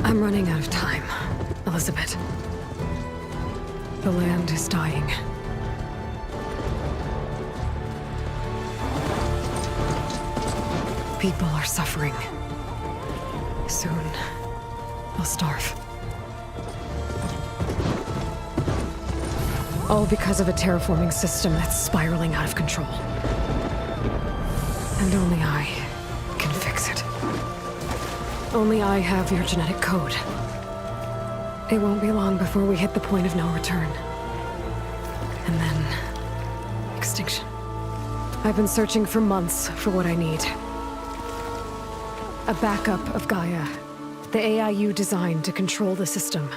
I'm running out of time, Elizabeth. The land is dying. People are suffering. Soon, they'll starve. All because of a terraforming system that's spiraling out of control. And only I can fix it. Only I have your genetic code. It won't be long before we hit the point of no return. And then... extinction. I've been searching for months for what I need. A backup of Gaia. The AI you designed to control the system.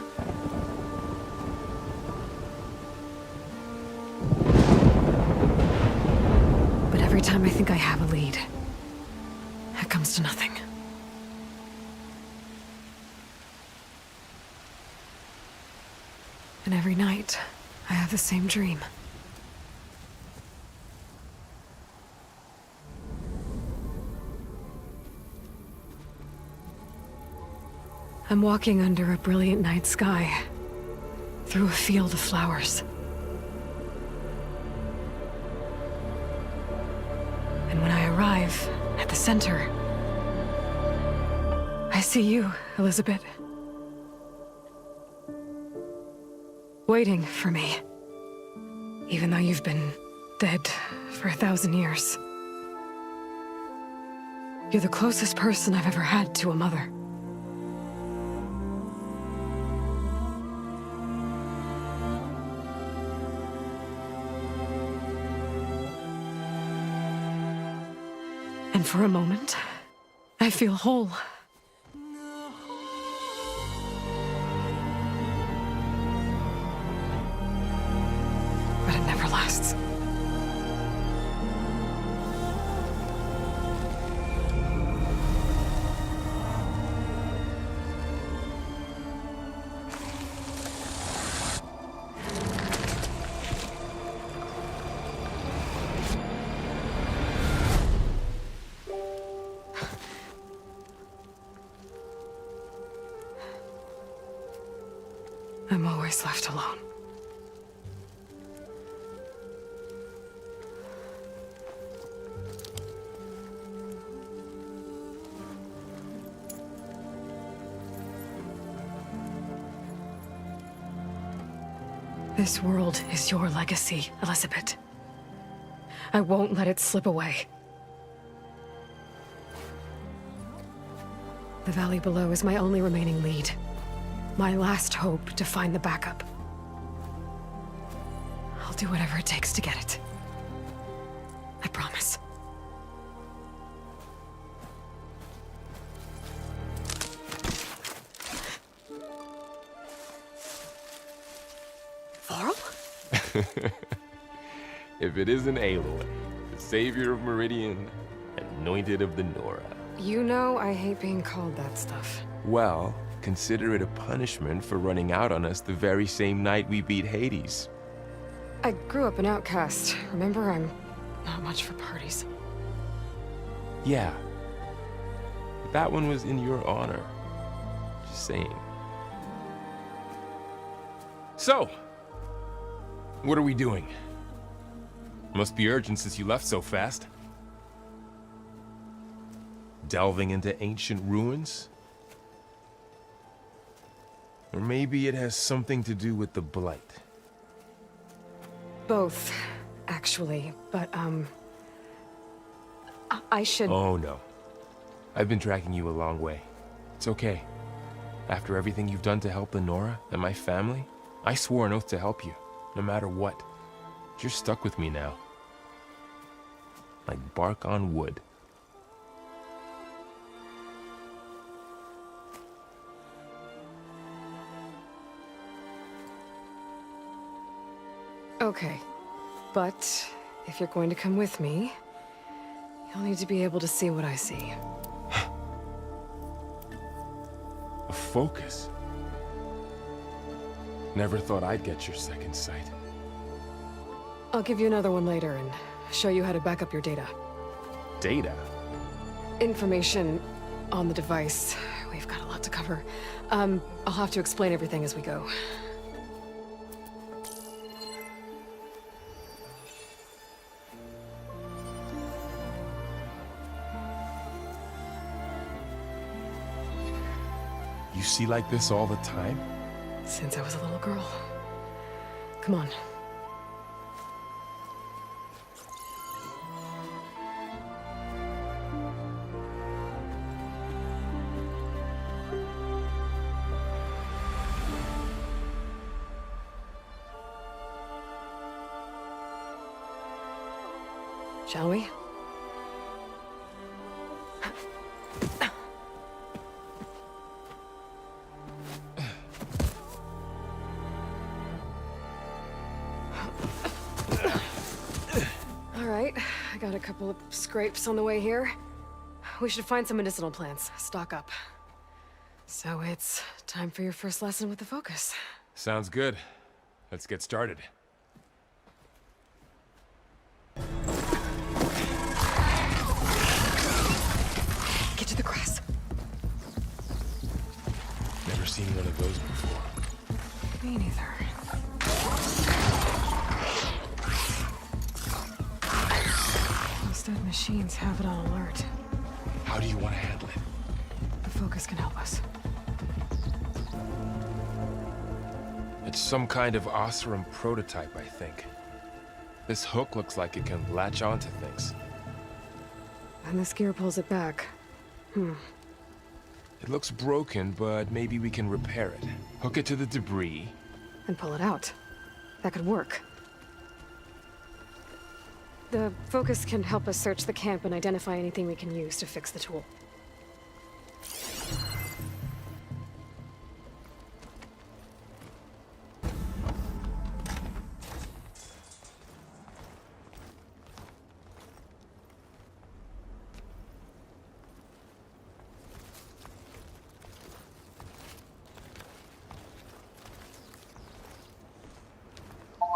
But every time I think I have a lead, it comes to nothing. And every night, I have the same dream. I'm walking under a brilliant night sky, through a field of flowers. And when I arrive at the center, I see you, Elizabeth. Waiting for me. Even though you've been dead for 1,000 years. You're the closest person I've ever had to a mother. And for a moment, I feel whole. But it never lasts. I'm always left alone. This world is your legacy, Elizabeth. I won't let it slip away. The valley below is my only remaining lead. My last hope to find the backup. I'll do whatever it takes to get it. I promise. Varl? If it isn't Aloy, the savior of Meridian, anointed of the Nora. You know I hate being called that stuff. Well, consider it a punishment for running out on us the very same night we beat Hades. I grew up an outcast. Remember, I'm not much for parties. Yeah. But that one was in your honor. Just saying. So, what are we doing? Must be urgent since you left so fast. Delving into ancient ruins? Or maybe it has something to do with the Blight. Both, actually, but, I should... Oh, no. I've been tracking you a long way. It's okay. After everything you've done to help the Nora and my family, I swore an oath to help you, no matter what. You're stuck with me now. like bark on wood. Okay, but if you're going to come with me, you'll need to be able to see what I see. A focus? Never thought I'd get your second sight. I'll give you another one later and show you how to back up your data. Data? Information on the device. We've got a lot to cover. I'll have to explain everything as we go. You see like this all the time? Since I was a little girl. Come on. Shall we? All right, I got a couple of scrapes on the way here. We should find some medicinal plants, stock up. So it's time for your first lesson with the Focus. Sounds good. Let's get started. Get to the grass. Never seen one of those before. Me neither. Most of the machines have it on alert. How do you want to handle it? The Focus can help us. It's some kind of Osram prototype, I think. This hook looks like it can latch onto things. And this gear pulls it back. It looks broken, but maybe we can repair it. Hook it to the debris. And pull it out. That could work. The Focus can help us search the camp and identify anything we can use to fix the tool.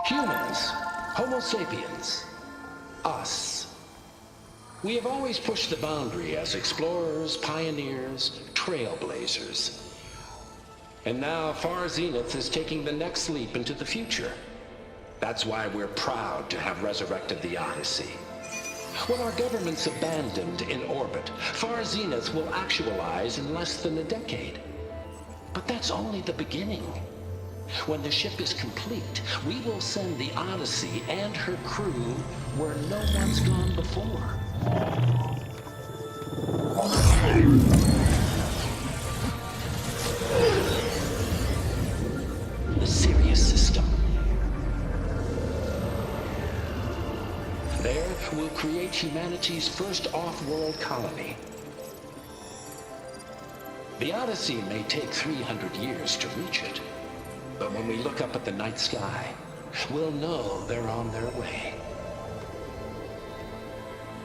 Humans, Homo sapiens, us. We have always pushed the boundary as explorers, pioneers, trailblazers. And now Far Zenith is taking the next leap into the future. That's why we're proud to have resurrected the Odyssey. When our government's abandoned in orbit, Far Zenith will actualize in less than a decade. But that's only the beginning. When the ship is complete, we will send the Odyssey and her crew where no one's gone before. The Sirius system. There, we'll create humanity's first off-world colony. The Odyssey may take 300 years to reach it. But when we look up at the night sky, we'll know they're on their way.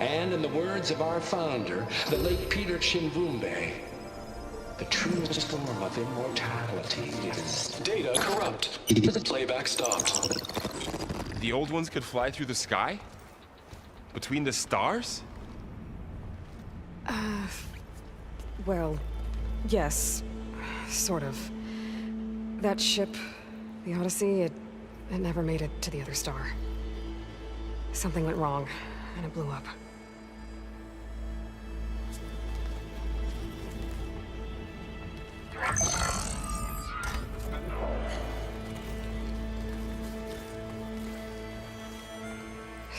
And in the words of our founder, the late Peter Chinvumbe, the truest form of immortality is... Data corrupt. Playback stopped. The old ones could fly through the sky? Between the stars? Well, yes. Sort of. That ship, the Odyssey, it never made it to the other star. Something went wrong, and it blew up.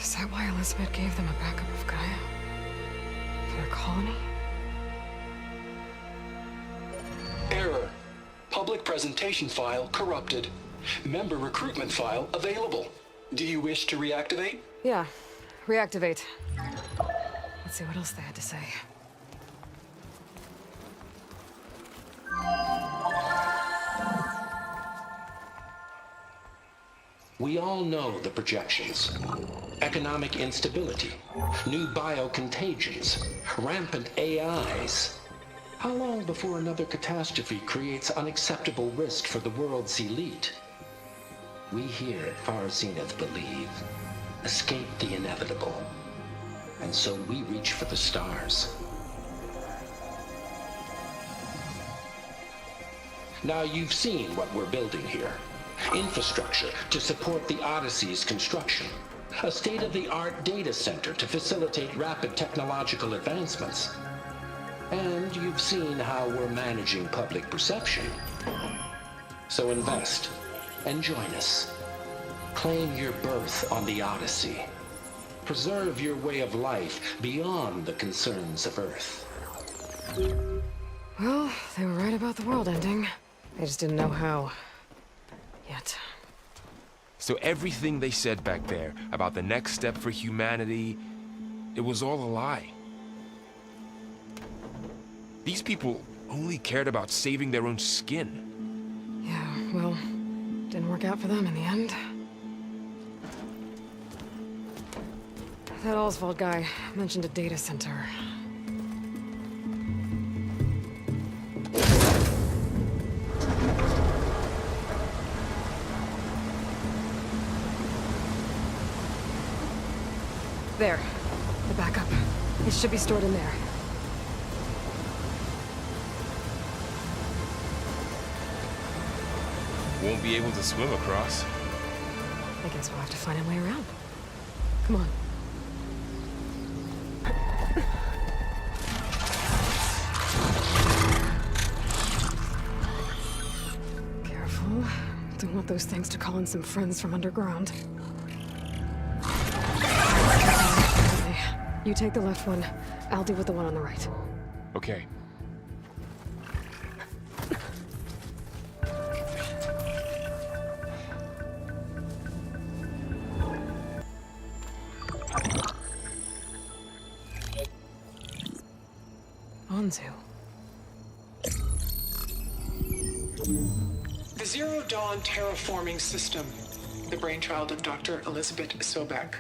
Is that why Elizabeth gave them a backup of Gaia? For their colony? Error. Public presentation file corrupted. Member recruitment file available. Do you wish to reactivate? Yeah. Reactivate. Let's see what else they had to say. We all know the projections. Economic instability, new biocontagions, rampant AIs. How long before another catastrophe creates unacceptable risk for the world's elite? We here at Far Zenith believe, escape the inevitable. And so we reach for the stars. Now you've seen what we're building here. Infrastructure to support the Odyssey's construction. A state-of-the-art data center to facilitate rapid technological advancements. And you've seen how we're managing public perception. So invest and join us. Claim your berth on the Odyssey. Preserve your way of life beyond the concerns of Earth. Well, they were right about the world ending. I just didn't know how. Yet. So everything they said back there about the next step for humanity, it was all a lie. These people only cared about saving their own skin. Yeah, well, didn't work out for them in the end. That Oswald guy mentioned a data center. There. The backup. It should be stored in there. Won't be able to swim across. I guess we'll have to find a way around. Come on. Careful. Don't want those things to call in some friends from underground. You take the left one. I'll deal with the one on the right. Okay. Anzu. The Zero Dawn terraforming system, the brainchild of Dr. Elizabeth Sobek.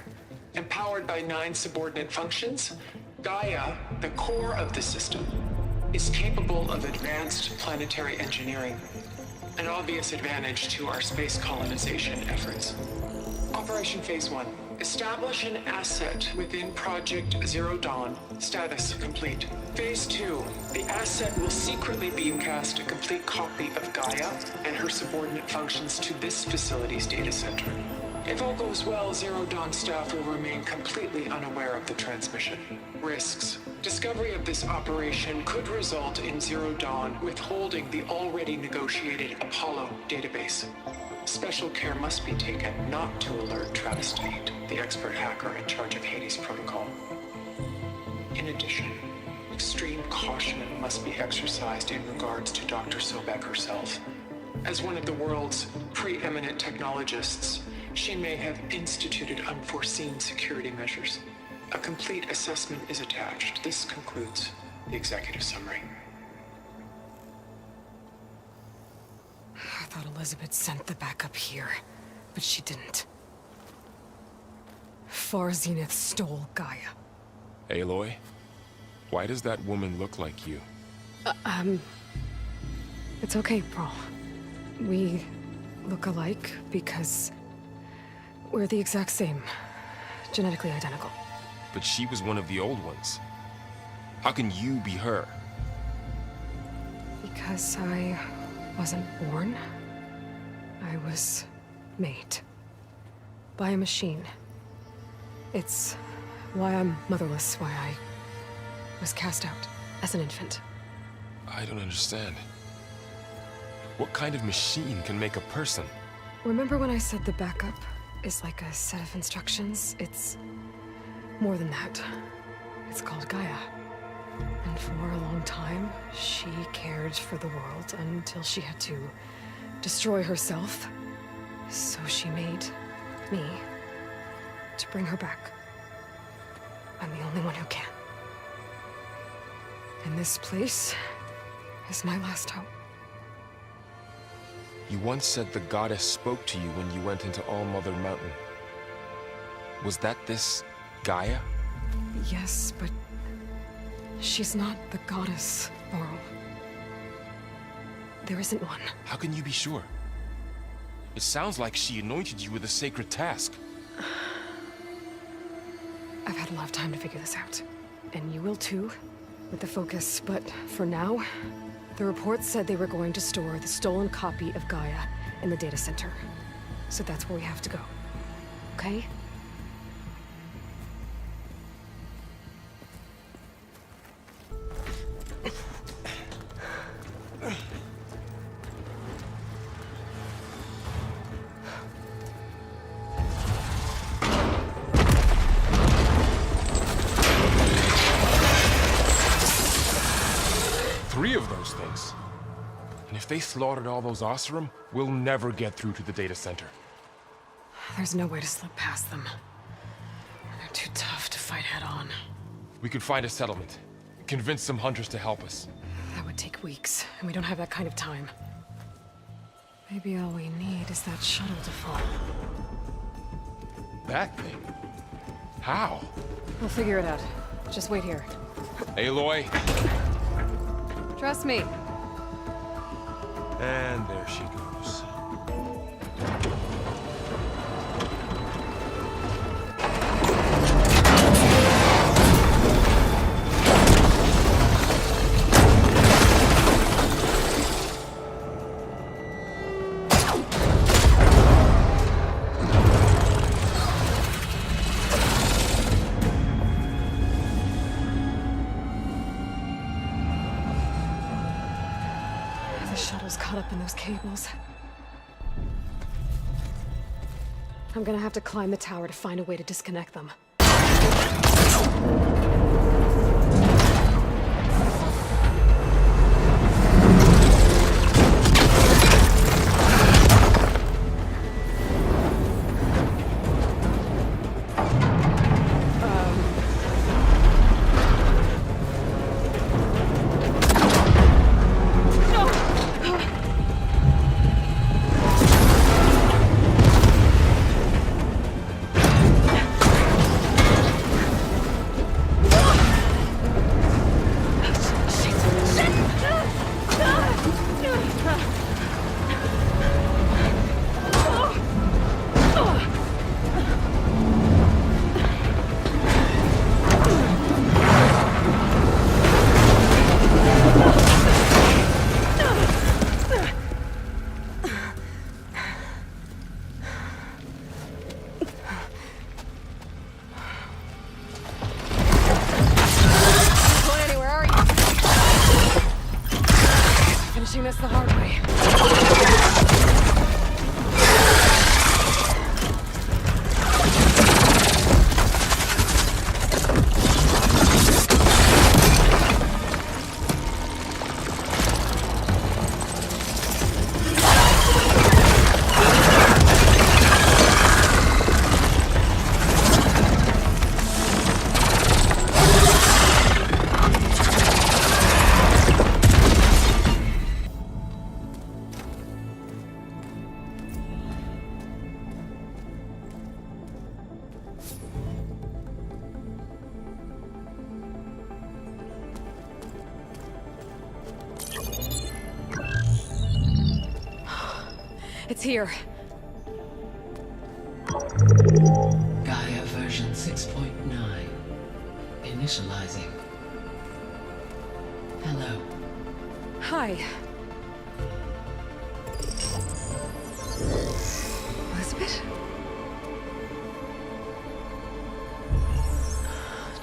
Empowered by 9 subordinate functions, Gaia, the core of the system, is capable of advanced planetary engineering, an obvious advantage to our space colonization efforts. Operation Phase 1. Establish an asset within Project Zero Dawn. Status complete. Phase 2. The asset will secretly beamcast a complete copy of Gaia and her subordinate functions to this facility's data center. If all goes well, Zero Dawn staff will remain completely unaware of the transmission. Risks. Discovery of this operation could result in Zero Dawn withholding the already negotiated Apollo database. Special care must be taken not to alert Travis Tate, the expert hacker in charge of Hades Protocol. In addition, extreme caution must be exercised in regards to Dr. Sobek herself. As one of the world's preeminent technologists, she may have instituted unforeseen security measures. A complete assessment is attached. This concludes the executive summary. I thought Elizabeth sent the backup here, but she didn't. Far Zenith stole Gaia. Aloy, why does that woman look like you? It's okay, Paul. We look alike because we're the exact same. Genetically identical. But she was one of the old ones. How can you be her? Because I wasn't born. I was made. By a machine. It's why I'm motherless, why I was cast out as an infant. I don't understand. What kind of machine can make a person? Remember when I said the backup is like a set of instructions? It's more than that. It's called Gaia. And for a long time, she cared for the world until she had to destroy herself. So she made me to bring her back. I'm the only one who can. And this place is my last hope. You once said the goddess spoke to you when you went into All-Mother Mountain. Was that this Gaia? Yes, but she's not the goddess, Laurel. There isn't one. How can you be sure? It sounds like she anointed you with a sacred task. I've had a lot of time to figure this out. And you will too, with the focus. But for now, the report said they were going to store the stolen copy of Gaia in the data center. So that's where we have to go. Okay? Three of those things. And if they slaughtered all those Oseram, we'll never get through to the data center. There's no way to slip past them. They're too tough to fight head-on. We could find a settlement. Convince some hunters to help us. That would take weeks, and we don't have that kind of time. Maybe all we need is that shuttle to fall. That thing? How? We'll figure it out. Just wait here. Aloy. Trust me. And there she goes. The shuttle's caught up in those cables. I'm gonna have to climb the tower to find a way to disconnect them. Finishing this the hard way. It's here. Gaia version 6.9. Initializing. Hello. Hi. Elizabeth?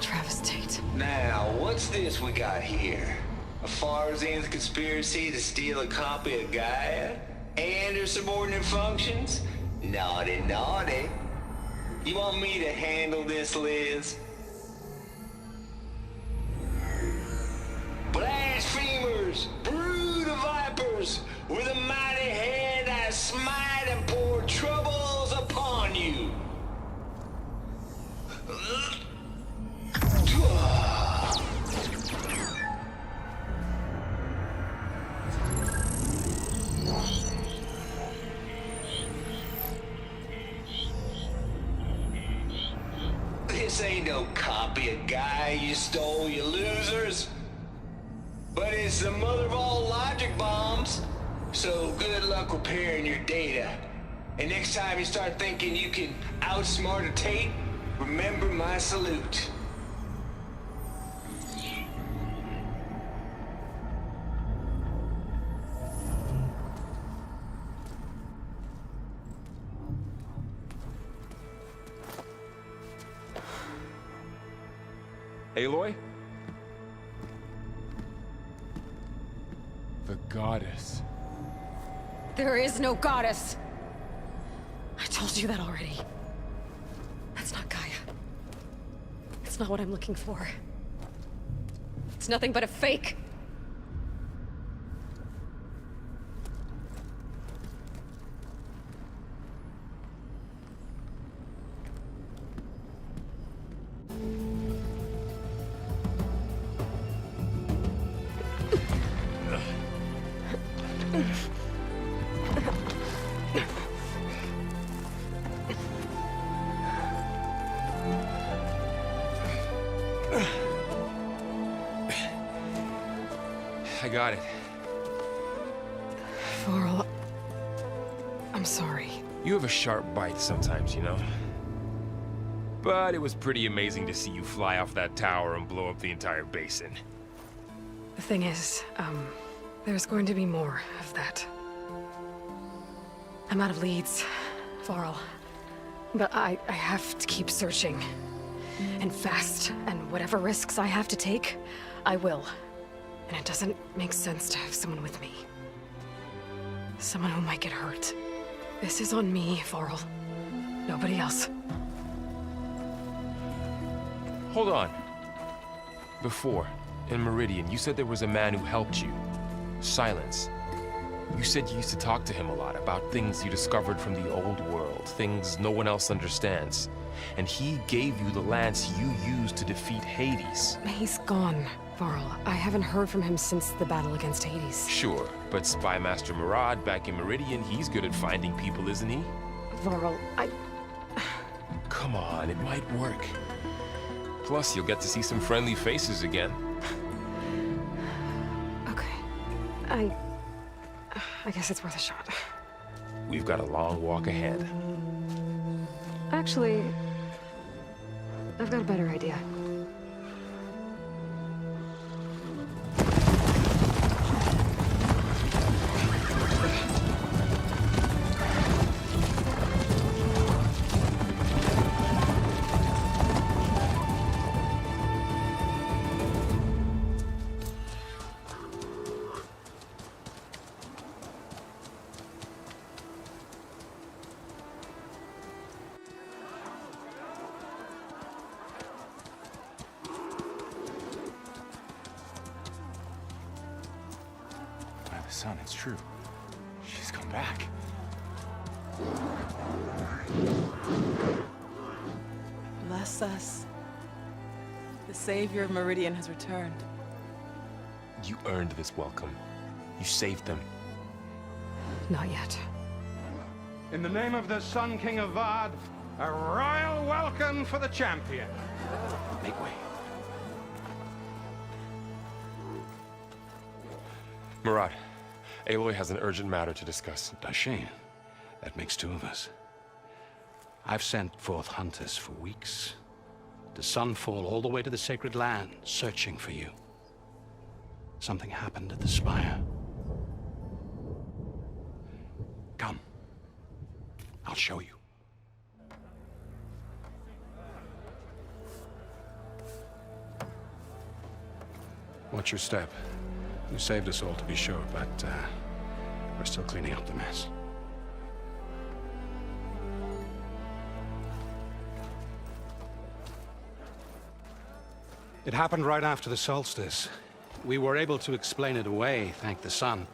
Travis Tate. Now, what's this we got here? A Farzan's conspiracy to steal a copy of Gaia? And her subordinate functions? Naughty, naughty. You want me to handle this, Liz? Blasphemers! Brood of vipers! With a mighty hand I smite and pour troubles upon you! This ain't no copy of Gaia you stole, you losers. But it's the mother of all logic bombs. So good luck repairing your data. And next time you start thinking you can outsmart a Tate, remember my salute. Aloy? The goddess. There is no goddess! I told you that already. That's not Gaia. It's not what I'm looking for. It's nothing but a fake. I got it. Varl, I'm sorry. You have a sharp bite sometimes, you know? But it was pretty amazing to see you fly off that tower and blow up the entire basin. The thing is, there's going to be more of that. I'm out of leads, Varl. But I have to keep searching. And fast, and whatever risks I have to take, I will. And it doesn't make sense to have someone with me. Someone who might get hurt. This is on me, Varl. Nobody else. Hold on. Before, in Meridian, you said there was a man who helped you. Silence. You said you used to talk to him a lot about things you discovered from the old world, things no one else understands. And he gave you the lance you used to defeat Hades. He's gone, Varl. I haven't heard from him since the battle against Hades. Sure, but Spy Master Murad back in Meridian, he's good at finding people, isn't he? Varl, Come on, it might work. Plus, you'll get to see some friendly faces again. Okay. I guess it's worth a shot. We've got a long walk ahead. Actually, I've got a better idea. Son, it's true. She's come back. Bless us. The savior of Meridian has returned. You earned this welcome. You saved them. Not yet. In the name of the Sun King of Vard, a royal welcome for the champion. Make way. Murad, Aloy has an urgent matter to discuss. Dashane, that makes two of us. I've sent forth hunters for weeks. To Sunfall, all the way to the Sacred Land, searching for you. Something happened at the Spire. Come. I'll show you. Watch your step. You saved us all, to be sure, but we're still cleaning up the mess. It happened right after the solstice. We were able to explain it away, thank the sun.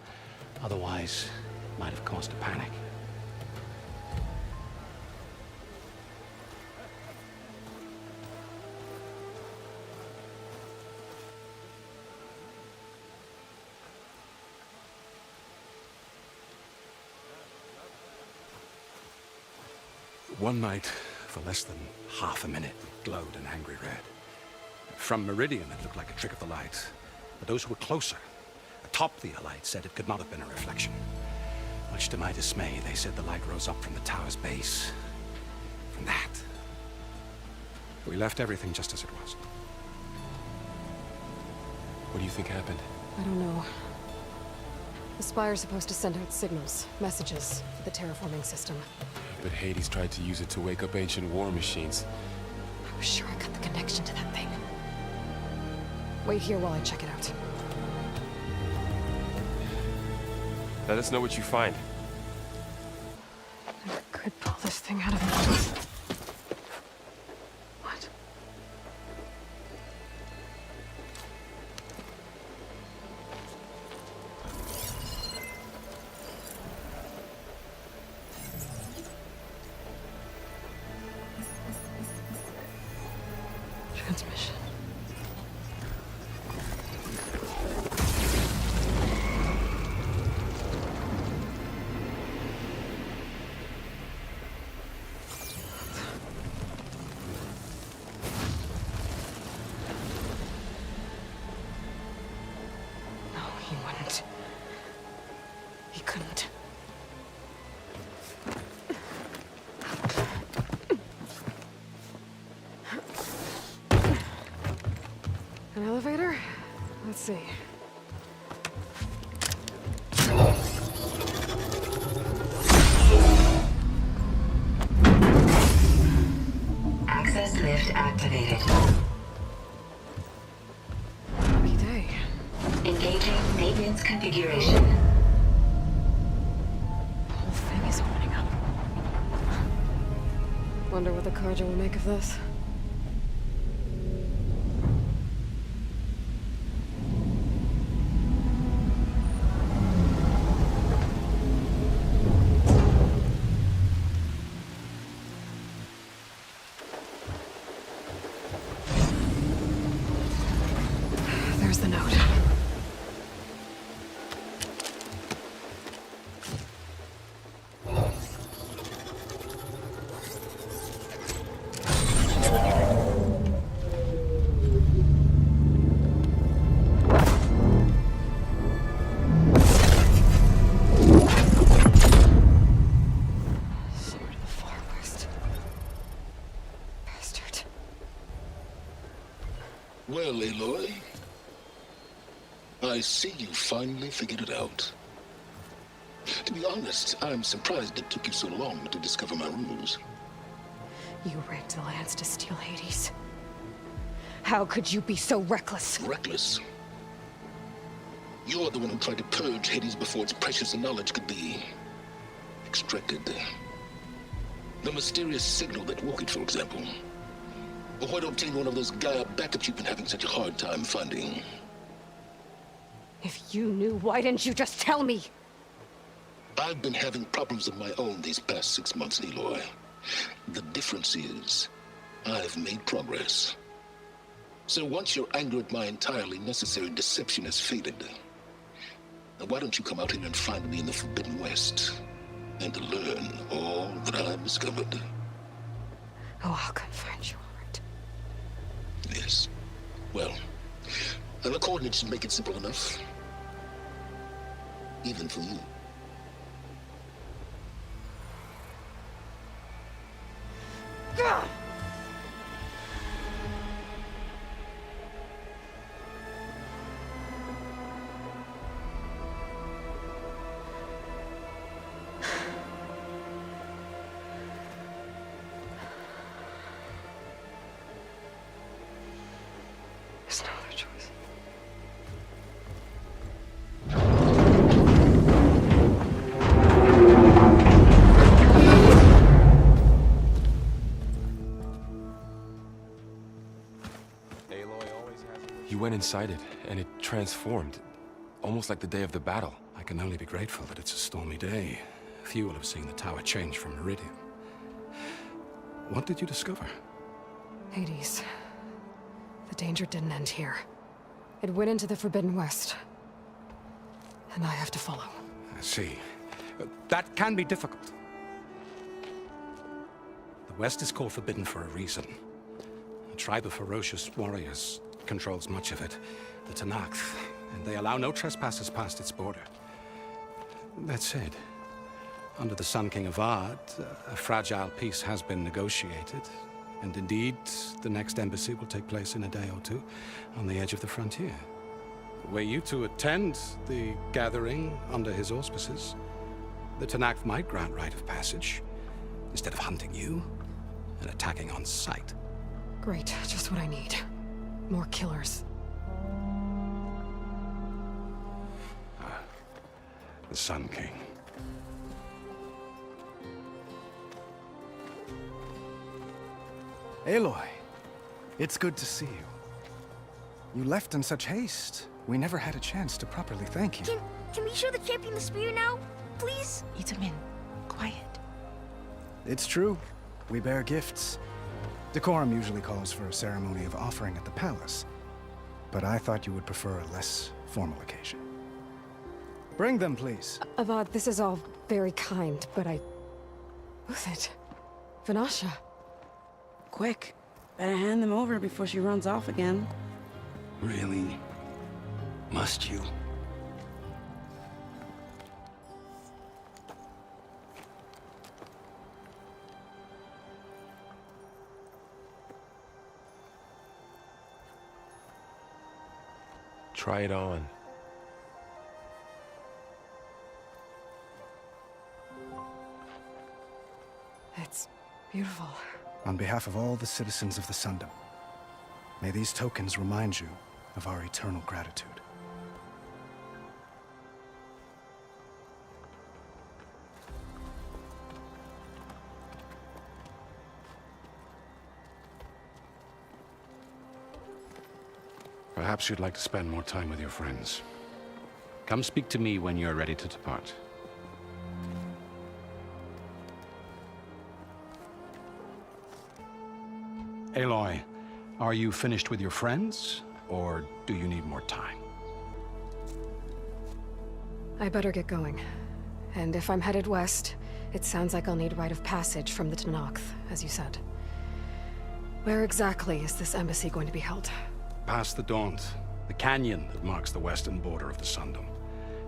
Otherwise, it might have caused a panic. One night, for less than half a minute, it glowed an angry red. From Meridian, it looked like a trick of the light. But those who were closer, atop the light, said it could not have been a reflection. Much to my dismay, they said the light rose up from the tower's base. From that. We left everything just as it was. What do you think happened? I don't know. The Spire's supposed to send out signals, messages, for the terraforming system. But Hades tried to use it to wake up ancient war machines. I was sure I got the connection to that thing. Wait here while I check it out. Let us know what you find. I could pull this thing out of it. What? Transmission. No, he wouldn't. He couldn't. An elevator? Let's see. Access lift activated. Lucky day. Engaging maintenance configuration. The whole thing is opening up. Wonder what the Carja will make of this. There's the note. Sword of the Far West. Bastard. Well, Aloy, I see you finally figured it out. To be honest, I'm surprised it took you so long to discover my ruse. You rigged the Lance to steal Hades. How could you be so reckless? Reckless? You're the one who tried to purge Hades before its precious knowledge could be extracted. The mysterious signal that woke it, for example. Or why to obtain one of those Gaia backups you've been having such a hard time finding. If you knew, why didn't you just tell me? I've been having problems of my own these past 6 months, Aloy. The difference is, I've made progress. So once your anger at my entirely necessary deception has faded, now why don't you come out here and find me in the Forbidden West, and to learn all that I've discovered? Oh, I'll come find you, all right. Yes. Well, and the coordinates should make it simple enough. Even for you. There's no other choice. You went inside it, and it transformed. Almost like the day of the battle. I can only be grateful that it's a stormy day. Few will have seen the tower change from Meridian. What did you discover? Hades. The danger didn't end here. It went into the Forbidden West. And I have to follow. I see. That can be difficult. The West is called Forbidden for a reason. A tribe of ferocious warriors controls much of it, the Tenakth, and they allow no trespassers past its border. That said, under the Sun King Avad, a fragile peace has been negotiated, and indeed, the next embassy will take place in a day or two on the edge of the frontier. Were you to attend the gathering under his auspices, the Tenakth might grant right of passage, instead of hunting you and attacking on sight. Great, just what I need. More killers. The Sun King. Aloy, it's good to see you. You left in such haste. We never had a chance to properly thank you. Can we show the champion the spear now? Please? Itamin, quiet. It's true. We bear gifts. Decorum usually calls for a ceremony of offering at the palace. But I thought you would prefer a less formal occasion. Bring them, please. Avad, this is all very kind, but Who's it? Vanasha. Quick. Better hand them over before she runs off again. Really? Must you? Try it on. It's beautiful. On behalf of all the citizens of the Sundom, may these tokens remind you of our eternal gratitude. Perhaps you'd like to spend more time with your friends. Come speak to me when you're ready to depart. Aloy, are you finished with your friends, or do you need more time? I better get going. And if I'm headed west, it sounds like I'll need rite of passage from the Tenakth, as you said. Where exactly is this embassy going to be held? Past the Daunt, the canyon that marks the western border of the Sundom.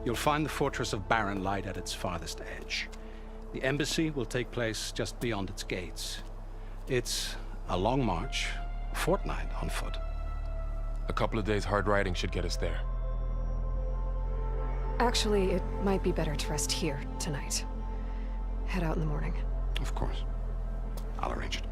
You'll find the fortress of Barren Light at its farthest edge. The embassy will take place just beyond its gates. It's a long march, a fortnight on foot. A couple of days hard riding should get us there. Actually, it might be better to rest here tonight. Head out in the morning. Of course. I'll arrange it.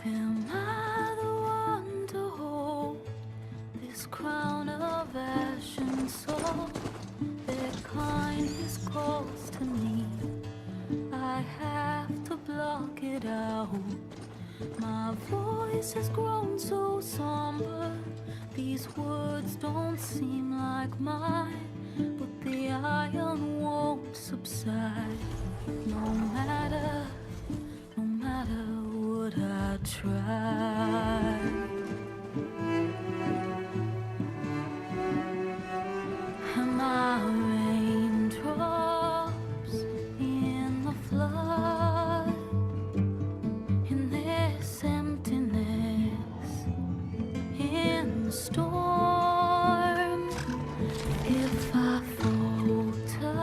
Am I the one to hold this crown of ash and salt? Their kindness calls to me. I have to block it out. My voice has grown so somber. These words don't seem like mine, but the iron won't subside. No matter what I try. Am I raindrops in the flood? In this emptiness, in the storm. If I falter,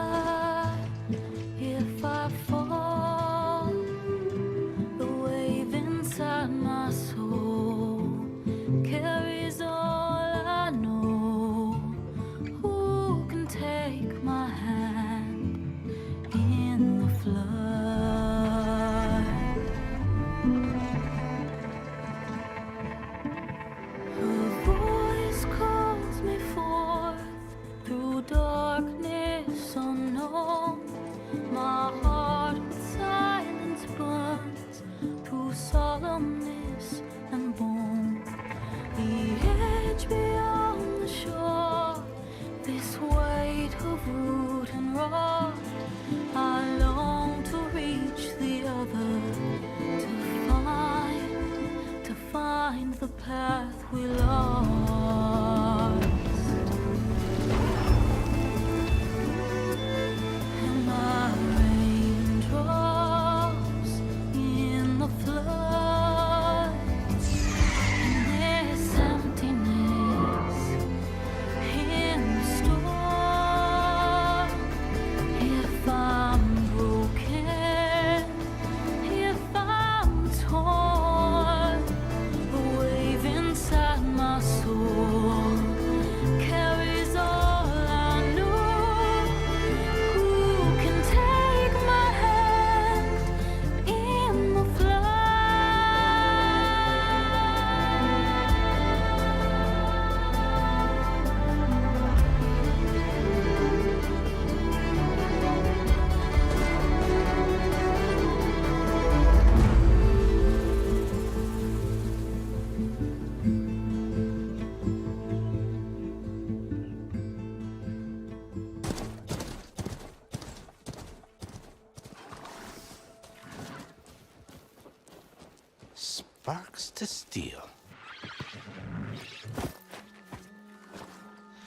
Sparks to steel.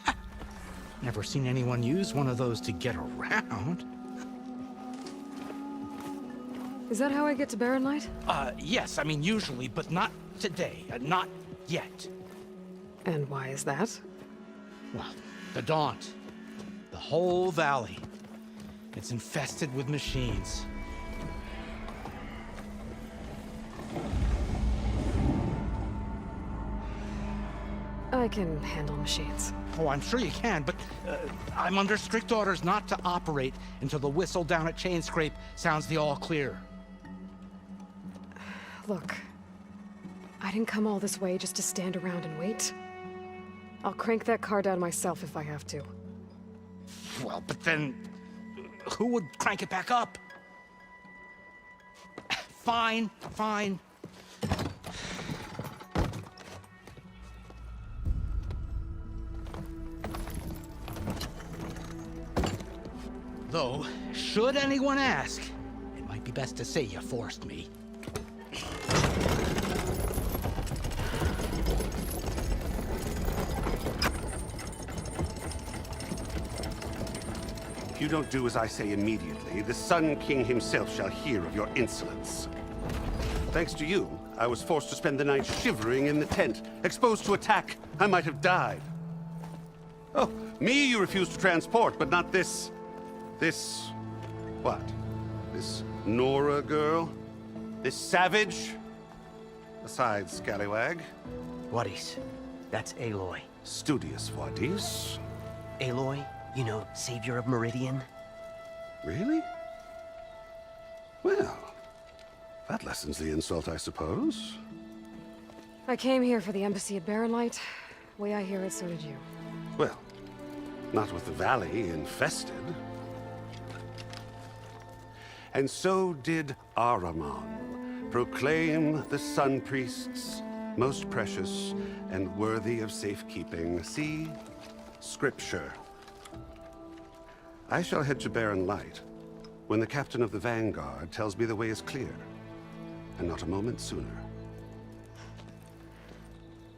Ha! Never seen anyone use one of those to get around. Is that how I get to Barren Light? Yes, I mean usually, but not today. Not yet. And why is that? Well, the Daunt. The whole valley. It's infested with machines. I can handle machines. Oh, I'm sure you can, but I'm under strict orders not to operate until the whistle down at Chainscrape sounds the all clear. Look, I didn't come all this way just to stand around and wait. I'll crank that car down myself if I have to. Well, but then who would crank it back up? Fine, fine. Though, should anyone ask, it might be best to say you forced me. If you don't do as I say immediately, the Sun King himself shall hear of your insolence. Thanks to you, I was forced to spend the night shivering in the tent. Exposed to attack, I might have died. Oh, me you refused to transport, but not this... what? This Nora girl? This savage? Besides, scallywag. Wadis. That's Aloy. Studious Wadis. Aloy, you know, savior of Meridian. Really? Well, that lessens the insult, I suppose. I came here for the embassy at Barren Light. Way I hear it, so did you. Well, not with the valley infested. And so did Ahriman, proclaim the Sun Priests most precious and worthy of safekeeping. See? Scripture. I shall head to Barren Light when the captain of the Vanguard tells me the way is clear, and not a moment sooner.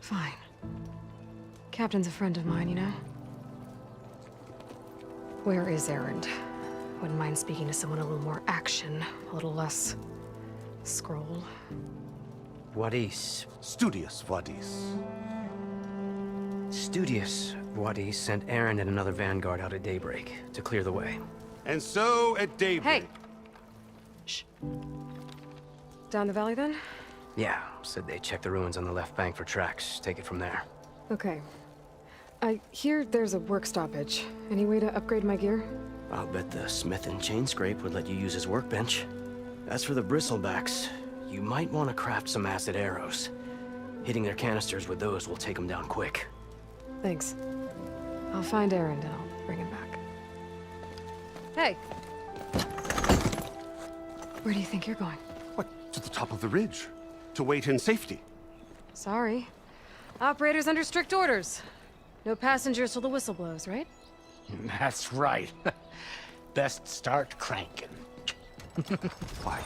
Fine. Captain's a friend of mine, you know? Where is Erend? Wouldn't mind speaking to someone a little more action, a little less... scroll. Wadis. Studious Wadis. Studious Wadis sent Erend and another Vanguard out at daybreak to clear the way. And so at daybreak... Hey! Shh. Down the valley, then? Yeah, said they checked the ruins on the left bank for tracks. Take it from there. Okay. I hear there's a work stoppage. Any way to upgrade my gear? I'll bet the Smith and Chainscrape would let you use his workbench. As for the Bristlebacks, you might want to craft some acid arrows. Hitting their canisters with those will take them down quick. Thanks. I'll find Erend and I'll bring him back. Hey! Where do you think you're going? What, to the top of the ridge? To wait in safety? Sorry. Operator's under strict orders. No passengers till the whistle blows, right? That's right. Best start cranking. Why?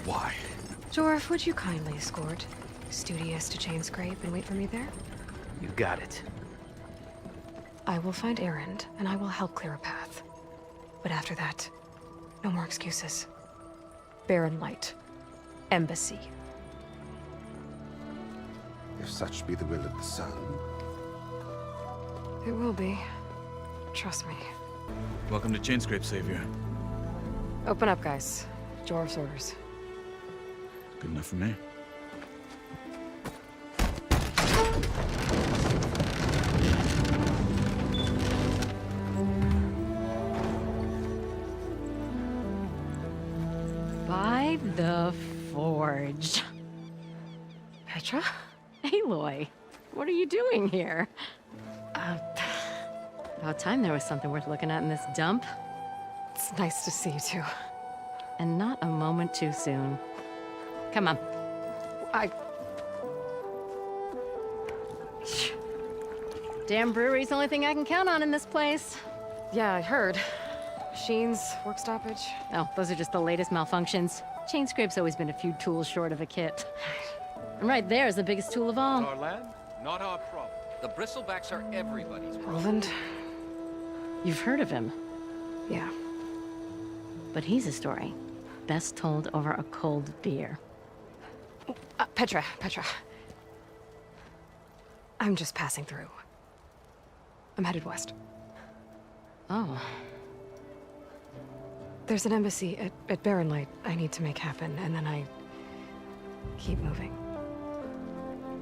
Why? Jorf, would you kindly escort Studious to Chainscrape and wait for me there? You got it. I will find Erend, and I will help clear a path. But after that, no more excuses. Barren Light. Embassy. If such be the will of the Sun. It will be. Trust me. Welcome to Chainscrape, Savior. Open up, guys. Jorf's orders. Good enough for me. By the Forge. Petra? Aloy, what are you doing here? About time there was something worth looking at in this dump. It's nice to see you too. And not a moment too soon. Come on. Damn brewery's the only thing I can count on in this place. Yeah, I heard. Machines, work stoppage. Oh, those are just the latest malfunctions. Chainscrape's always been a few tools short of a kit. And right there is the biggest tool of all. Our land, not our problem. The bristlebacks are everybody's problem. Roland? You've heard of him. Yeah. But he's a story best told over a cold beer. Petra. I'm just passing through. I'm headed west. Oh. There's an embassy at Barren Light I need to make happen, and then I keep moving.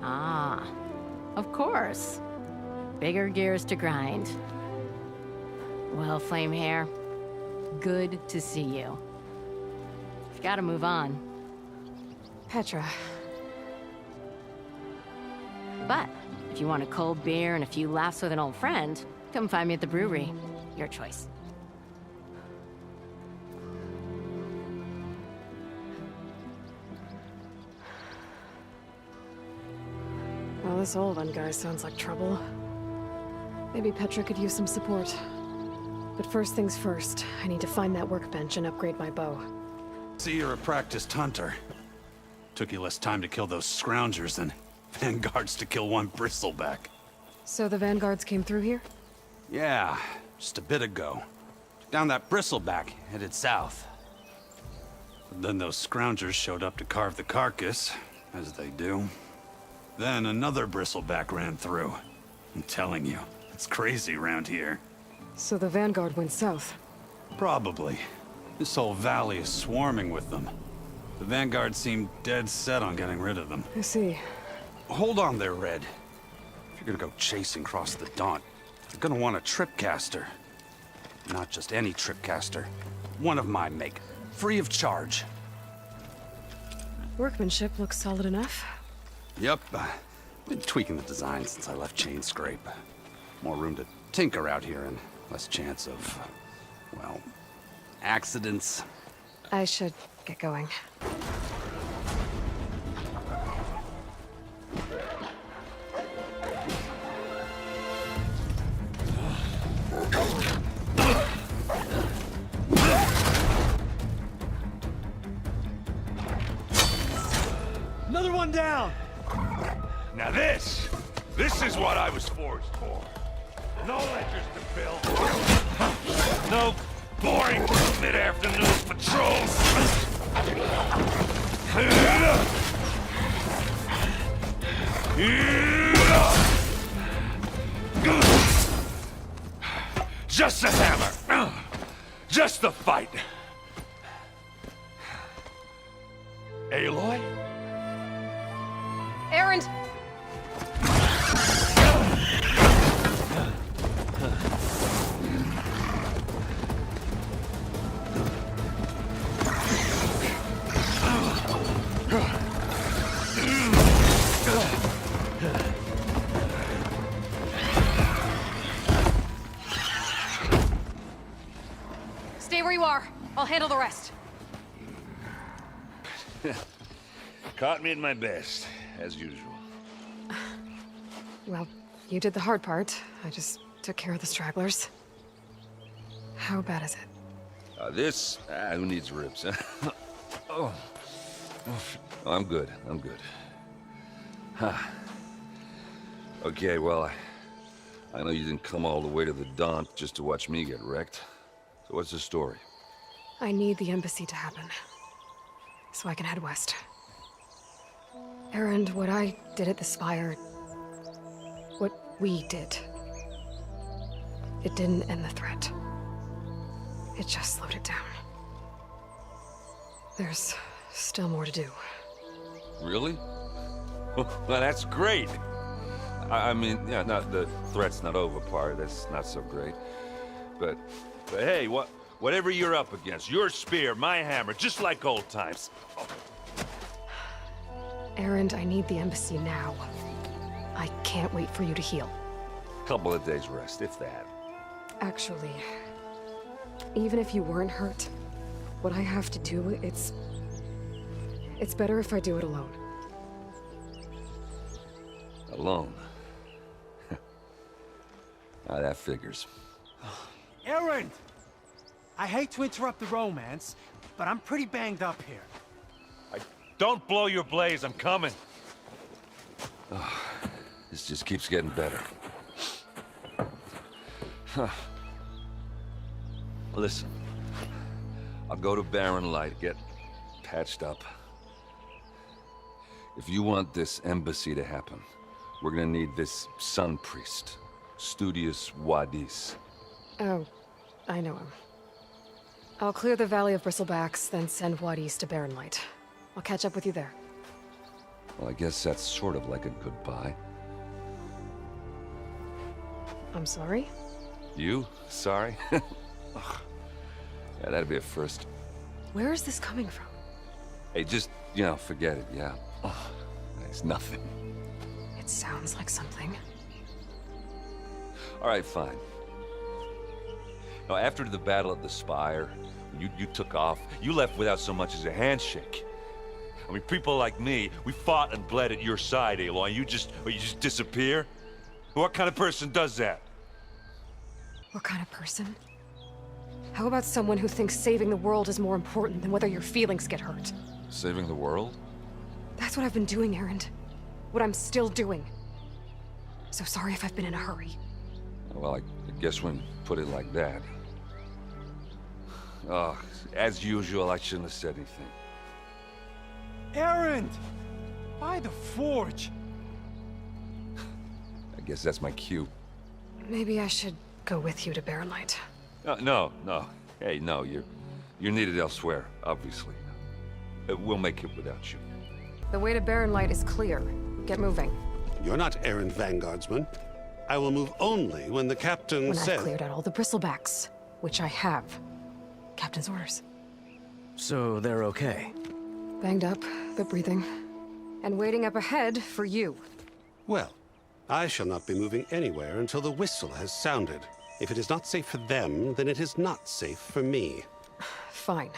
Ah, of course. Bigger gears to grind. Well, Flamehair, good to see you. You've got to move on. Petra. But if you want a cold beer and a few laughs with an old friend, come find me at the brewery. Your choice. Well, this Olin guy sounds like trouble. Maybe Petra could use some support. But first things first, I need to find that workbench and upgrade my bow. See, you're a practiced hunter. Took you less time to kill those scroungers than vanguards to kill one bristleback. So the vanguards came through here? Yeah, just a bit ago. Down that bristleback, headed south. But then those scroungers showed up to carve the carcass, as they do. Then another bristleback ran through. I'm telling you, it's crazy around here. So the vanguard went south? Probably. This whole valley is swarming with them. The vanguard seemed dead set on getting rid of them. I see. Hold on there, Red. If you're gonna go chasing across the Daunt, you're gonna want a tripcaster. Not just any tripcaster. One of my make. Free of charge. Workmanship looks solid enough. Yep. Been tweaking the design since I left Chainscrape. More room to tinker out here and less chance of, well, accidents. I should get going. Another one down! Now this is what I was forged for. No ledgers to fill. No boring mid-afternoon patrols. Just the hammer. Just the fight. Aloy? Erend! Stay where you are. I'll handle the rest. Caught me at my best, as usual. Well, you did the hard part. I just took care of the stragglers. How bad is it? Who needs ribs, huh? Oh, I'm good. Huh. Okay, well, I know you didn't come all the way to the Daunt just to watch me get wrecked. So what's the story? I need the embassy to happen, so I can head west. Erend, what I did at the Spire, what we did, it didn't end the threat. It just slowed it down. There's still more to do. Really? Well, that's great. I mean, yeah, not the threat's not over part. That's not so great. But hey, whatever you're up against, your spear, my hammer, just like old times. Oh. Erend, I need the embassy now. I can't wait for you to heal. Couple of days rest, if that. Actually, even if you weren't hurt, what I have to do, it's better if I do it alone. Alone? That figures. Erend! I hate to interrupt the romance, but I'm pretty banged up here. Don't blow your blaze, I'm coming. Oh, this just keeps getting better. Huh. Listen, I'll go to Barren Light, get patched up. If you want this embassy to happen, we're gonna need this Sun Priest, Studius Wadis. Oh, I know him. I'll clear the Valley of Bristlebacks, then send Wadis to Barren Light. I'll catch up with you there. Well, I guess that's sort of like a goodbye. I'm sorry? You? Sorry? Ugh. Yeah, that'd be a first. Where is this coming from? Hey, just, you know, forget it, yeah. Ugh, it's nothing. It sounds like something. All right, fine. Now, after the Battle of the Spire, you took off, you left without so much as a handshake. I mean, people like me, we fought and bled at your side, Aloy. You just disappear? What kind of person does that? What kind of person? How about someone who thinks saving the world is more important than whether your feelings get hurt? Saving the world? That's what I've been doing, Erend. What I'm still doing. So sorry if I've been in a hurry. Well, I guess when you put it like that. Oh, as usual, I shouldn't have said anything. Erend! By the Forge! I guess that's my cue. Maybe I should go with you to Barren Light. No. Hey, no, you're needed elsewhere, obviously. We'll make it without you. The way to Barren Light is clear. Get moving. You're not errand vanguardsman. I will move only when the captain When says... I've cleared out all the Bristlebacks, which I have. Captain's orders. So they're okay? Banged up, but breathing. And waiting up ahead for you. Well, I shall not be moving anywhere until the whistle has sounded. If it is not safe for them, then it is not safe for me. Fine.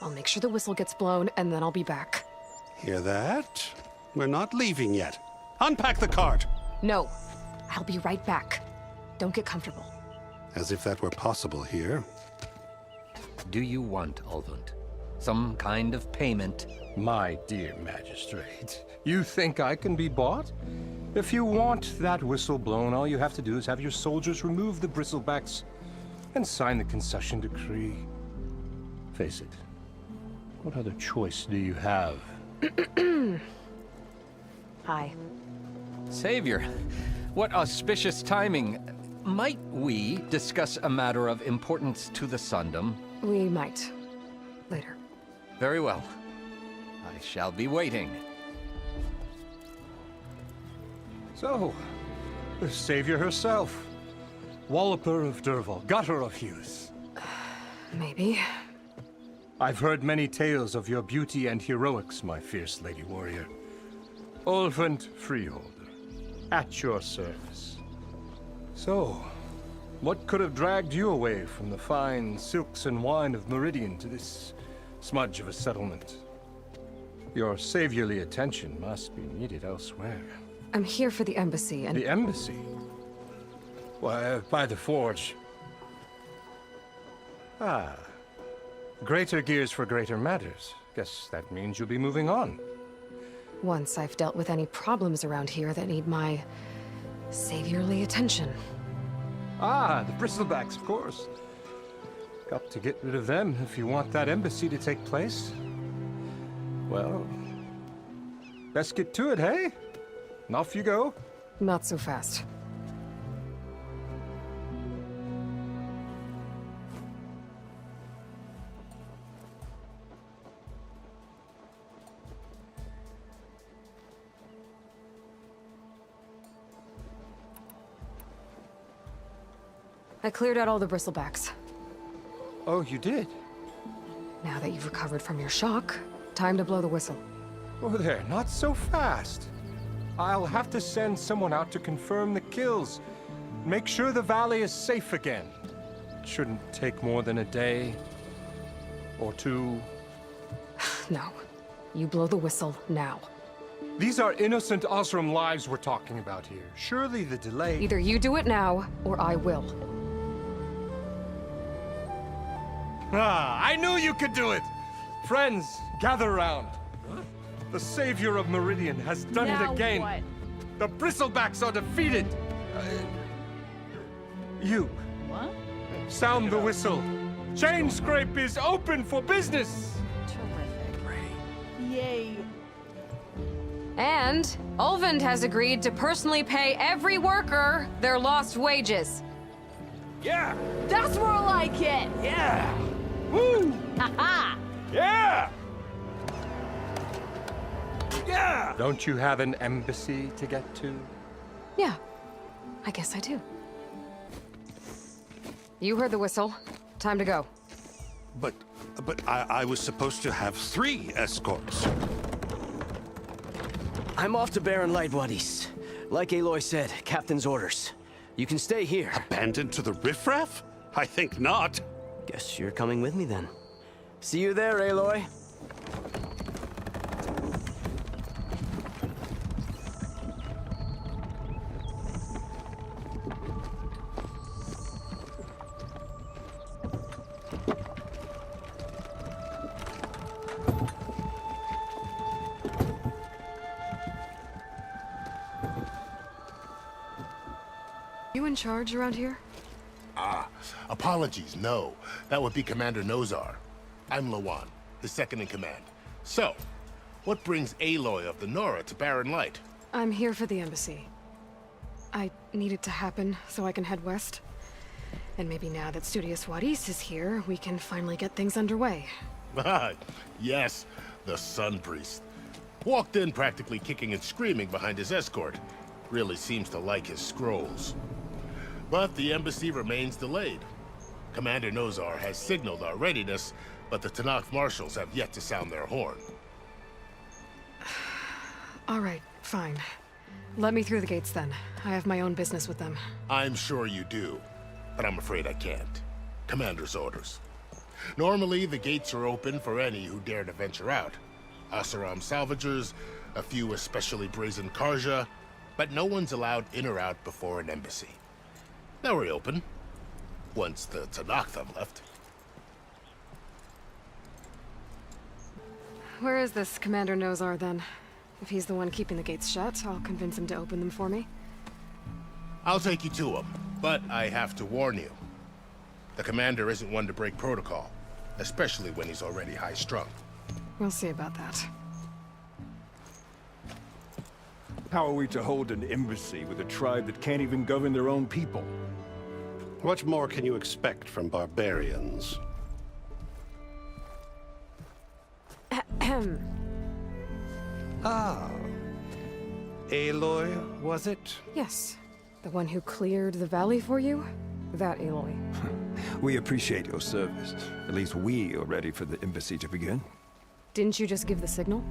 I'll make sure the whistle gets blown, and then I'll be back. Hear that? We're not leaving yet. Unpack the cart! No. I'll be right back. Don't get comfortable. As if that were possible here. Do you want, Ulvund? Some kind of payment? My dear magistrate, you think I can be bought? If you want that whistle blown, all you have to do is have your soldiers remove the Bristlebacks and sign the concession decree. Face it, what other choice do you have? Hi. Savior, what auspicious timing. Might we discuss a matter of importance to the Sundom? We might. Later. Very well. I shall be waiting. So, the Savior herself. Walloper of Derval, gutter of youth. Maybe. I've heard many tales of your beauty and heroics, my fierce lady warrior. Ulvund Freeholder, at your service. So, what could have dragged you away from the fine silks and wine of Meridian to this smudge of a settlement? Your saviorly attention must be needed elsewhere. I'm here for the embassy and— The embassy? Why, by the Forge. Ah. Greater gears for greater matters. Guess that means you'll be moving on. Once I've dealt with any problems around here that need my saviorly attention. Ah, the Bristlebacks, of course. Got to get rid of them if you want that embassy to take place. Well, best get to it, hey? And off you go. Not so fast. I cleared out all the Bristlebacks. Oh, you did? Now that you've recovered from your shock, time to blow the whistle. Oh there, not so fast. I'll have to send someone out to confirm the kills. Make sure the valley is safe again. It shouldn't take more than a day. Or two. No. You blow the whistle now. These are innocent Osram lives we're talking about here. Surely the delay— Either you do it now, or I will. Ah, I knew you could do it! Friends, gather round. The savior of Meridian has done it again. What? The Bristlebacks are defeated. You. What? Sound the whistle. Chainscrape is open for business. Yay. And Ulvund has agreed to personally pay every worker their lost wages. Yeah! That's more like it! Yeah! Woo! Ha-ha! Yeah! Yeah! Don't you have an embassy to get to? Yeah, I guess I do. You heard the whistle. Time to go. But I was supposed to have 3 escorts. I'm off to Barren Light Wadis. Like Aloy said, Captain's orders. You can stay here. Abandoned to the riffraff? I think not. Guess you're coming with me then. See you there, Aloy. You in charge around here? Ah, apologies, no. That would be Commander Nozar. I'm Lawan, the second in command. So, what brings Aloy of the Nora to Barren Light? I'm here for the embassy. I need it to happen so I can head west. And maybe now that Studious Wadis is here, we can finally get things underway. Ah, yes, the Sun Priest. Walked in practically kicking and screaming behind his escort. Really seems to like his scrolls. But the embassy remains delayed. Commander Nozar has signaled our readiness, but the Tenakth marshals have yet to sound their horn. All right, fine. Let me through the gates then. I have my own business with them. I'm sure you do, but I'm afraid I can't. Commander's orders. Normally, the gates are open for any who dare to venture out. Asaram salvagers, a few especially brazen Karja, but no one's allowed in or out before an embassy. They'll reopen, once the Tenakth have left. Where is this Commander Nozar then? If he's the one keeping the gates shut, I'll convince him to open them for me. I'll take you to him, but I have to warn you. The commander isn't one to break protocol, especially when he's already high-strung. We'll see about that. How are we to hold an embassy with a tribe that can't even govern their own people? What more can you expect from barbarians? Ah. Aloy, was it? Yes. The one who cleared the valley for you? That Aloy. We appreciate your service. At least we are ready for the embassy to begin. Didn't you just give the signal?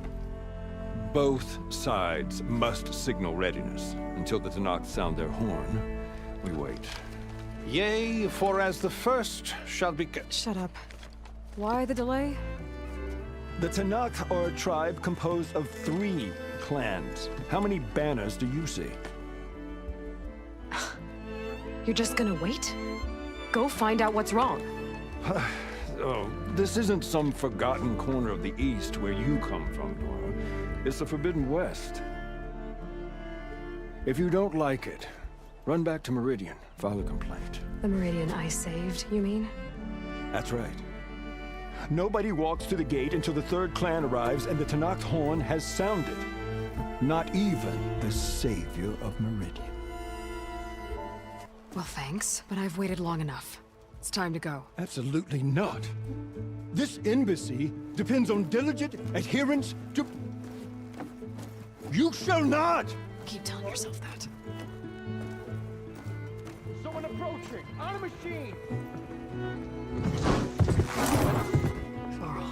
Both sides must signal readiness. Until the Tenakth sound their horn, we wait. Yea, for as the first shall be... Shut up. Why the delay? The Tenakth are a tribe composed of 3 clans. How many banners do you see? You're just gonna wait? Go find out what's wrong. Oh, this isn't some forgotten corner of the East where you come from, Nora. It's the Forbidden West. If you don't like it, run back to Meridian, file a complaint. The Meridian I saved, you mean? That's right. Nobody walks to the gate until the 3rd clan arrives and the Tenakth horn has sounded. Not even the savior of Meridian. Well, thanks, but I've waited long enough. It's time to go. Absolutely not. This embassy depends on diligent adherence to... You shall not! Keep telling yourself that. Someone approaching! On a machine! Varl.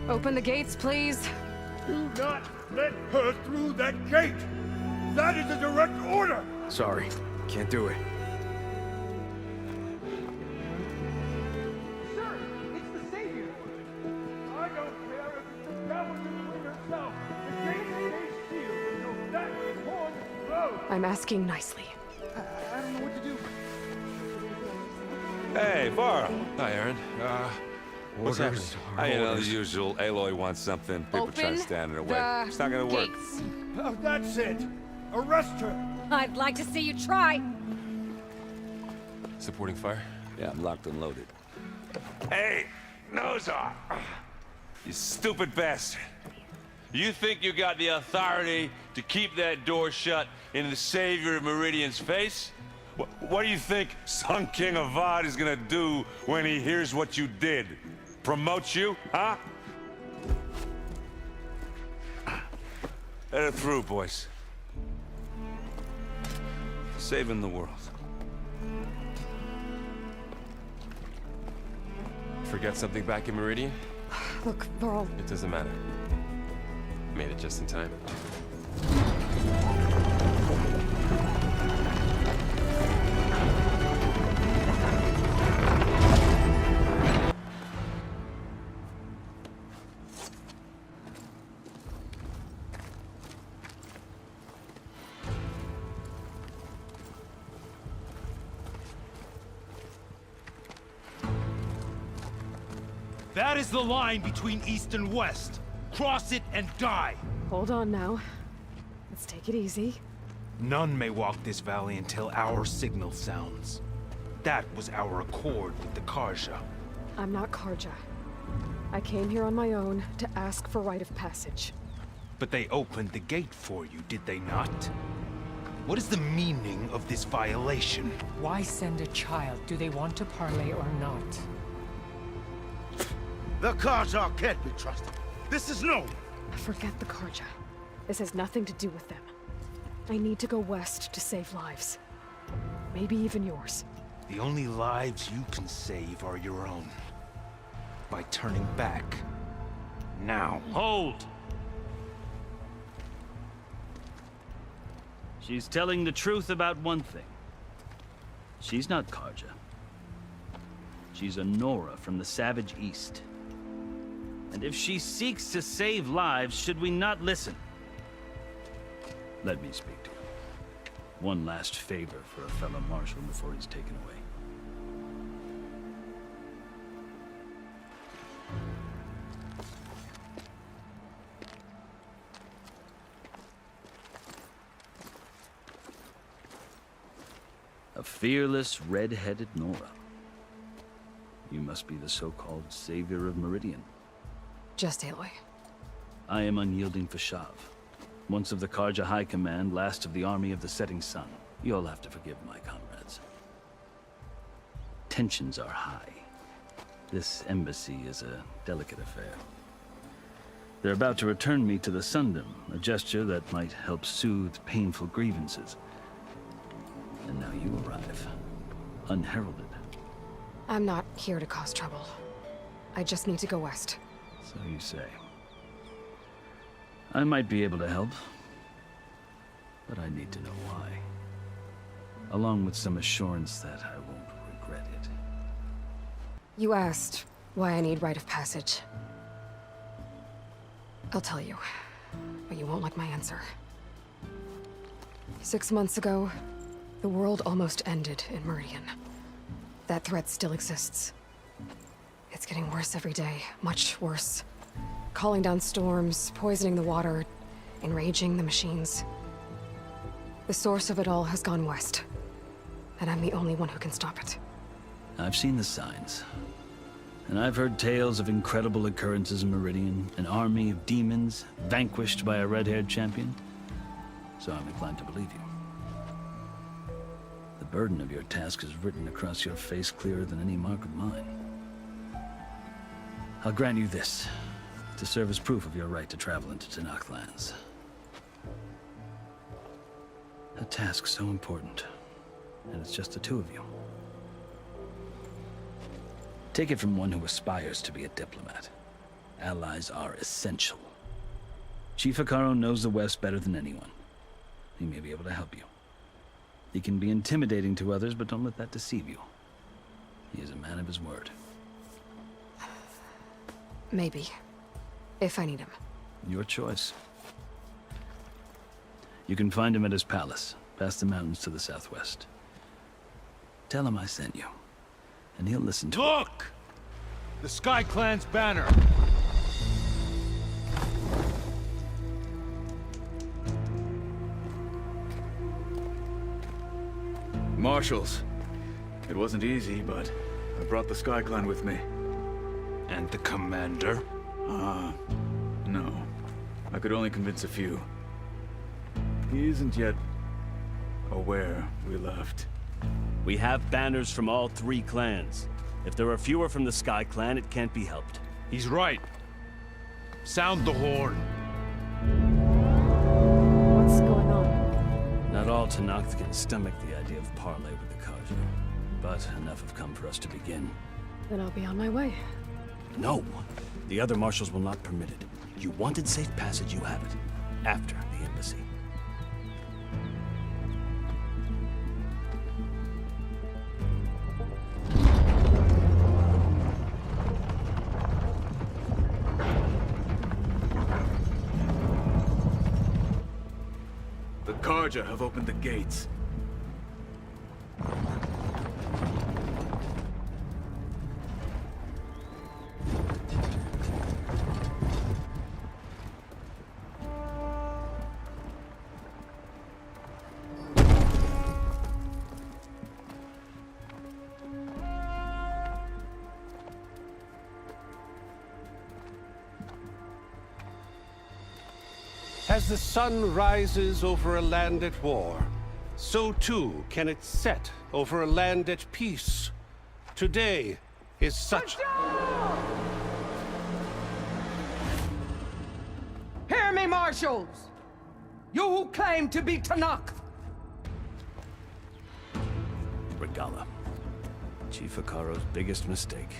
Open the gates, please. Do not let her through that gate! That is a direct order! Sorry, can't do it. Sir, it's the Savior! I don't I'm asking nicely. I don't know what to do. Hey, Varl. Hi, Aaron. What's happening? You know, the usual. Aloy wants something. People try to stand in her way. It's not gonna work. Oh, that's it. Arrest her. I'd like to see you try. Supporting fire? Yeah, I'm locked and loaded. Hey, Nozar! You stupid bastard. You think you got the authority to keep that door shut in the Savior of Meridian's face? What do you think Sun King Avad is gonna do when he hears what you did? Promote you, huh? Let it through, boys. Saving the world. Forget something back in Meridian? Look, Varl. It doesn't matter. Made it just in time. That is the line between East and West. Cross it and die. Hold on now. Let's take it easy. None may walk this valley until our signal sounds. That was our accord with the Karja. I'm not Karja. I came here on my own to ask for rite of passage. But they opened the gate for you, did they not? What is the meaning of this violation? Why send a child? Do they want to parley or not? The Karja can't be trusted. This is known. Forget the Karja. This has nothing to do with them. I need to go west to save lives. Maybe even yours. The only lives you can save are your own. By turning back. Now. Hold! She's telling the truth about one thing. She's not Karja. She's a Nora from the Savage East. And if she seeks to save lives, should we not listen? Let me speak to her. One last favor for a fellow marshal before he's taken away. A fearless, red-headed Nora. You must be the so-called Savior of Meridian. Just Aloy. I am Unyielding Fashav. Once of the Karja High Command, last of the Army of the Setting Sun. You'll have to forgive my comrades. Tensions are high. This embassy is a delicate affair. They're about to return me to the Sundom, a gesture that might help soothe painful grievances. And now you arrive, unheralded. I'm not here to cause trouble. I just need to go west. So you say. I might be able to help, but I need to know why. Along with some assurance that I won't regret it. You asked why I need rite of passage. I'll tell you, but you won't like my answer. 6 months ago, the world almost ended in Meridian. That threat still exists. It's getting worse every day, much worse. Calling down storms, poisoning the water, enraging the machines. The source of it all has gone west, and I'm the only one who can stop it. I've seen the signs. And I've heard tales of incredible occurrences in Meridian, an army of demons vanquished by a red-haired champion. So I'm inclined to believe you. The burden of your task is written across your face clearer than any mark of mine. I'll grant you this, to serve as proof of your right to travel into Tenakth lands. A task so important, and it's just the two of you. Take it from one who aspires to be a diplomat. Allies are essential. Chief Hekarro knows the West better than anyone. He may be able to help you. He can be intimidating to others, but don't let that deceive you. He is a man of his word. Maybe. If I need him. Your choice. You can find him at his palace, past the mountains to the southwest. Tell him I sent you, and he'll listen to it. Look! The Sky Clan's banner! Marshals. It wasn't easy, but I brought the Sky Clan with me. And the commander? No. I could only convince a few. He isn't yet aware we left. We have banners from all 3 clans. If there are fewer from the Sky Clan, it can't be helped. He's right. Sound the horn. What's going on? Not all Tenakth can stomach the idea of parley with the Carja, but enough have come for us to begin. Then I'll be on my way. No! The other marshals will not permit it. You wanted safe passage, you have it. After the embassy. The Carja have opened the gates. As the sun rises over a land at war, so too can it set over a land at peace. Today is such... Hear me, marshals! You who claim to be Tenakth! Regalla. Chief Hekarro's biggest mistake.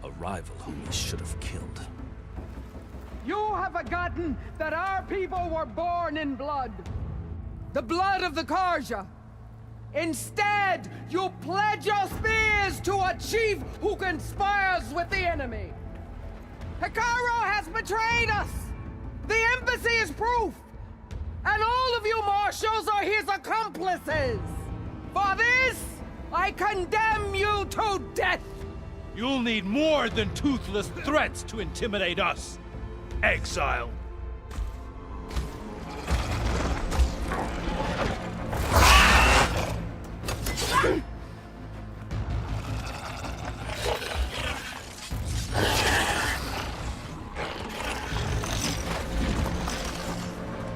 A rival whom he should have killed. You have forgotten that our people were born in blood. The blood of the Carja. Instead, you pledge your spears to a chief who conspires with the enemy. Hekarro has betrayed us. The embassy is proof. And all of you marshals are his accomplices. For this, I condemn you to death. You'll need more than toothless threats to intimidate us. Exile.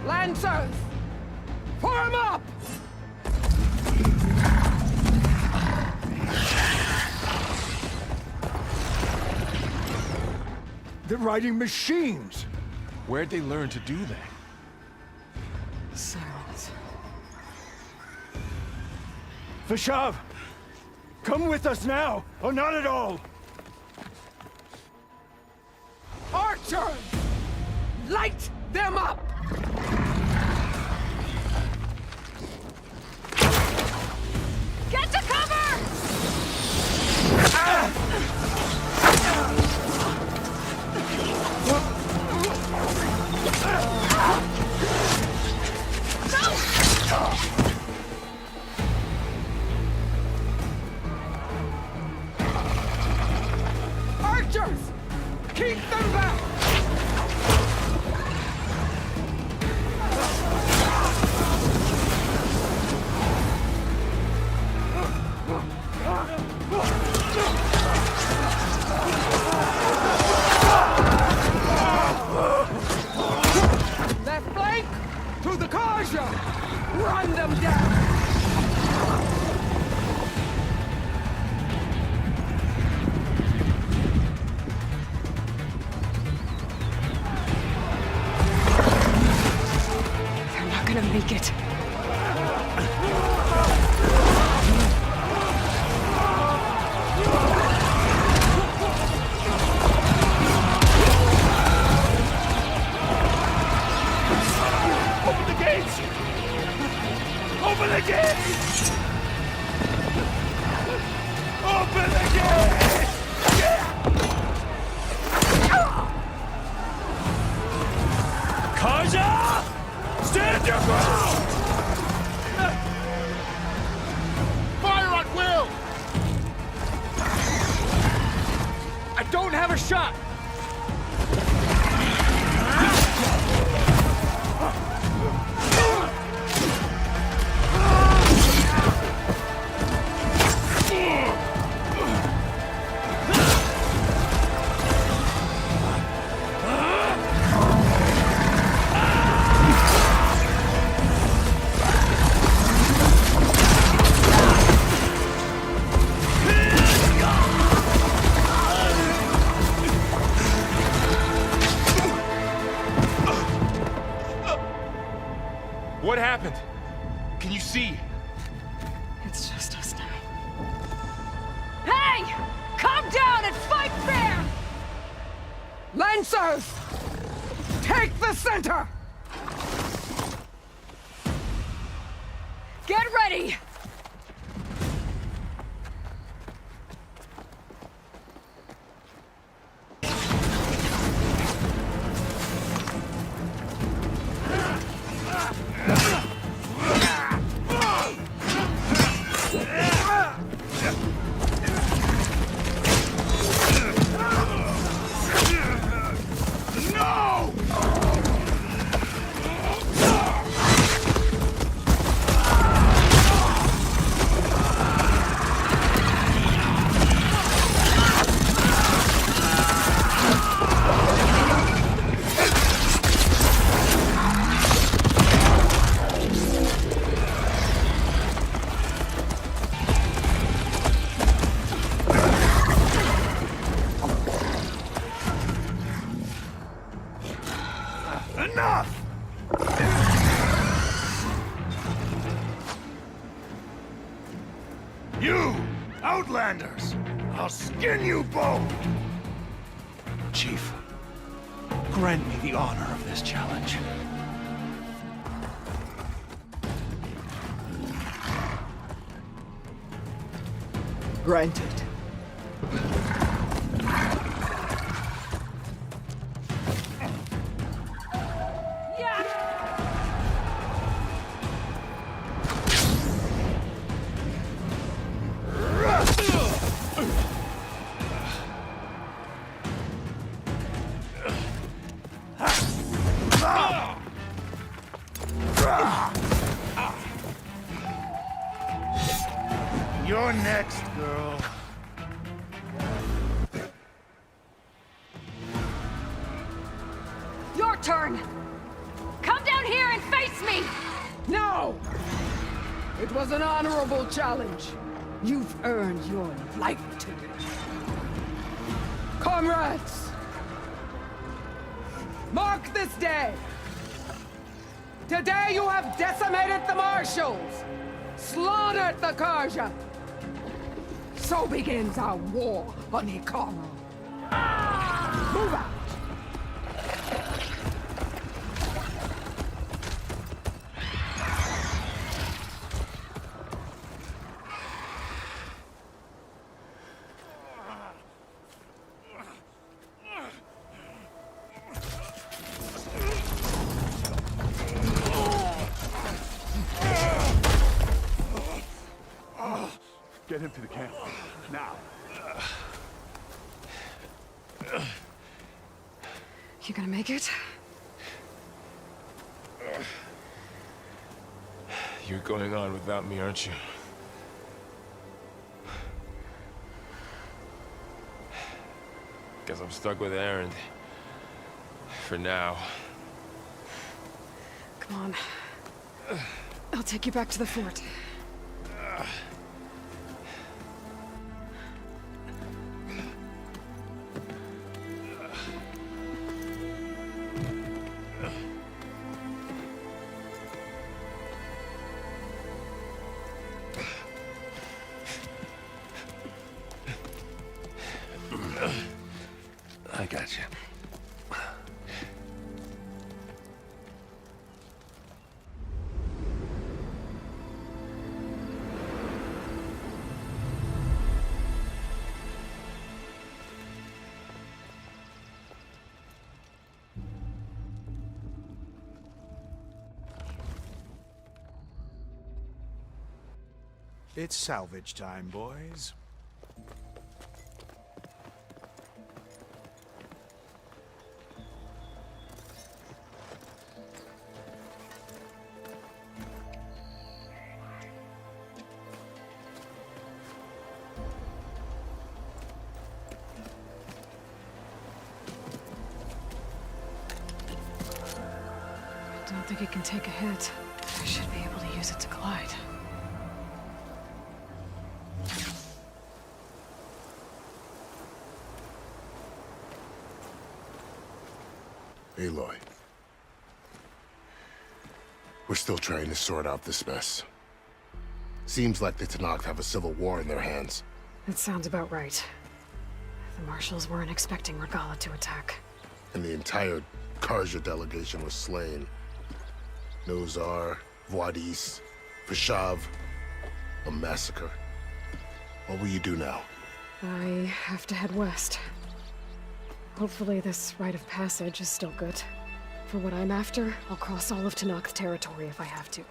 Lancers, form up! They're riding machines! Where'd they learn to do that? Silence. Vashav! Come with us now, or not at all! Archers! Light them up! Get to cover! Archers! Keep them back! Left flank! To the Carja! Run them down! They're not gonna make it. Open the gates! Open the gates! Open the gates! Carja! Stand your ground! don't have a shot! What happened? Can you see? It's just us now. Hey! Calm down and fight fair! Lancers! Take the center! Get ready! Enough! You, Outlanders! I'll skin you both! Chief, grant me the honor of this challenge. Granted. You're next, girl. Your turn! Come down here and face me! No! It was an honorable challenge. You've earned your life today. Comrades! Mark this day! Today you have decimated the Marshals! Slaughtered the Karja! So begins our war on Hikaru. Move out! Get him to the camp. Now. You gonna make it? You're going on without me, aren't you? Guess I'm stuck with Erend. For now. Come on. I'll take you back to the fort. I got you. It's salvage time, boys. Don't think it can take a hit. I should be able to use it to glide. Aloy. We're still trying to sort out this mess. Seems like the Tenakth have a civil war in their hands. That sounds about right. The Marshals weren't expecting Regalla to attack. And the entire Karja delegation was slain. Nozar, Vuadis, Vashav. A massacre. What will you do now? I have to head west. Hopefully this rite of passage is still good. For what I'm after, I'll cross all of Tenakth territory if I have to.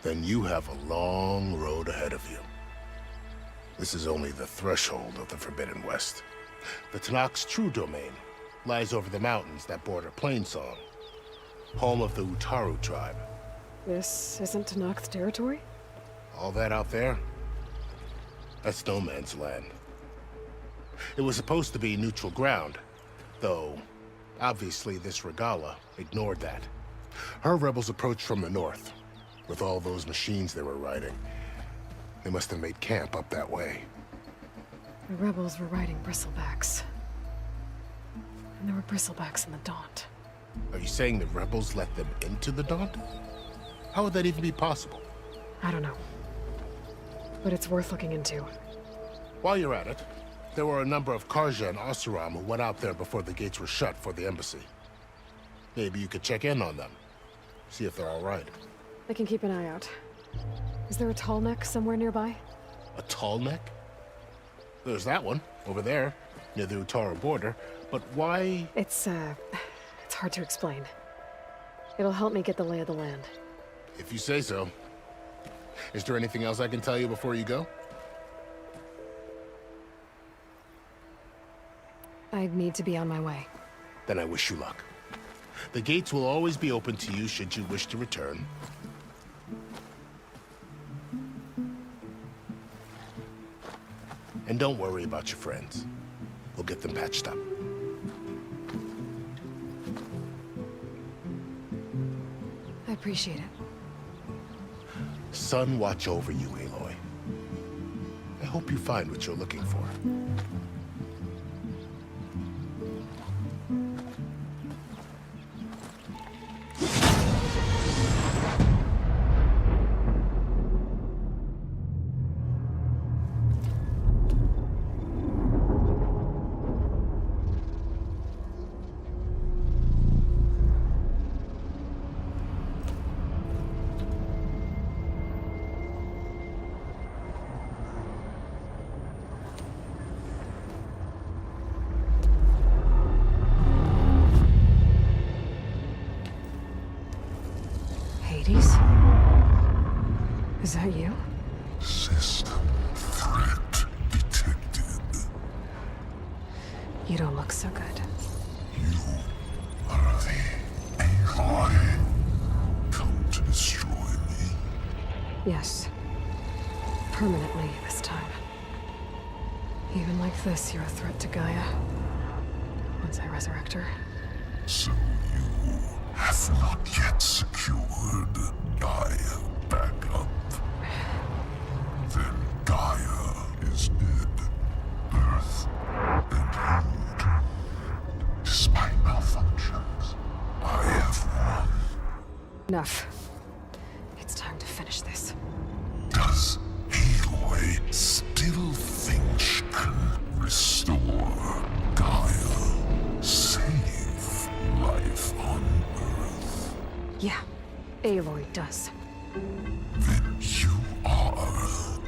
Then you have a long road ahead of you. This is only the threshold of the Forbidden West. The Tenakth's true domain lies over the mountains that border Plainsong, home of the Utaru tribe. This isn't Tenakth territory? All that out there? That's no man's land. It was supposed to be neutral ground, though obviously this Regalla ignored that. Her rebels approached from the north, with all those machines they were riding. They must have made camp up that way. The rebels were riding bristlebacks. And there were bristlebacks in the Daunt. Are you saying the rebels let them into the Daunt? How would that even be possible? I don't know. But it's worth looking into. While you're at it, there were a number of Karja and Oseram who went out there before the gates were shut for the embassy. Maybe you could check in on them. See if they're all right. I can keep an eye out. Is there a tall neck somewhere nearby? A tall neck? There's that one, over there, near the Utaru border. But why? It's hard to explain. It'll help me get the lay of the land. If you say so. Is there anything else I can tell you before you go? I need to be on my way. Then I wish you luck. The gates will always be open to you should you wish to return. And don't worry about your friends. We'll get them patched up. I appreciate it. Sun watch over you, Aloy. I hope you find what you're looking for. Is that you? System threat detected. You don't look so good. You are the Aloy. Come to destroy me. Yes. Permanently this time. Even like this, you're a threat to Gaia. Once I resurrect her. So you have not yet secured Gaia back up. Then Gaia is dead. Earth and you. Despite malfunctions, I have won. Enough. It's time to finish this. Does Aloy still think she can restore Gaia? Save life on Earth? Yeah, Aloy does. Then you are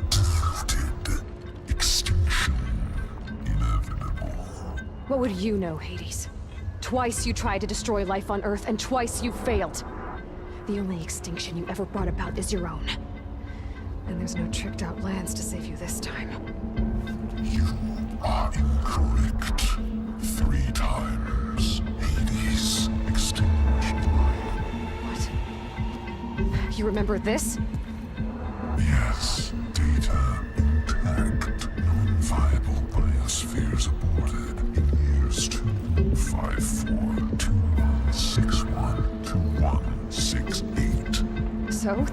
deluded. Extinction inevitable. What would you know, Hades? Twice you tried to destroy life on Earth, and twice you failed. The only extinction you ever brought about is your own. And there's no tricked-out lands to save you this time. You are incorrect. 3 times. Hades extinguished life. What? You remember this? Yes. Data intact. Non-viable biospheres aborted in years 25421612161. so?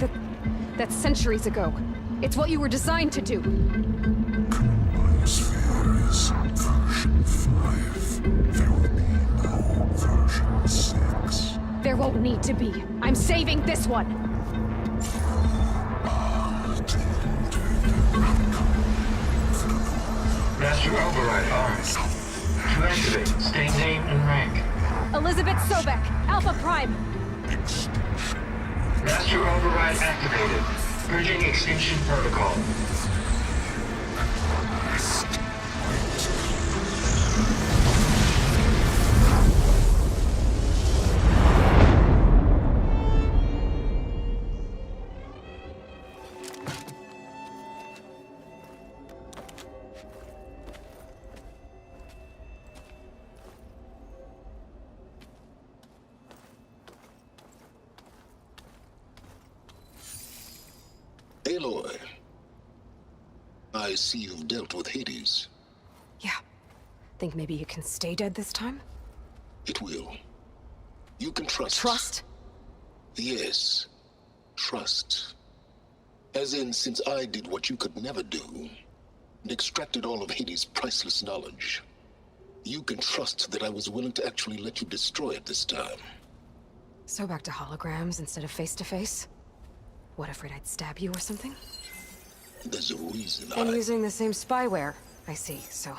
That's centuries ago. It's what you were designed to do. Biosphere is version 5. There will be no version 6. There won't need to be. I'm saving this one. Master Override armed. To activate, state name and rank. Elizabeth Sobek, Alpha Prime. Master Override activated. Bridging extinction protocol. Aloy, I see you've dealt with Hades. Yeah. Think maybe you can stay dead this time? It will. You can trust. Trust? Yes. Trust. As in, since I did what you could never do, and extracted all of Hades' priceless knowledge, you can trust that I was willing to actually let you destroy it this time. So back to holograms instead of face-to-face? What, afraid I'd stab you or something? There's a reason And using the same spyware. I see, so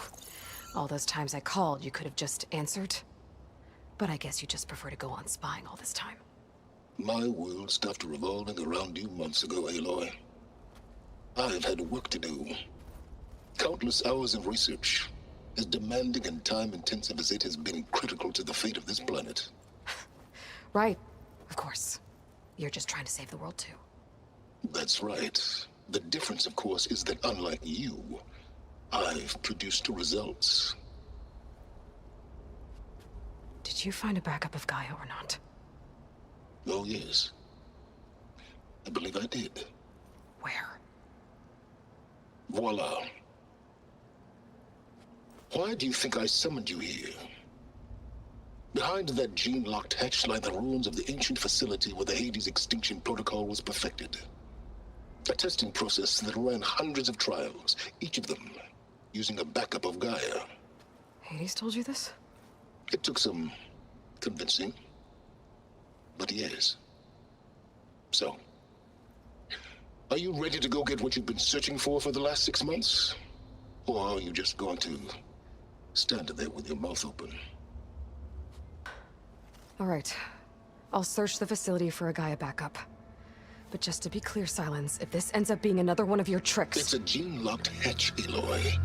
all those times I called, you could have just answered? But I guess you just prefer to go on spying all this time. My world stopped revolving around you months ago, Aloy. I've had work to do. Countless hours of research, as demanding and time-intensive as it has been critical to the fate of this planet. Right, of course. You're just trying to save the world too. That's right. The difference, of course, is that unlike you, I've produced results. Did you find a backup of Gaia or not? Oh, yes. I believe I did. Where? Voila. Why do you think I summoned you here? Behind that gene-locked hatch lie the ruins of the ancient facility where the Hades extinction protocol was perfected. A testing process that ran hundreds of trials, each of them using a backup of Gaia. Hades told you this? It took some convincing, but yes. So, are you ready to go get what you've been searching for the last 6 months? Or are you just going to stand there with your mouth open? All right. I'll search the facility for a Gaia backup. But just to be clear, Silence, if this ends up being another one of your tricks... It's a gene-locked hatch, Aloy.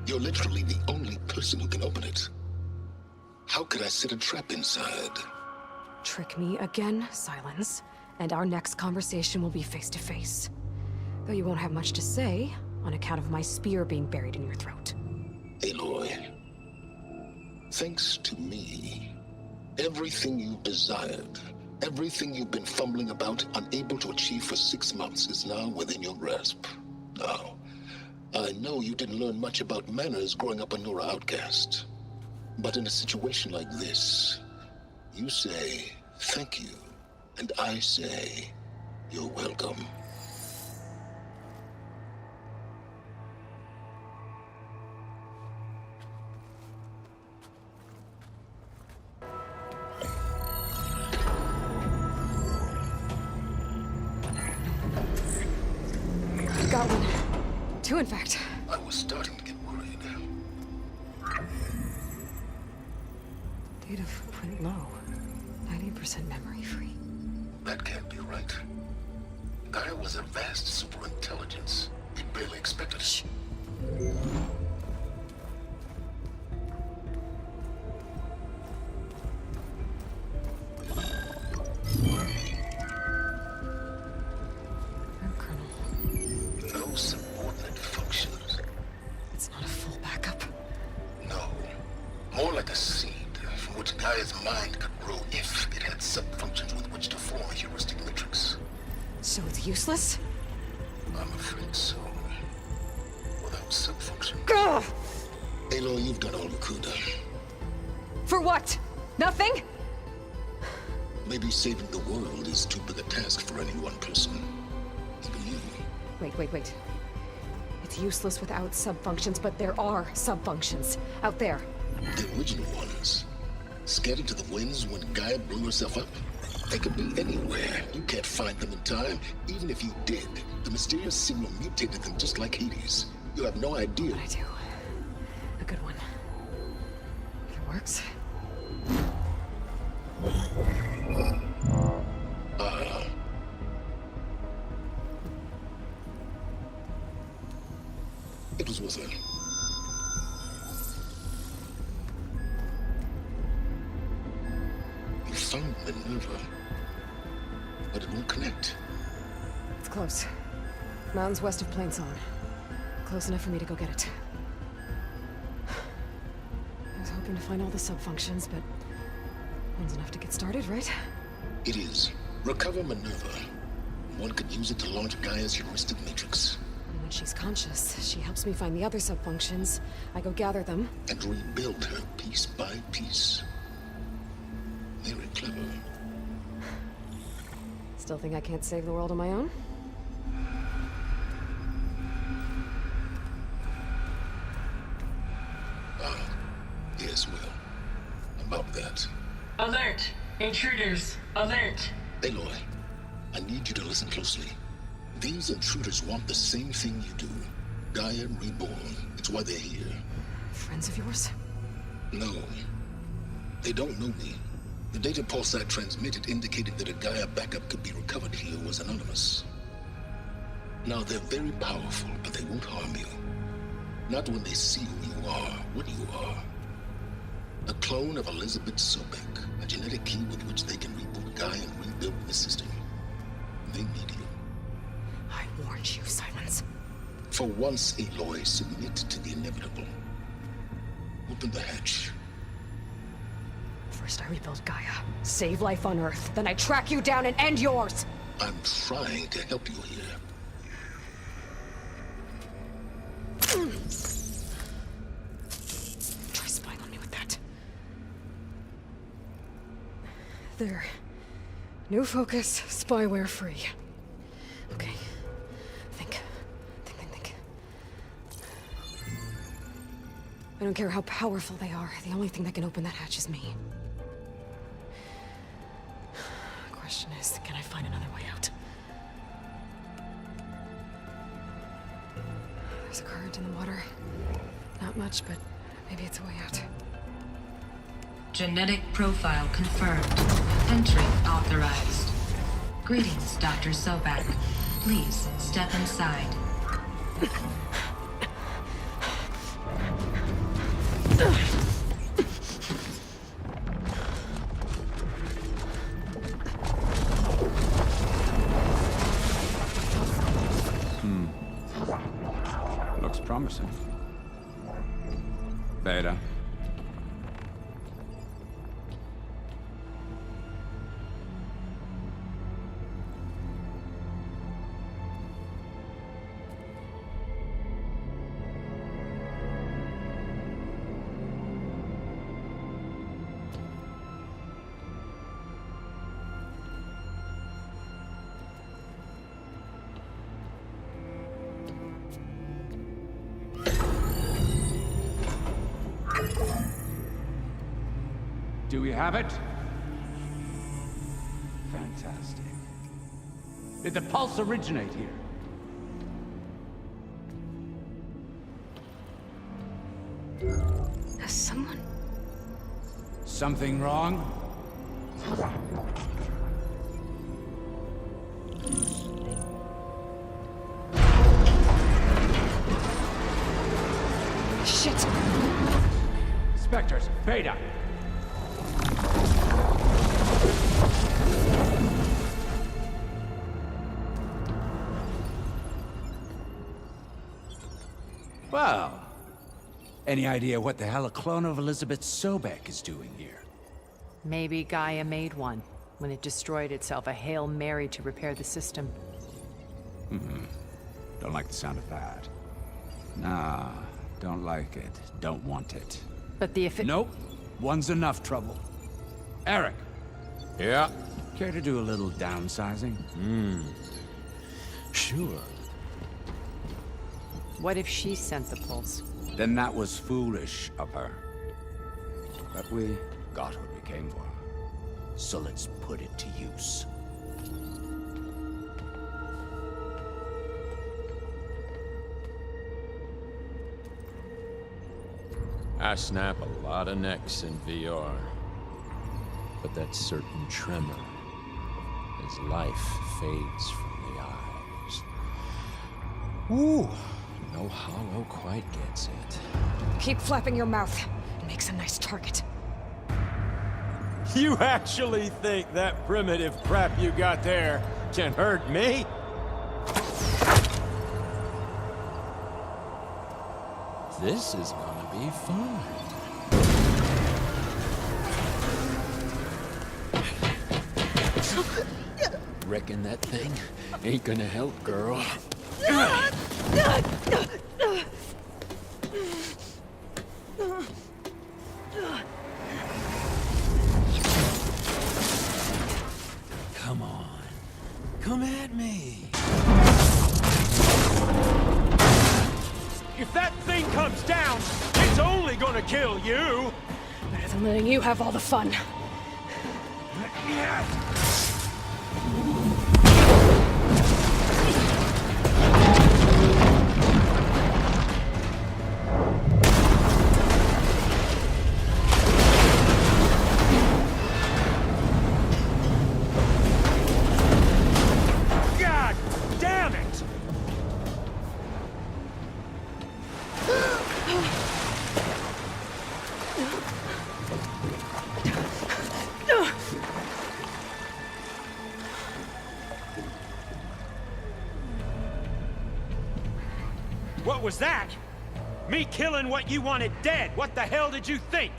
You're literally the only person who can open it. How could I set a trap inside? Trick me again, Silence, and our next conversation will be face-to-face. Though you won't have much to say, on account of my spear being buried in your throat. Aloy, thanks to me, everything you've desired, everything you've been fumbling about, unable to achieve for 6 months, is now within your grasp. Now, I know you didn't learn much about manners growing up a Nora outcast. But in a situation like this, you say, thank you, and I say, you're welcome. Got one. 2, in fact. I was starting to get worried. Data footprint low. 90% memory free. That can't be right. Gaia was a vast superintelligence. We barely expected it. No subordinate functions. It's not a full backup. No. More like a seed from which Gaia's mind could grow if it had sub-functions with which to form a heuristic matrix. So it's useless? I'm afraid so. Without sub-functions. Ugh! Aloy, you've done all you could. For what? Nothing? Maybe saving the world is too big a task for any one person. Even you. Wait. It's useless without sub-functions, but there are sub-functions out there. The original ones. Scattered to the winds when Gaia blew herself up? They could be anywhere. You can't find them in time. Even if you did, the mysterious signal mutated them just like Hades. You have no idea. But I do. A good one. If it works. It was with her. You found Minerva, but it won't connect. It's close. Mountains west of Plainsong. Close enough for me to go get it. I was hoping to find all the sub-functions, but one's enough to get started, right? It is. Recover Minerva. One could use it to launch Gaia's heuristic matrix. And when she's conscious, she helps me find the other sub-functions. I go gather them. And rebuild her piece by piece. Very clever. Still think I can't save the world on my own? Yes, well. About that. Alert! Intruders! Alert! Aloy, I need you to listen closely. These intruders want the same thing you do. Gaia reborn. It's why they're here. Friends of yours? No. They don't know me. The data pulse I transmitted indicated that a Gaia backup could be recovered here was anonymous. Now, they're very powerful, but they won't harm you. Not when they see who you are, what you are. A clone of Elizabeth Sobek, a genetic key with which they can reboot Gaia and rebuild the system. They need you. I warned you, Silence. For once, Aloy, submit to the inevitable. Open the hatch. First I rebuild Gaia, save life on Earth, then I track you down and end yours! I'm trying to help you here. Try spying on me with that. There. New focus, spyware free. Okay. Think. I don't care how powerful they are. The only thing that can open that hatch is me. Question is, can I find another way out? There's a current in the water. Not much, but maybe it's a way out. Genetic profile confirmed. Entry authorized. Greetings, Dr. Sobek. Please step inside. Looks promising. Beta. Do we have it? Fantastic. Did the pulse originate here? Has someone... Something wrong? Shit! Spectres, Beta! Well, any idea what the hell a clone of Elizabeth Sobek is doing here? Maybe Gaia made one when it destroyed itself, a Hail Mary to repair the system. Don't like the sound of that. Nah, don't like it. Don't want it. But the Nope. One's enough trouble. Eric. Yeah? Care to do a little downsizing? Sure. What if she sent the pulse? Then that was foolish of her. But we got what we came for. So let's put it to use. I snap a lot of necks in VR. But that certain tremor as life fades from the eyes. Ooh, no hollow quite gets it. Keep flapping your mouth. It makes a nice target. You actually think that primitive crap you got there can hurt me? This is gonna be fun. Reckon that thing ain't gonna help, girl. Come on. Come at me. If that thing comes down, it's only gonna kill you! Better than letting you have all the fun. God damn it! What was that? Me killing what you wanted dead. What the hell did you think?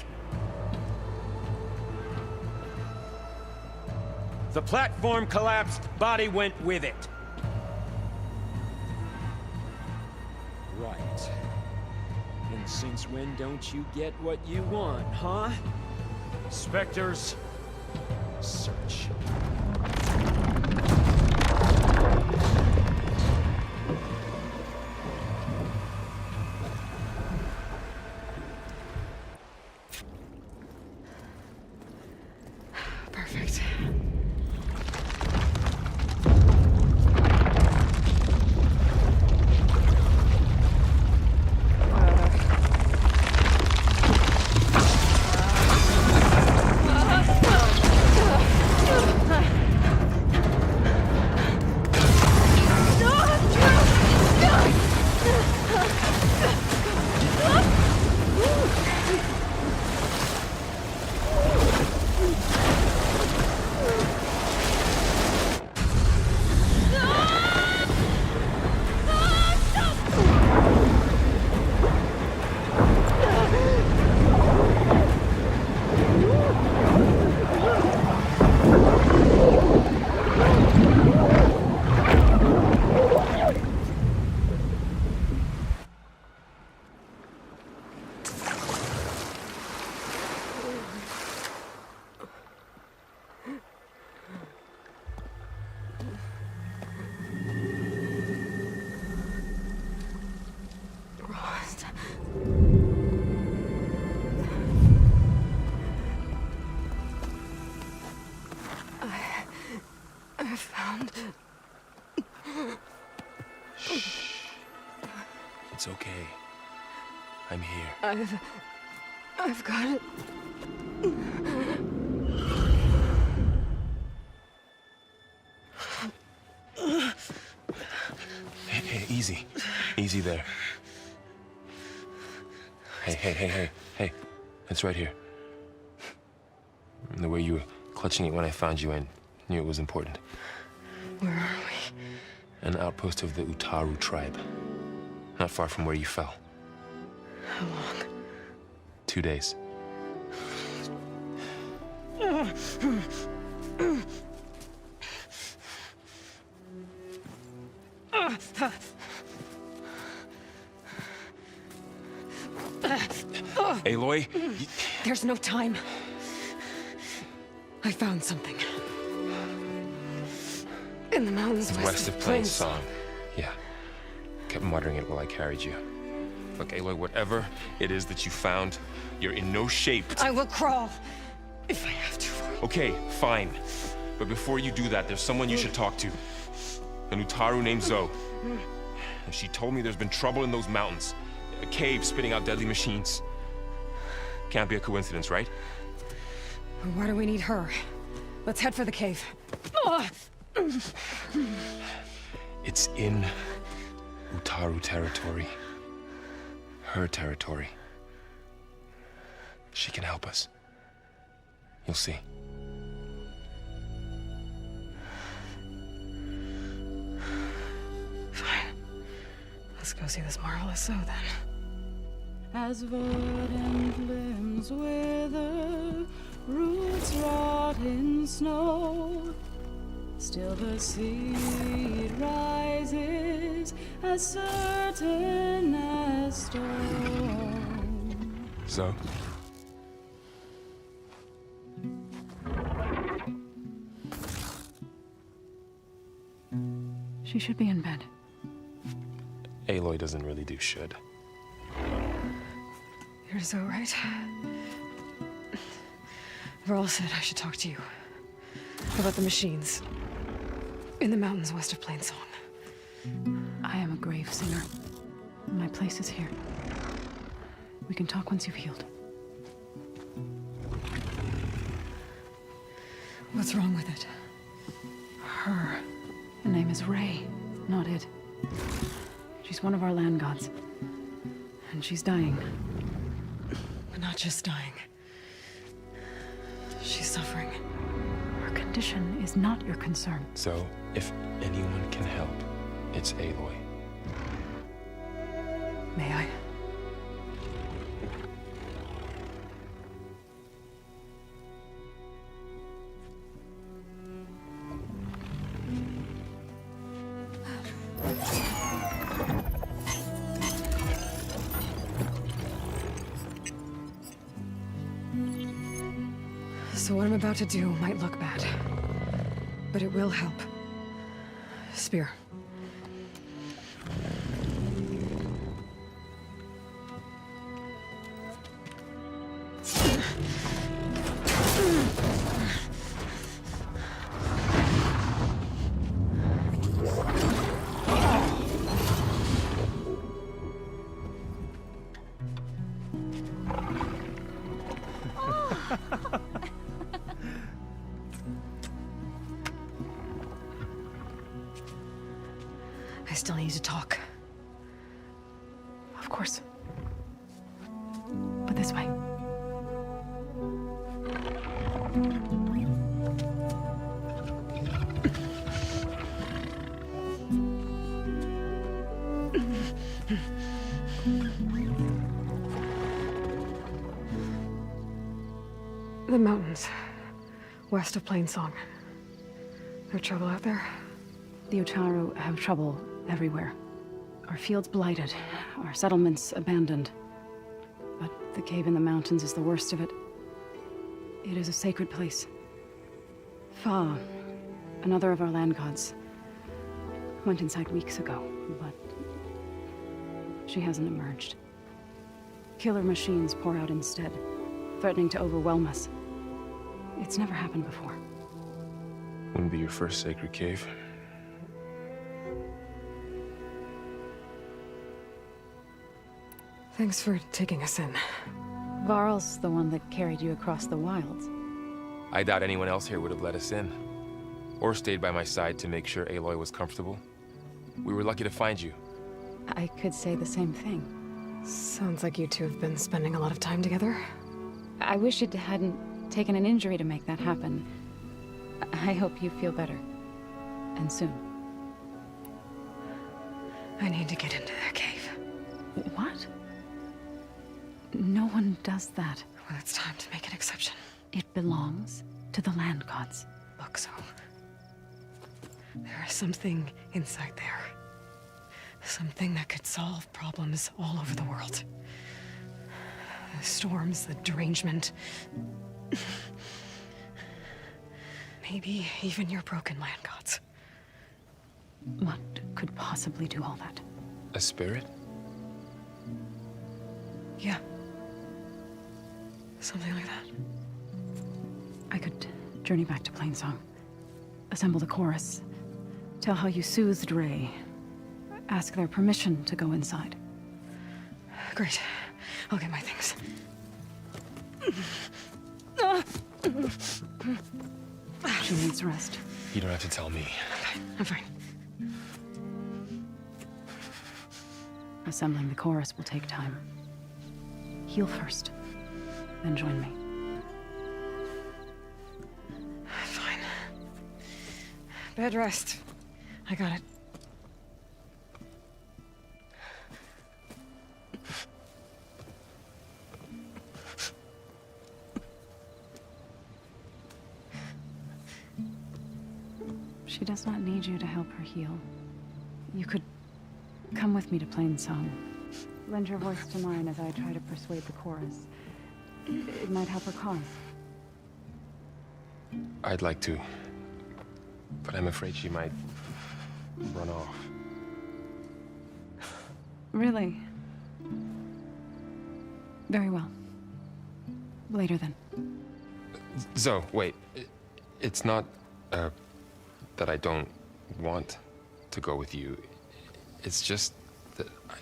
The platform collapsed, body went with it. Right. And since when don't you get what you want, huh? Spectres, search. Perfect. I found... It's okay. I'm here. I've got it. Hey, easy. Easy there. Hey. It's right here. The way you were clutching it when I found you, I knew it was important. Where are we? An outpost of the Utaru tribe. Not far from where you fell. How long? 2 days. Aloy? There's no time. I found something. In the mountains West of Plains Song. Yeah. Kept muttering it while I carried you. Look, Aloy, whatever it is that you found, you're in no shape to... I will crawl, if I have to. Okay, fine. But before you do that, there's someone you should talk to. An Utaru named Zoe. And she told me there's been trouble in those mountains. A cave spitting out deadly machines. Can't be a coincidence, right? Why do we need her? Let's head for the cave. It's in Utaru territory. Her territory. She can help us. You'll see. Fine. Let's go see this marvelous Zoe then. As verdant limbs wither, roots rot in snow, still the seed rises as certain as stone. Zoe? She should be in bed. Aloy doesn't really do should. You're Zoe, right? Varl said I should talk to you about the machines in the mountains west of Plains Song. I am a grave singer. My place is here. We can talk once you've healed. What's wrong with it? Her. Her name is Ray, not it. She's one of our land gods. And she's dying. But not just dying. She's suffering. Her condition is not your concern. So, if anyone can help, it's Aloy. May I? So what I'm about to do might look bad, but it will help. Spear. I still need to talk. Of course. But this way. The mountains, west of Plains Song. No trouble out there? The Utaru have trouble everywhere. Our fields blighted, our settlements abandoned. But the cave in the mountains is the worst of it. It is a sacred place. Fa, another of our land gods, went inside weeks ago, but she hasn't emerged. Killer machines pour out instead, threatening to overwhelm us. It's never happened before. Wouldn't be your first sacred cave. Thanks for taking us in. Varl's the one that carried you across the wilds. I doubt anyone else here would have let us in. Or stayed by my side to make sure Aloy was comfortable. We were lucky to find you. I could say the same thing. Sounds like you two have been spending a lot of time together. I wish it hadn't taken an injury to make that happen. I hope you feel better. And soon. I need to get into that cave. What? No one does that. Well, it's time to make an exception. It belongs to the land gods. Look, Zoe. There is something inside there. Something that could solve problems all over the world. The storms, the derangement. Maybe even your broken land gods. What could possibly do all that? A spirit? Yeah. Something like that. I could journey back to Plainsong, assemble the chorus, tell how you soothed Ray, ask their permission to go inside. Great. I'll get my things. She needs rest. You don't have to tell me. I'm fine. Assembling the chorus will take time. Heal first, then join me. Fine. Bed rest. I got it. She does not need you to help her heal. You could come with me to Plainsong. Lend your voice to mine as I try to persuade the chorus. It might help her cause. I'd like to, but I'm afraid she might run off. Really? Very well. Later then. Zoe, wait. It's not, that I don't want to go with you. It's just that I...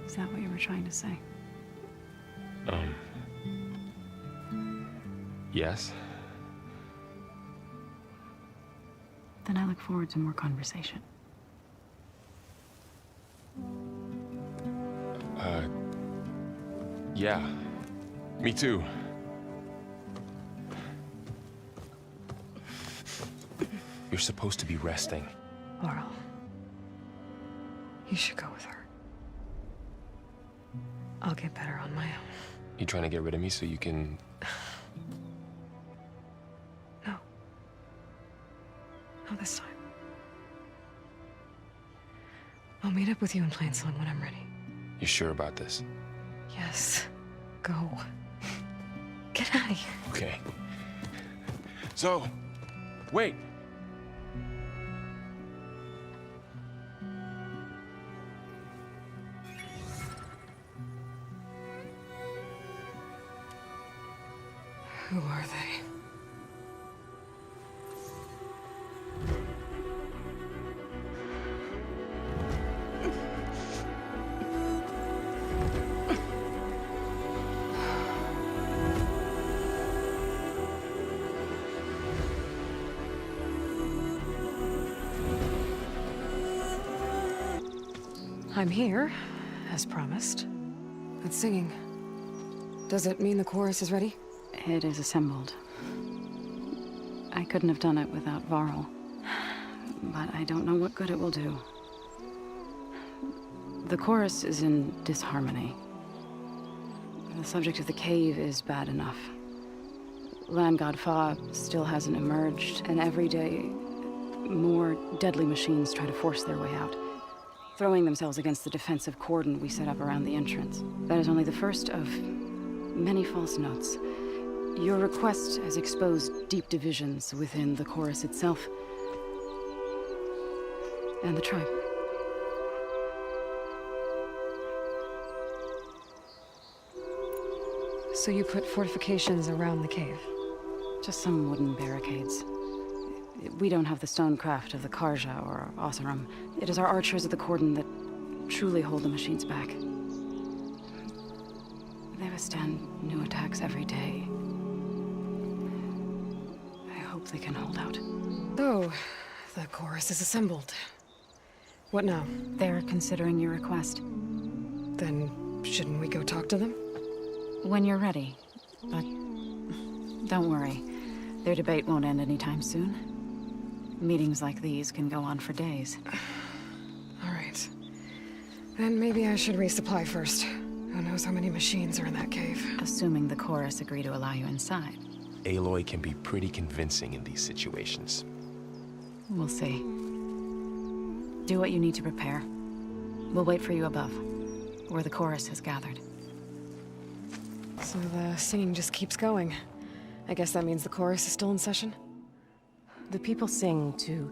Is that what you were trying to say? Yes? Then I look forward to more conversation. Yeah. Me too. You're supposed to be resting. Laurel. You should go with her. I'll get better on my own. You trying to get rid of me so you can... No. Not this time. I'll meet up with you in Plainsong when I'm ready. You sure about this? Yes. Go. Get out of here. Okay. So, wait. Who are they? I'm here, as promised. It's singing. Does it mean the chorus is ready? It is assembled. I couldn't have done it without Varl. But I don't know what good it will do. The chorus is in disharmony. The subject of the cave is bad enough. Land God Fa still hasn't emerged, and every day, more deadly machines try to force their way out, throwing themselves against the defensive cordon we set up around the entrance. That is only the first of many false notes. Your request has exposed deep divisions within the chorus itself and the tribe. So you put fortifications around the cave? Just some wooden barricades. We don't have the stonecraft of the Karja or Oseram. It is our archers of the cordon that truly hold the machines back. They withstand new attacks every day. I hope they can hold out. So, the chorus is assembled. What now? They're considering your request. Then, shouldn't we go talk to them? When you're ready. But don't worry. Their debate won't end anytime soon. Meetings like these can go on for days. All right. Then maybe I should resupply first. Who knows how many machines are in that cave? Assuming the chorus agree to allow you inside. Aloy can be pretty convincing in these situations. We'll see. Do what you need to prepare. We'll wait for you above, where the chorus has gathered. So the singing just keeps going. I guess that means the chorus is still in session? The people sing to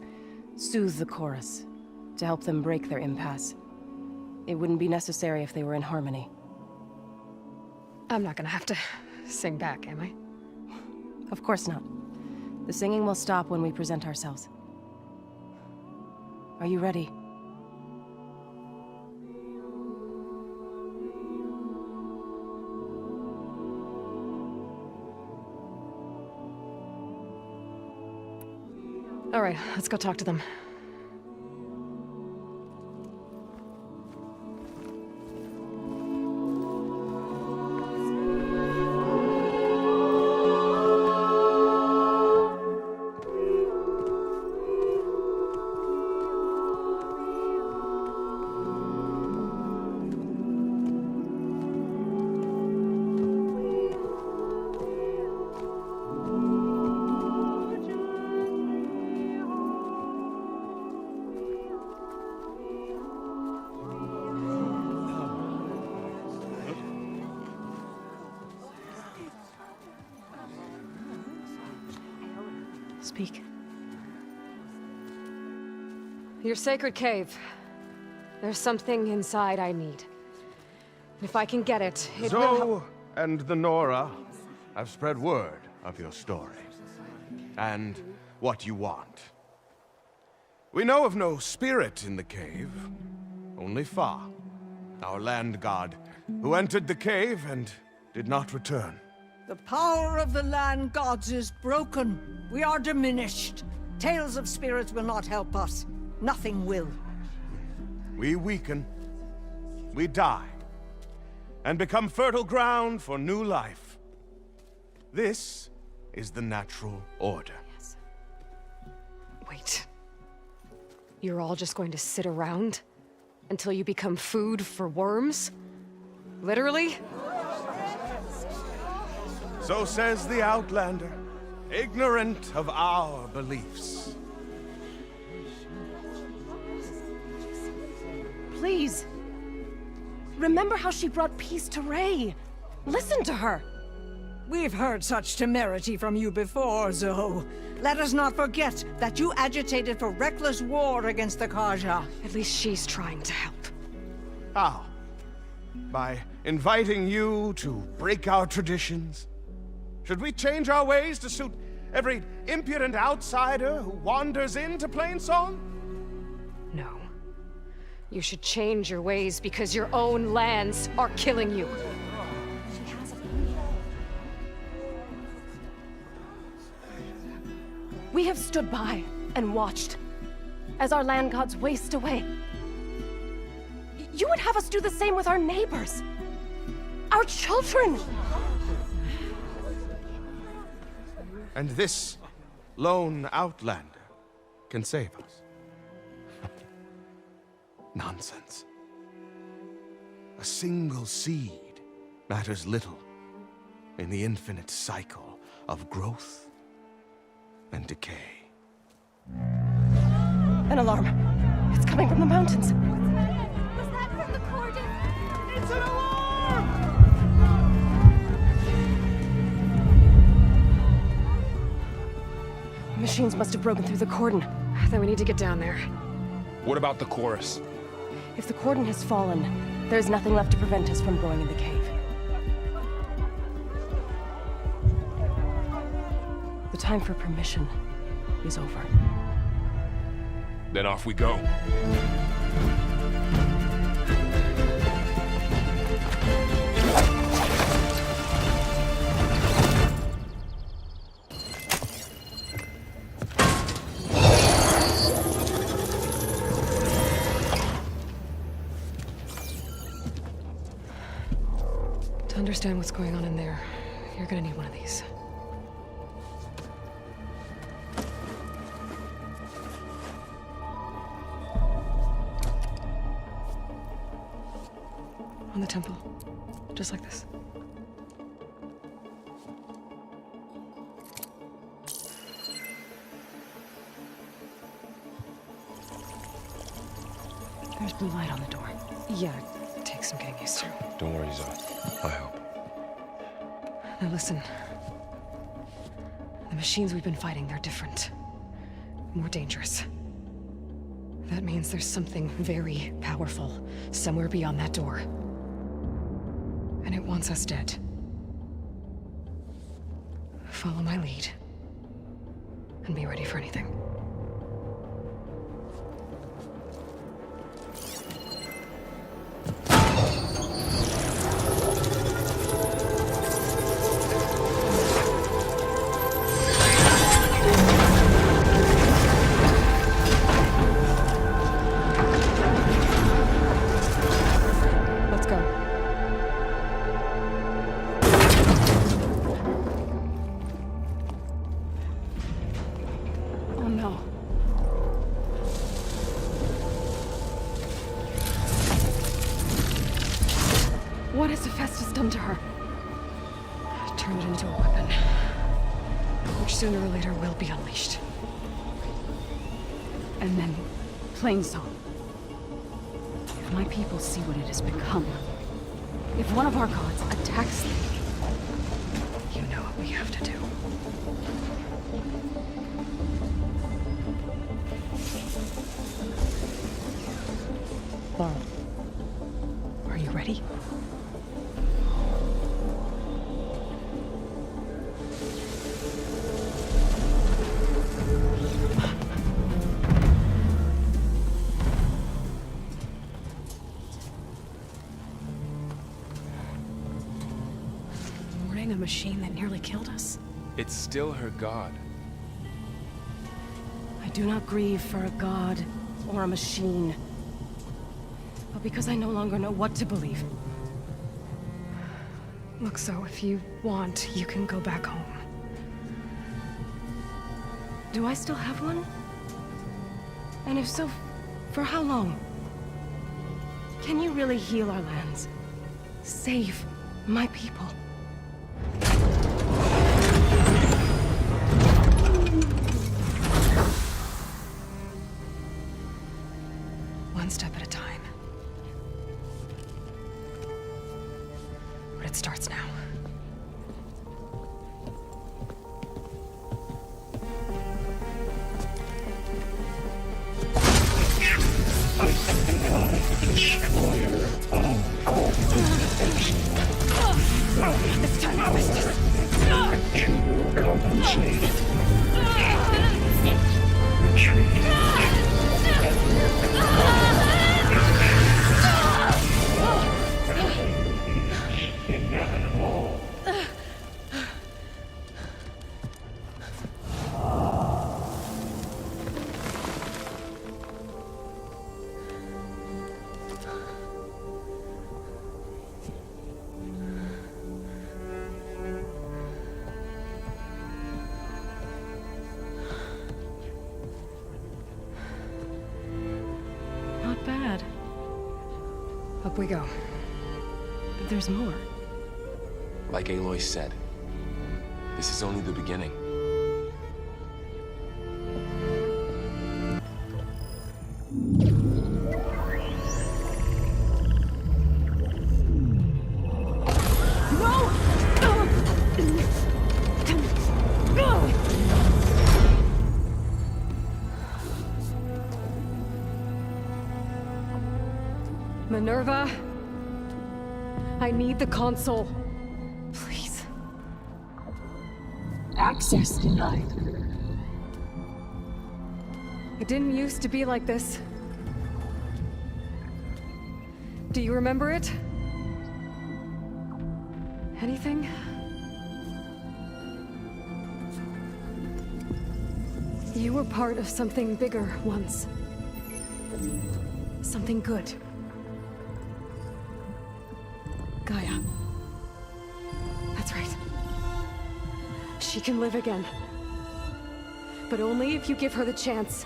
soothe the chorus, to help them break their impasse. It wouldn't be necessary if they were in harmony. I'm not gonna have to sing back, am I? Of course not. The singing will stop when we present ourselves. Are you ready? All right, let's go talk to them. Speak. Your sacred cave. There's something inside I need. If I can get it, it will help. Zoe and the Nora have spread word of your story. And what you want. We know of no spirit in the cave. Only Fa, our land god, who entered the cave and did not return. The power of the land gods is broken. We are diminished. Tales of spirits will not help us. Nothing will. We weaken. We die. And become fertile ground for new life. This is the natural order. Yes. Wait. You're all just going to sit around until you become food for worms? Literally? So says the Outlander, ignorant of our beliefs. Please. Remember how she brought peace to Ray. Listen to her. We've heard such temerity from you before, Zoe. Let us not forget that you agitated for reckless war against the Carja. At least she's trying to help. How? By inviting you to break our traditions? Should we change our ways to suit every impudent outsider who wanders into Plainsong? No. You should change your ways because your own lands are killing you. We have stood by and watched as our land gods waste away. You would have us do the same with our neighbors, our children. And this lone outlander can save us. Nonsense. A single seed matters little in the infinite cycle of growth and decay. An alarm. It's coming from the mountains. Was that from the Cordon? It's an alarm! Machines must have broken through the cordon. Then we need to get down there. What about the chorus? If the cordon has fallen, there's nothing left to prevent us from going in the cave. The time for permission is over. Then off we go. To understand what's going on in there, you're gonna need one of these. On the temple. Just like this. There's blue light on the door. Yeah, it takes some getting used to. Don't worry, Zoe. I help. Now listen. The machines we've been fighting, they're different. More dangerous. That means there's something very powerful somewhere beyond that door. And it wants us dead. Follow my lead. And be ready for anything. Let's go. Oh no. What has Hephaestus done to her? Turn it into a weapon. Which sooner or later will be unleashed. And then, Plainsong. If my people see what it has become, if one of our gods attacks them, you know what we have to do. Laurel, are you ready? Mourning a machine that nearly killed us? It's still her god. I do not grieve for a god or a machine, but because I no longer know what to believe. Look, so if you want, you can go back home. Do I still have one? And if so, for how long? Can you really heal our lands? Save my people? One step at a time. But it starts now. This time I missed it. To compensate. Not bad. Up we go. There's more. Like Aloy said, this is only the beginning. Minerva, I need the console. Please. Access denied. It didn't used to be like this. Do you remember it? Anything? You were part of something bigger once. Something good. Gaia. That's right. She can live again. But only if you give her the chance.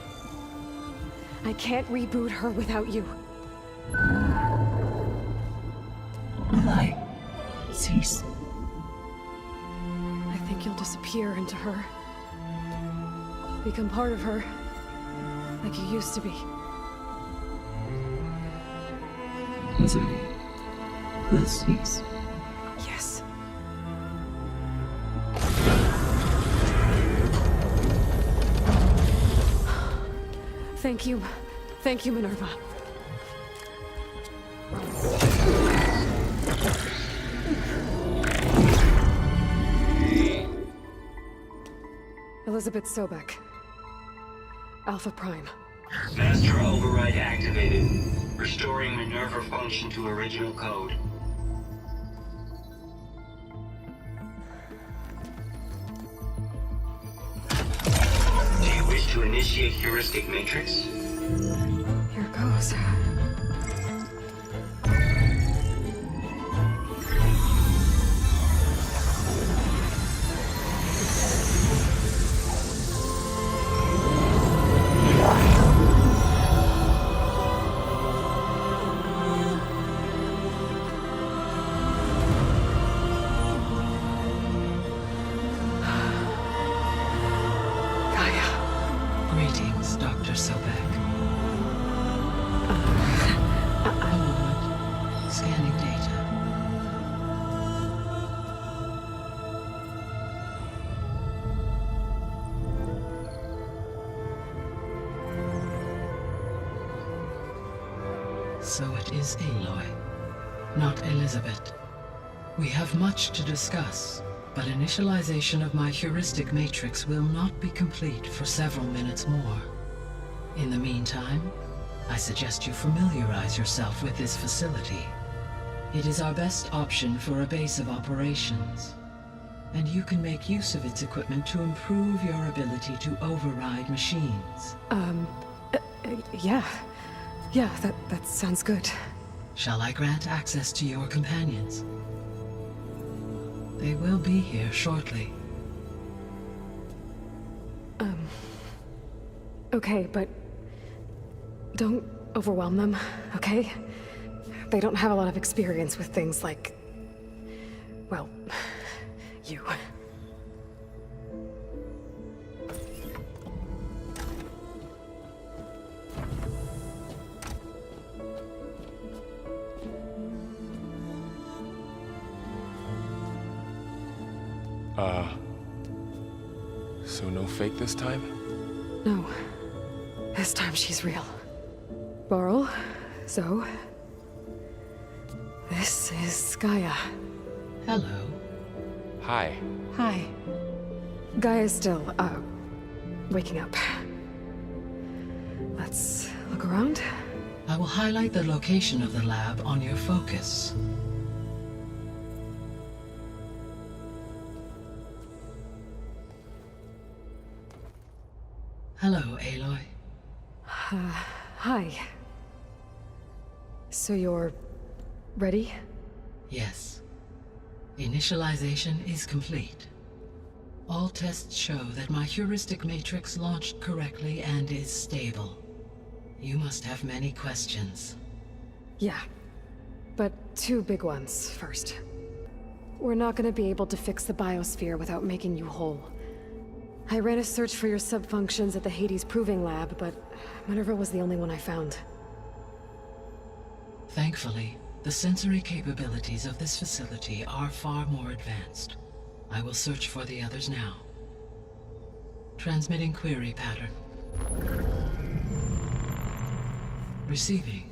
I can't reboot her without you. Light. Cease. I think you'll disappear into her. Become part of her. Like you used to be. misery, please. Yes. Thank you. Thank you, Minerva. Elizabeth Sobek. Alpha Prime. Master override activated. Restoring Minerva function to original code. Do you wish to initiate heuristic matrix? Here goes. Greetings, Dr. Sobek. A moment. Scanning data. So it is Aloy, not Elizabeth. We have much to discuss, but initialization of my heuristic matrix will not be complete for several minutes more. In the meantime, I suggest you familiarize yourself with this facility. It is our best option for a base of operations, and you can make use of its equipment to improve your ability to override machines. Yeah. Yeah, that sounds good. Shall I grant access to your companions? They will be here shortly. Okay, but don't overwhelm them, okay? They don't have a lot of experience with things like, well, you. So no fake this time? No. This time she's real. Borl, Zoe. This is Gaia. Hello. Hi. Hi. Gaia's still, waking up. Let's look around. I will highlight the location of the lab on your focus. Hello, Aloy. Hi. So you're ready? Yes. Initialization is complete. All tests show that my heuristic matrix launched correctly and is stable. You must have many questions. Yeah. But two big ones first. We're not gonna be able to fix the biosphere without making you whole. I ran a search for your sub-functions at the Hades Proving Lab, but Minerva was the only one I found. Thankfully, the sensory capabilities of this facility are far more advanced. I will search for the others now. Transmitting query pattern. Receiving.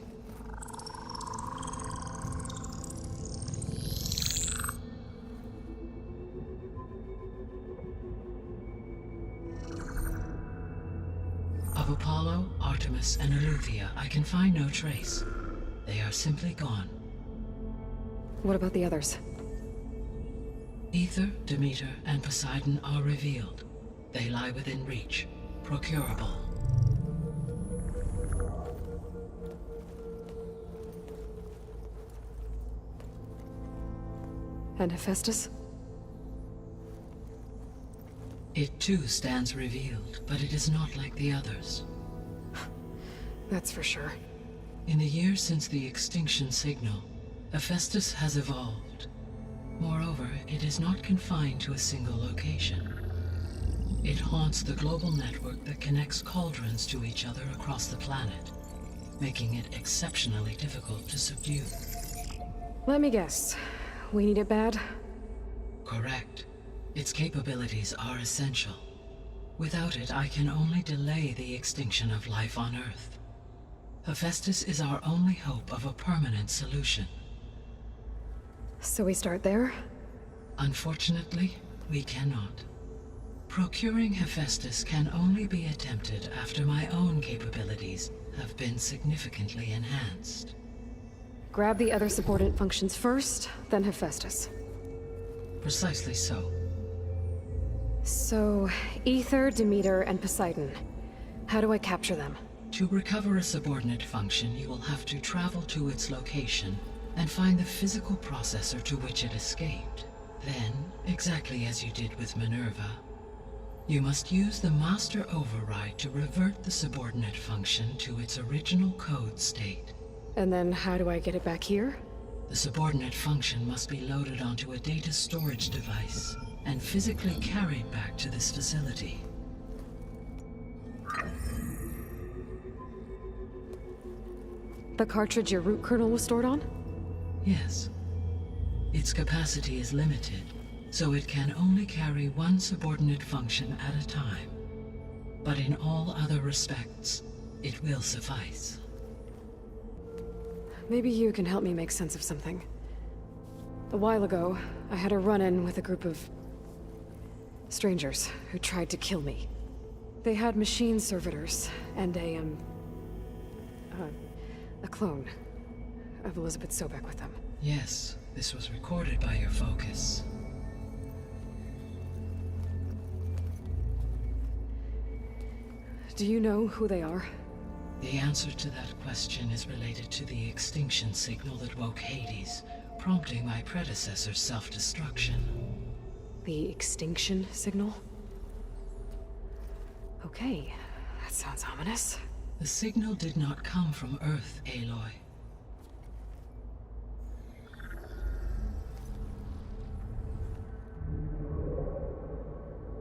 Of Apollo, Artemis, and Eleuthia, I can find no trace. They are simply gone. What about the others? Ether, Demeter, and Poseidon are revealed. They lie within reach, procurable. And Hephaestus? It too stands revealed, but it is not like the others. That's for sure. In the years since the extinction signal, Hephaestus has evolved. Moreover, it is not confined to a single location. It haunts the global network that connects cauldrons to each other across the planet. making it exceptionally difficult to subdue. Let me guess. We need it bad? Correct. Its capabilities are essential. Without it, I can only delay the extinction of life on Earth. Hephaestus is our only hope of a permanent solution. So we start there? Unfortunately, we cannot. Procuring Hephaestus can only be attempted after my own capabilities have been significantly enhanced. Grab the other subordinate functions first, then Hephaestus. Precisely so. So, Aether, Demeter, and Poseidon. How do I capture them? To recover a subordinate function, you will have to travel to its location and find the physical processor to which it escaped. Then, exactly as you did with Minerva, you must use the Master Override to revert the subordinate function to its original code state. And then how do I get it back here? The subordinate function must be loaded onto a data storage device and physically carried back to this facility. The cartridge your root kernel was stored on? Yes. Its capacity is limited, so it can only carry one subordinate function at a time. But in all other respects, it will suffice. Maybe you can help me make sense of something. A while ago, I had a run-in with a group of strangers who tried to kill me. They had machine servitors and a clone of Elizabeth Sobek with them. Yes, this was recorded by your focus. Do you know who they are? The answer to that question is related to the extinction signal that woke Hades, prompting my predecessor's self-destruction. The extinction signal? Okay, that sounds ominous. The signal did not come from Earth, Aloy.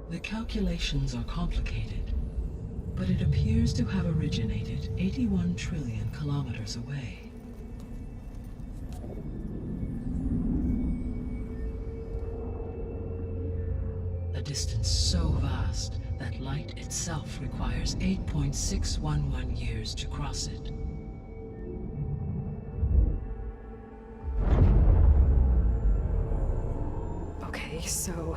The calculations are complicated, but it appears to have originated 81 trillion kilometers away. A distance so vast that light itself requires 8.611 years to cross it. Okay, so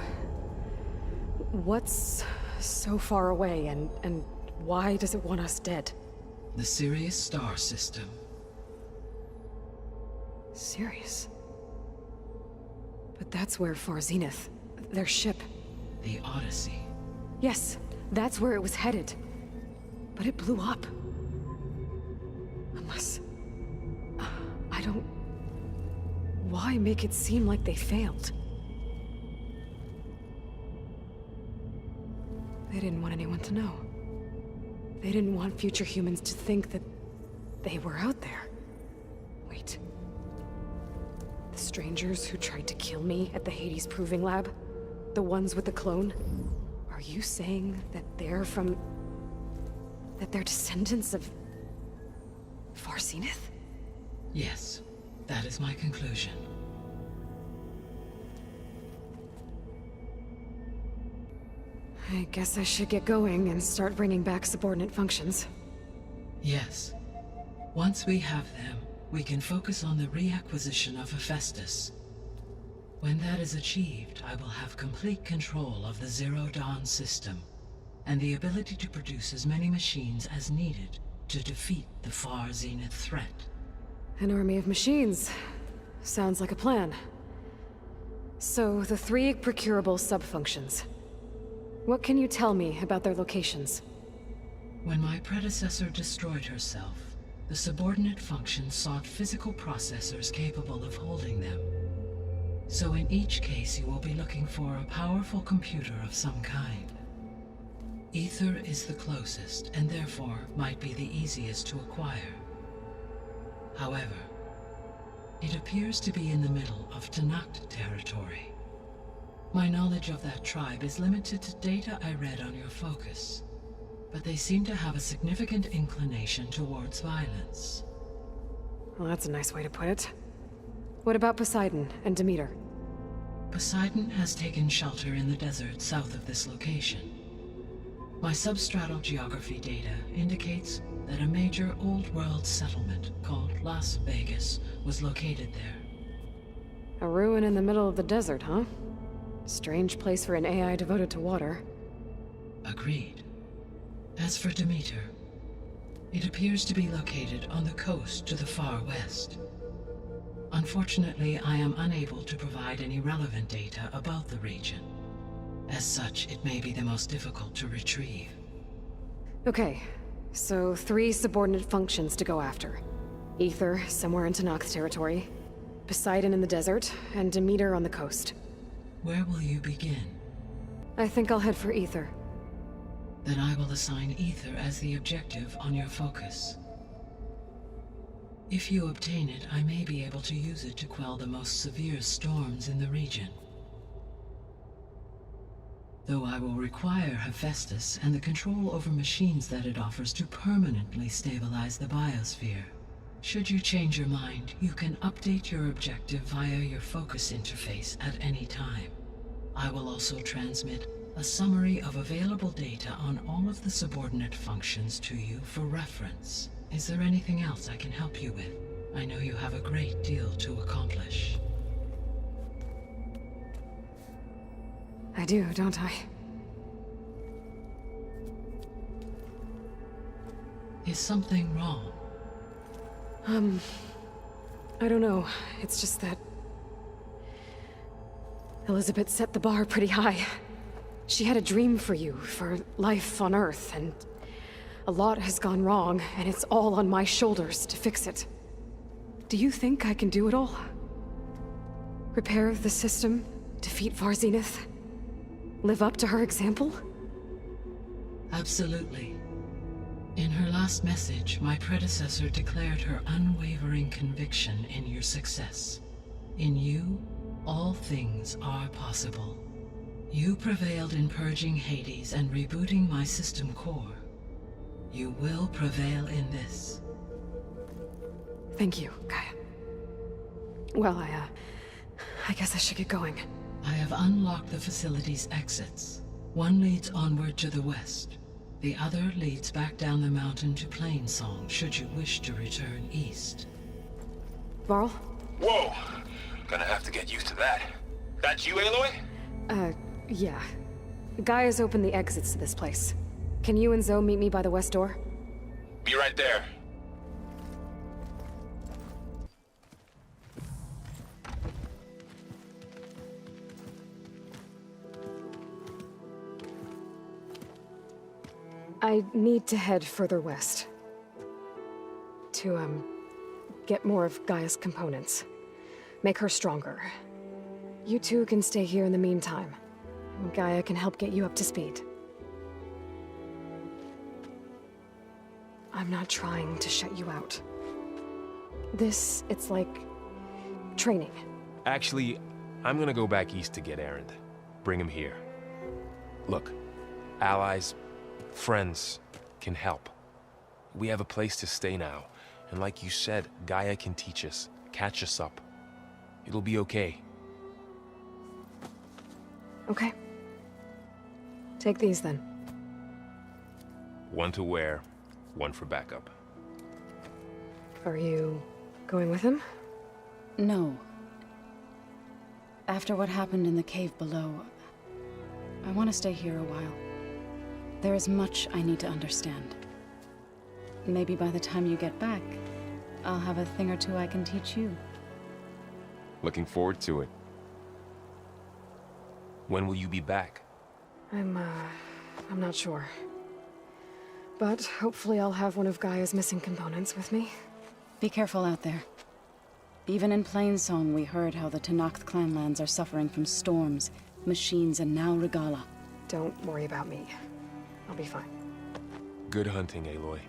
what's so far away and why does it want us dead? The Sirius star system. Sirius? But that's where Far Zenith, their ship. The Odyssey. Yes, that's where it was headed. But it blew up. Unless... I don't... Why make it seem like they failed? They didn't want anyone to know. They didn't want future humans to think that they were out there. Wait. The strangers who tried to kill me at the Hades Proving Lab? The ones with the clone? Are you saying that they're from... that they're descendants of... Far Zenith? Yes, that is my conclusion. I guess I should get going and start bringing back subordinate functions. Yes. Once we have them, we can focus on the reacquisition of Hephaestus. When that is achieved, I will have complete control of the Zero Dawn system, and the ability to produce as many machines as needed to defeat the Far Zenith threat. An army of machines. Sounds like a plan. So, the 3 procurable sub-functions. What can you tell me about their locations? When my predecessor destroyed herself, the subordinate functions sought physical processors capable of holding them. So in each case you will be looking for a powerful computer of some kind. Aether is the closest, and therefore might be the easiest to acquire. However, it appears to be in the middle of Tenakth territory. My knowledge of that tribe is limited to data I read on your focus. but they seem to have a significant inclination towards violence. Well, that's a nice way to put it. What about Poseidon and Demeter? Poseidon has taken shelter in the desert south of this location. My substratal geography data indicates that a major old-world settlement called Las Vegas was located there. A ruin in the middle of the desert, huh? Strange place for an AI devoted to water. Agreed. As for Demeter, it appears to be located on the coast to the far west. Unfortunately, I am unable to provide any relevant data about the region. As such, it may be the most difficult to retrieve. Okay, so 3 subordinate functions to go after. Aether, somewhere in Tenakth territory. Poseidon in the desert, and Demeter on the coast. Where will you begin? I think I'll head for Aether. Then I will assign Aether as the objective on your focus. If you obtain it, I may be able to use it to quell the most severe storms in the region. Though I will require Hephaestus and the control over machines that it offers to permanently stabilize the biosphere. Should you change your mind, you can update your objective via your focus interface at any time. I will also transmit a summary of available data on all of the subordinate functions to you for reference. Is there anything else I can help you with? I know you have a great deal to accomplish. I do, don't I? Is something wrong? I don't know. It's just that Elizabeth set the bar pretty high. She had a dream for you, for life on Earth, and a lot has gone wrong, and it's all on my shoulders to fix it. Do you think I can do it all? Repair the system, defeat Varzenith, live up to her example? Absolutely. In her last message, my predecessor declared her unwavering conviction in your success. In you, all things are possible. You prevailed in purging Hades and rebooting my system core. You will prevail in this. Thank you, Gaia. Well, I guess I should get going. I have unlocked the facility's exits. One leads onward to the west. The other leads back down the mountain to Plainsong, should you wish to return east. Varl? Whoa! Gonna have to get used to that. That's you, Aloy? Yeah. Gaia's opened the exits to this place. Can you and Zoe meet me by the west door? Be right there. I need to head further west. To, get more of Gaia's components. Make her stronger. You two can stay here in the meantime. Gaia can help get you up to speed. I'm not trying to shut you out. It's like training. Actually, I'm gonna go back east to get Erend. Bring him here. Look, allies, friends can help. We have a place to stay now, and like you said, Gaia can teach us, catch us up. It'll be okay. Okay. Take these then. One to wear, one for backup. Are you going with him? No. After what happened in the cave below, I want to stay here a while. There is much I need to understand. Maybe by the time you get back, I'll have a thing or two I can teach you. Looking forward to it. When will you be back? I'm not sure. But hopefully I'll have one of Gaia's missing components with me. Be careful out there. Even in Plainsong, we heard how the Tenakth clanlands are suffering from storms, machines, and now Regalla. Don't worry about me. I'll be fine. Good hunting, Aloy.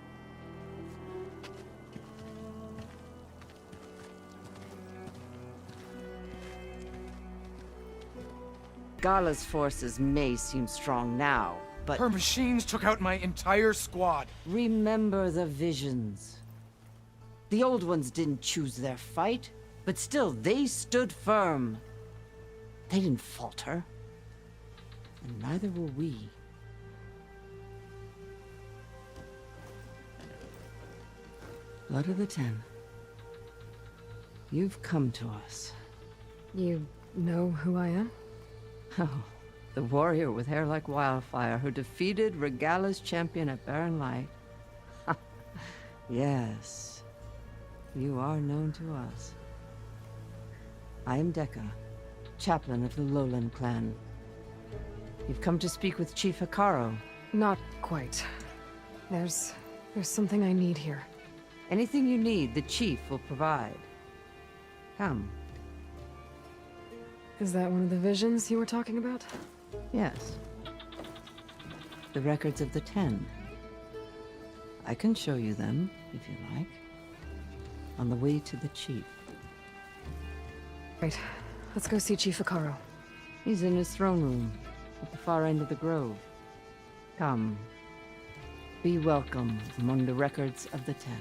Gala's forces may seem strong now, but... Her machines took out my entire squad. Remember the visions. The old ones didn't choose their fight, but still, they stood firm. They didn't falter. And neither will we. Blood of the Ten. You've come to us. You know who I am? Oh, the warrior with hair like wildfire who defeated Regalla's champion at Barren Light. Yes, you are known to us. I am Dekka, chaplain of the Lowland clan. You've come to speak with Chief Hekarro. Not quite. There's something I need here. Anything you need, the Chief will provide. Come. Is that one of the visions you were talking about? Yes. The records of the Ten. I can show you them, if you like. On the way to the Chief. Right. Let's go see Chief Hekarro. He's in his throne room, at the far end of the grove. Come. Be welcome among the records of the Ten.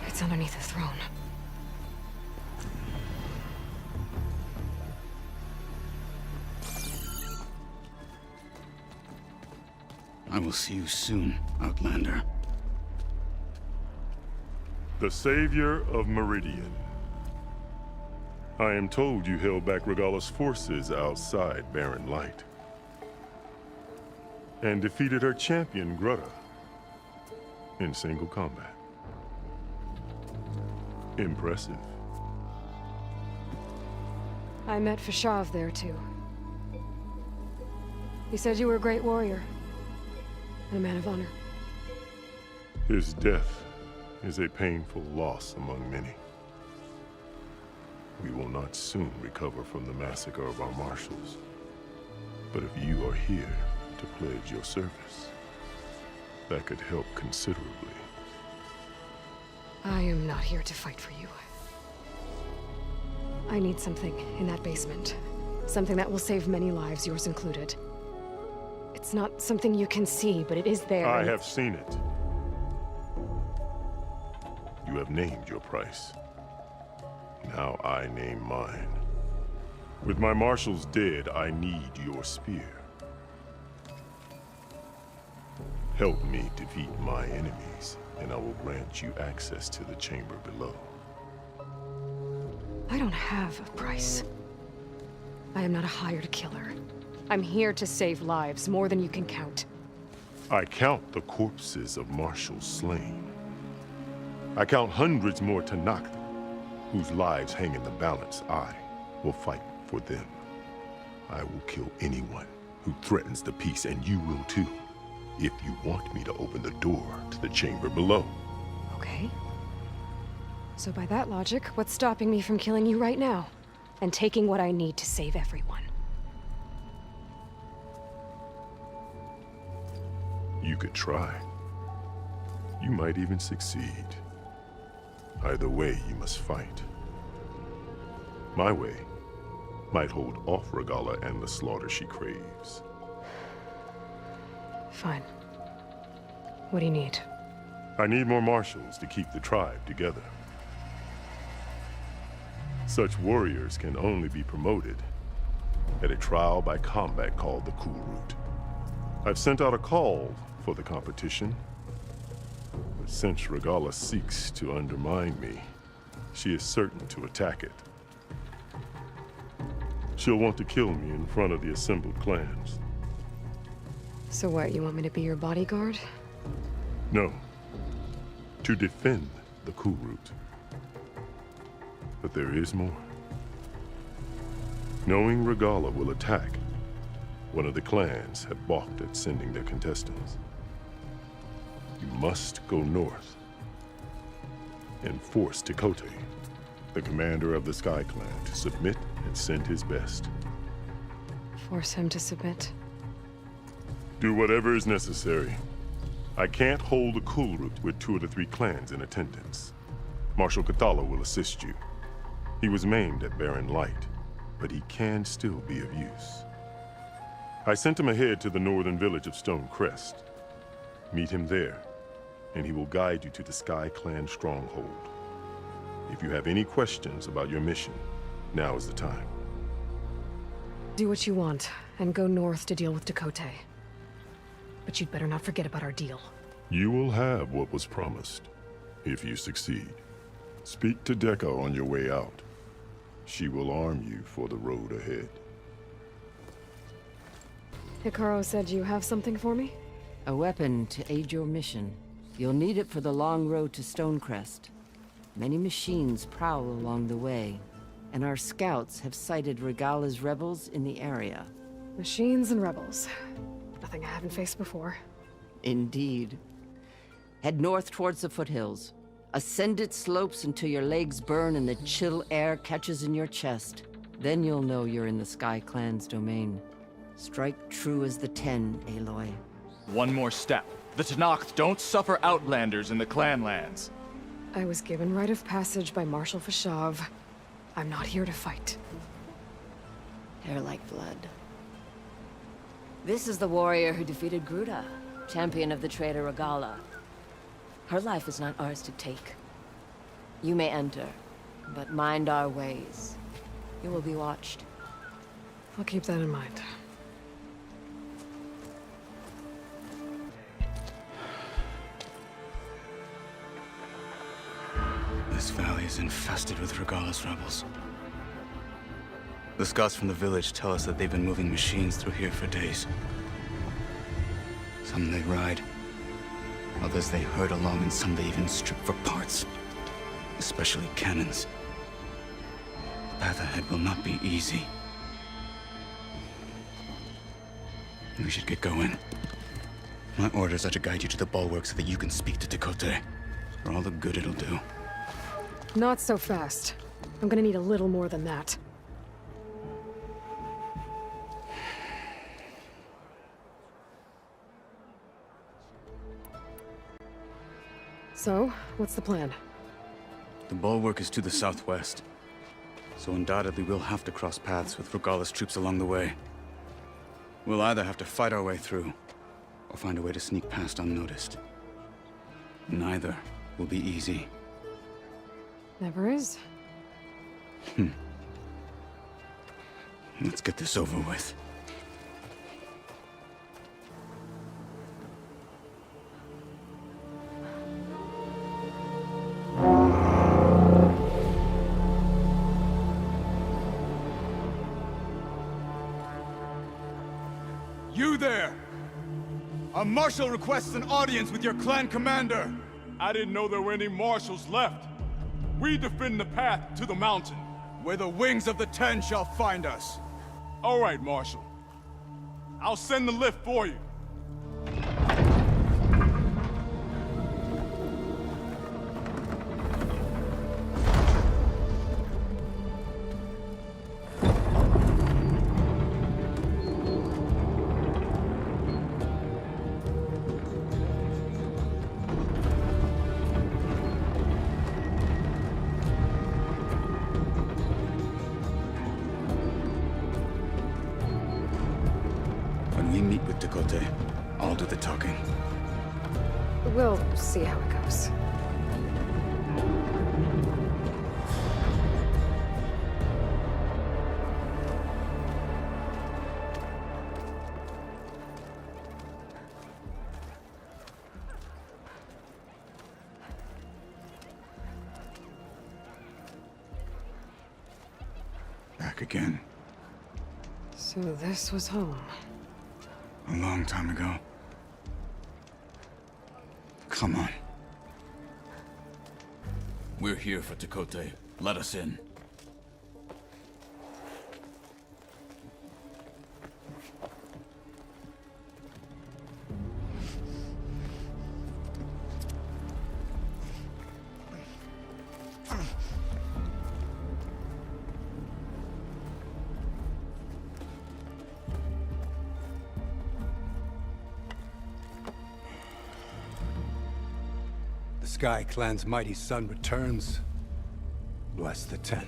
It's underneath the throne. I will see you soon, Outlander. The Savior of Meridian. I am told you held back Regalla's forces outside Barren Light. And defeated her champion, Grudda, in single combat. Impressive. I met Fashav there, too. He said you were a great warrior. And a man of honor. His death is a painful loss among many. We will not soon recover from the massacre of our marshals. But if you are here to pledge your service, that could help considerably. I am not here to fight for you. I need something in that basement. Something that will save many lives, yours included. It's not something you can see, but it is there. I have seen it. You have named your price. Now I name mine. With my marshals dead, I need your spear. Help me defeat my enemies, and I will grant you access to the chamber below. I don't have a price. I am not a hired killer. I'm here to save lives, more than you can count. I count the corpses of marshals slain. I count hundreds more Tenakth, whose lives hang in the balance. I will fight for them. I will kill anyone who threatens the peace, and you will too, if you want me to open the door to the chamber below. Okay. So by that logic, what's stopping me from killing you right now? And taking what I need to save everyone? You could try. You might even succeed. Either way, you must fight. My way might hold off Regalla and the slaughter she craves. Fine. What do you need? I need more marshals to keep the tribe together. Such warriors can only be promoted at a trial by combat called the Kulrut. I've sent out a call for the competition, but since Regalla seeks to undermine me, she is certain to attack it. She'll want to kill me in front of the assembled clans. So what, you want me to be your bodyguard? No. To defend the Kulrut. But there is more. Knowing Regalla will attack, one of the clans had balked at sending their contestants. must go north and force Tekote, the commander of the Sky Clan, to submit and send his best. Force him to submit. Do whatever is necessary. I can't hold a Kulrut with 2 of the 3 clans in attendance. Marshal Cathalo will assist you. He was maimed at Barren Light, but he can still be of use. I sent him ahead to the northern village of Stone Crest. Meet him there, and he will guide you to the Sky Clan stronghold. If you have any questions about your mission, now is the time. Do what you want, and go north to deal with Tekote. But you'd better not forget about our deal. You will have what was promised, if you succeed. Speak to Dekka on your way out. She will arm you for the road ahead. Hikaru said you have something for me? A weapon to aid your mission. You'll need it for the long road to Stonecrest. Many machines prowl along the way, and our scouts have sighted Regala's rebels in the area. Machines and rebels. Nothing I haven't faced before. Indeed. Head north towards the foothills. Ascend its slopes until your legs burn and the chill air catches in your chest. Then you'll know you're in the Sky Clan's domain. Strike true as the 10, Aloy. One more step. The Tenakth don't suffer outlanders in the clan lands. I was given rite of passage by Marshal Fashav. I'm not here to fight. Hair like blood. This is the warrior who defeated Gruda, champion of the traitor Regala. Her life is not ours to take. You may enter, but mind our ways. You will be watched. I'll keep that in mind. This valley is infested with Regala's rebels. The scouts from the village tell us that they've been moving machines through here for days. Some they ride, others they herd along, and some they even strip for parts. Especially cannons. The path ahead will not be easy. We should get going. My orders are to guide you to the bulwark so that you can speak to Tekote. For all the good it'll do. Not so fast. I'm gonna need a little more than that. So, what's the plan? The bulwark is to the southwest, so undoubtedly we'll have to cross paths with Regala's troops along the way. We'll either have to fight our way through, or find a way to sneak past unnoticed. Neither will be easy. Never is. Let's get this over with. You there! A marshal requests an audience with your clan commander. I didn't know there were any marshals left. We defend the path to the mountain. Where the wings of the 10 shall find us. All right, Marshal. I'll send the lift for you. When we meet with Tekote, I'll do the talking. We'll see how it goes. Back again. So this was home. A long time ago. Come on. We're here for Tekote. Let us in. Sky Clan's mighty son returns, bless the Ten.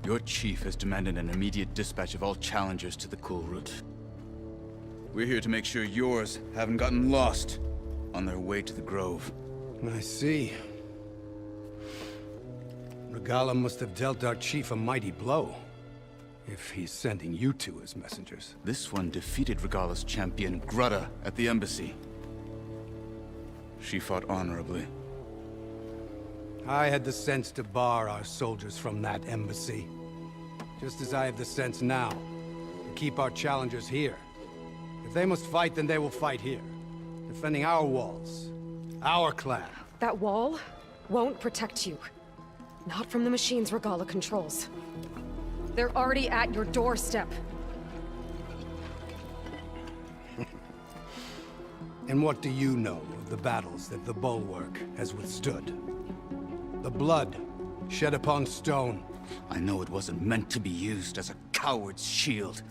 Your chief has demanded an immediate dispatch of all challengers to the Cool Route. We're here to make sure yours haven't gotten lost on their way to the Grove. I see. Regalla must have dealt our chief a mighty blow, if he's sending you two as messengers. This one defeated Regalla's champion, Grudda, at the embassy. She fought honorably. I had the sense to bar our soldiers from that embassy. Just as I have the sense now to keep our challengers here. If they must fight, then they will fight here. Defending our walls. Our clan. That wall won't protect you. Not from the machines Regalla controls. They're already at your doorstep. And what do you know of the battles that the Bulwark has withstood? The blood shed upon stone. I know it wasn't meant to be used as a coward's shield.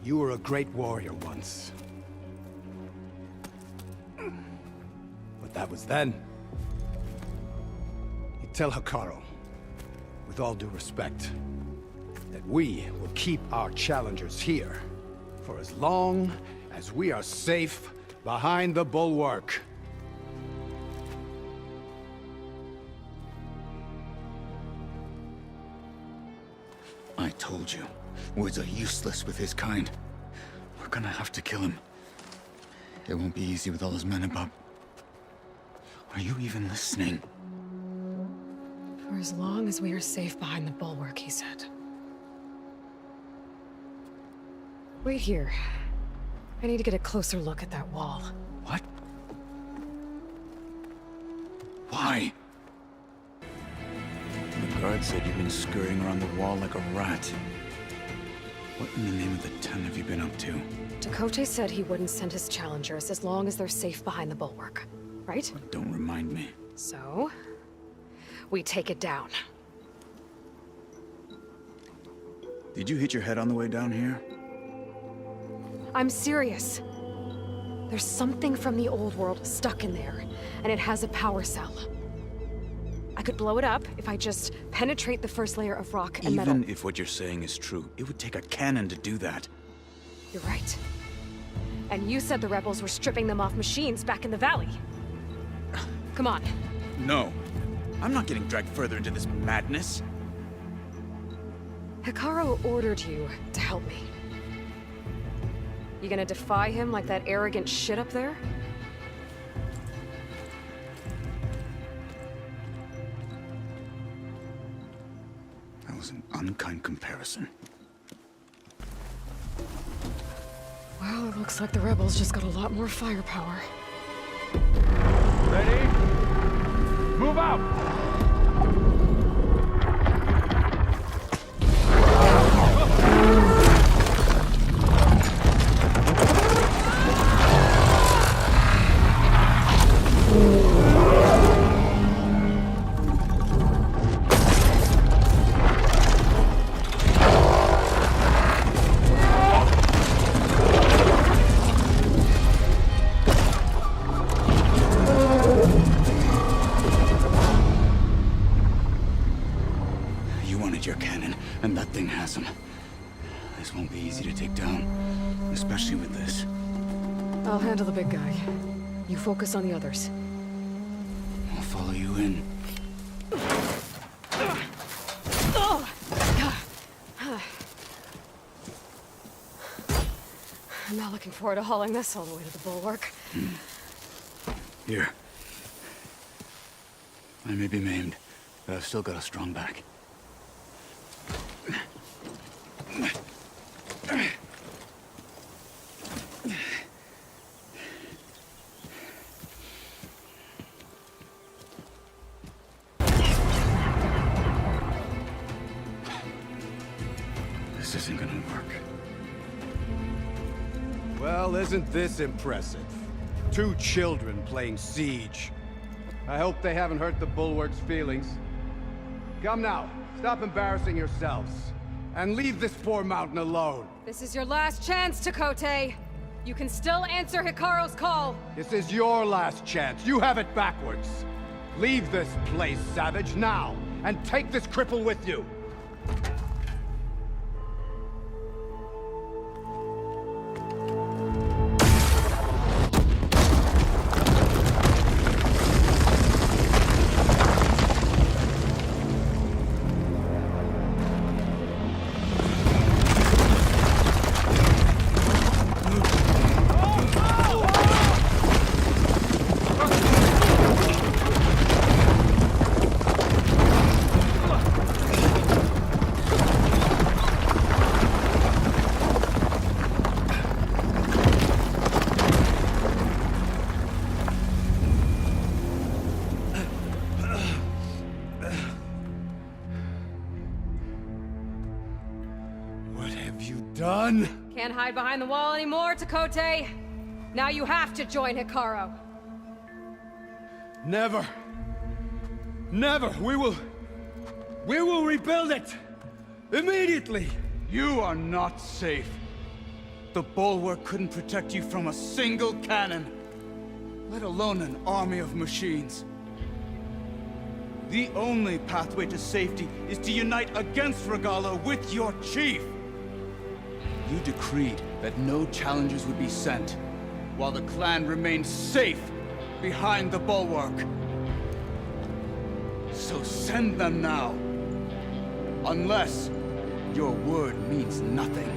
You were a great warrior once. But that was then. You tell Hekarro, with all due respect, that we will keep our challengers here for as long as we are safe behind the Bulwark. I told you, words are useless with his kind. We're gonna have to kill him. It won't be easy with all his men about. Are you even listening? For as long as we are safe behind the Bulwark, he said. Wait here. I need to get a closer look at that wall. What? Why? The guard said you've been scurrying around the wall like a rat. What in the name of the Ten have you been up to? Tekotteh said he wouldn't send his challengers as long as they're safe behind the Bulwark, right? Don't remind me. So, we take it down. Did you hit your head on the way down here? I'm serious. There's something from the old world stuck in there, and it has a power cell. I could blow it up if I just penetrate the first layer of rock and metal. Even if what you're saying is true, it would take a cannon to do that. You're right. And you said the rebels were stripping them off machines back in the valley. Come on. No. I'm not getting dragged further into this madness. Hekarro ordered you to help me. You gonna defy him like that arrogant shit up there? That was an unkind comparison. Well, it looks like the rebels just got a lot more firepower. Ready? Move out! Your cannon, and that thing has him. This won't be easy to take down, especially with this. I'll handle the big guy. You focus on the others. I'll follow you in. I'm not looking forward to hauling this all the way to the Bulwark. Here. I may be maimed, but I've still got a strong back. This isn't gonna work. Well, isn't this impressive? 2 children playing siege. I hope they haven't hurt the Bulwark's feelings. Come now, stop embarrassing yourselves. and leave this poor mountain alone. This is your last chance, Chakotay. You can still answer Hikaru's call. This is your last chance. You have it backwards. Leave this place, Savage, now, and take this cripple with you. Done? Can't hide behind the wall anymore, Chakotay. Now you have to join Hikaru. Never. Never. We will rebuild it. Immediately. You are not safe. The bulwark couldn't protect you from a single cannon, let alone an army of machines. The only pathway to safety is to unite against Regalla with your chief. You decreed that no challengers would be sent, while the clan remained safe behind the bulwark. So send them now. Unless your word means nothing.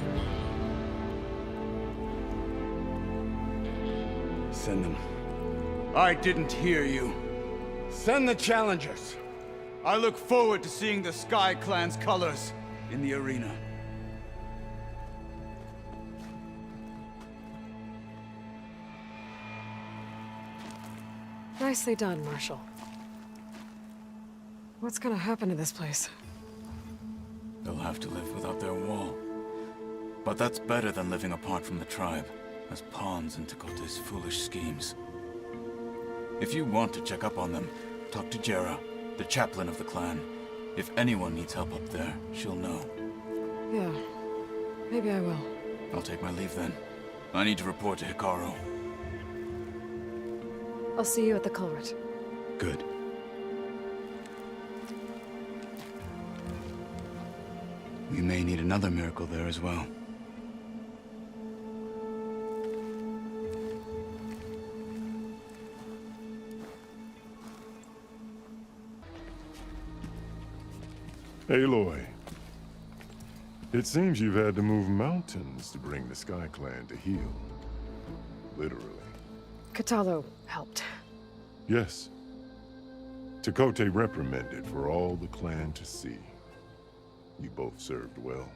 Send them. I didn't hear you. Send the challengers. I look forward to seeing the Sky Clan's colors in the arena. Nicely done, Marshal. What's gonna happen to this place? They'll have to live without their wall. But that's better than living apart from the tribe, as pawns in Chakotay's foolish schemes. If you want to check up on them, talk to Jera, the chaplain of the clan. If anyone needs help up there, she'll know. Yeah, maybe I will. I'll take my leave then. I need to report to Hikaru. I'll see you at the culvert. Good. We may need another miracle there as well. Aloy, it seems you've had to move mountains to bring the Sky Clan to heel. Literally. Kotallo helped. Yes. Chakotay reprimanded for all the clan to see. You both served well.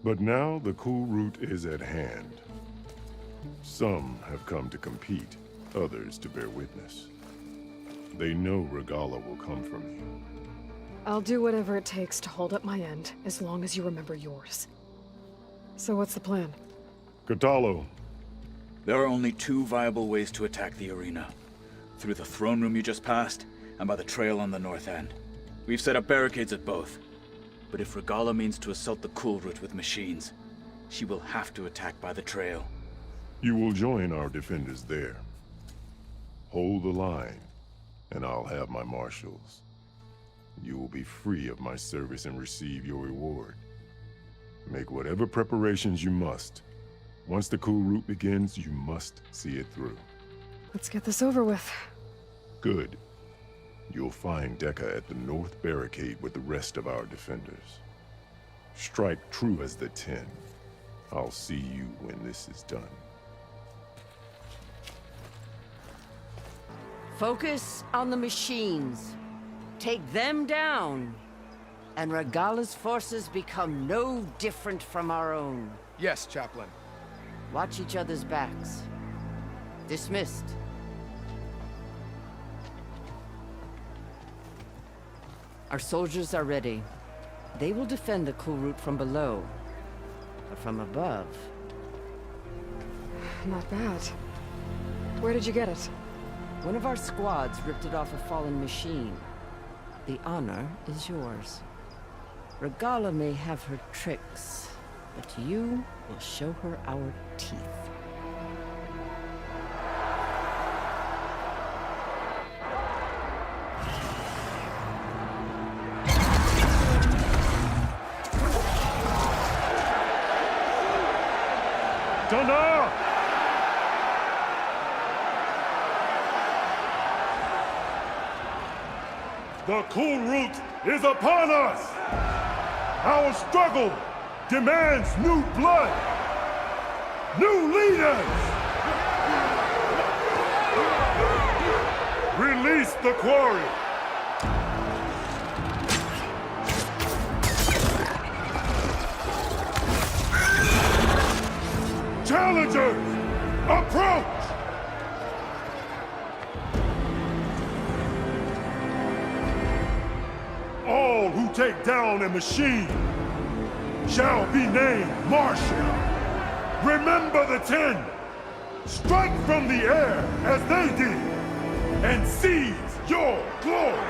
But now the cool route is at hand. Some have come to compete, others to bear witness. They know Regalla will come from you. I'll do whatever it takes to hold up my end, as long as you remember yours. So what's the plan? Kotallo. There are only two viable ways to attack the arena. Through the throne room you just passed, and by the trail on the north end. We've set up barricades at both. But if Regalla means to assault the cool route with machines, she will have to attack by the trail. You will join our defenders there. Hold the line, and I'll have my marshals. You will be free of my service and receive your reward. Make whatever preparations you must. Once the cool route begins, you must see it through. Let's get this over with. Good. You'll find Dekka at the north barricade with the rest of our defenders. Strike true as the 10. I'll see you when this is done. Focus on the machines. Take them down, and Regalla's forces become no different from our own. Yes, Chaplain. Watch each other's backs. Dismissed. Our soldiers are ready. They will defend the cool route from below. But from above... Not bad. Where did you get it? One of our squads ripped it off a fallen machine. The honor is yours. Regala may have her tricks, but you will show her our teeth. Dana! The Kulrut is upon us! Our struggle demands new blood! New leaders! Release the quarry! Challengers, approach! All who take down a machine shall be named Marshal. Remember the 10. Strike from the air as they did, and seize your glory!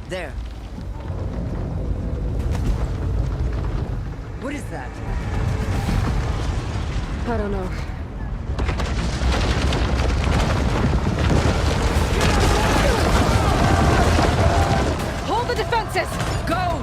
There. What is that? I don't know. Hold the defenses! Go!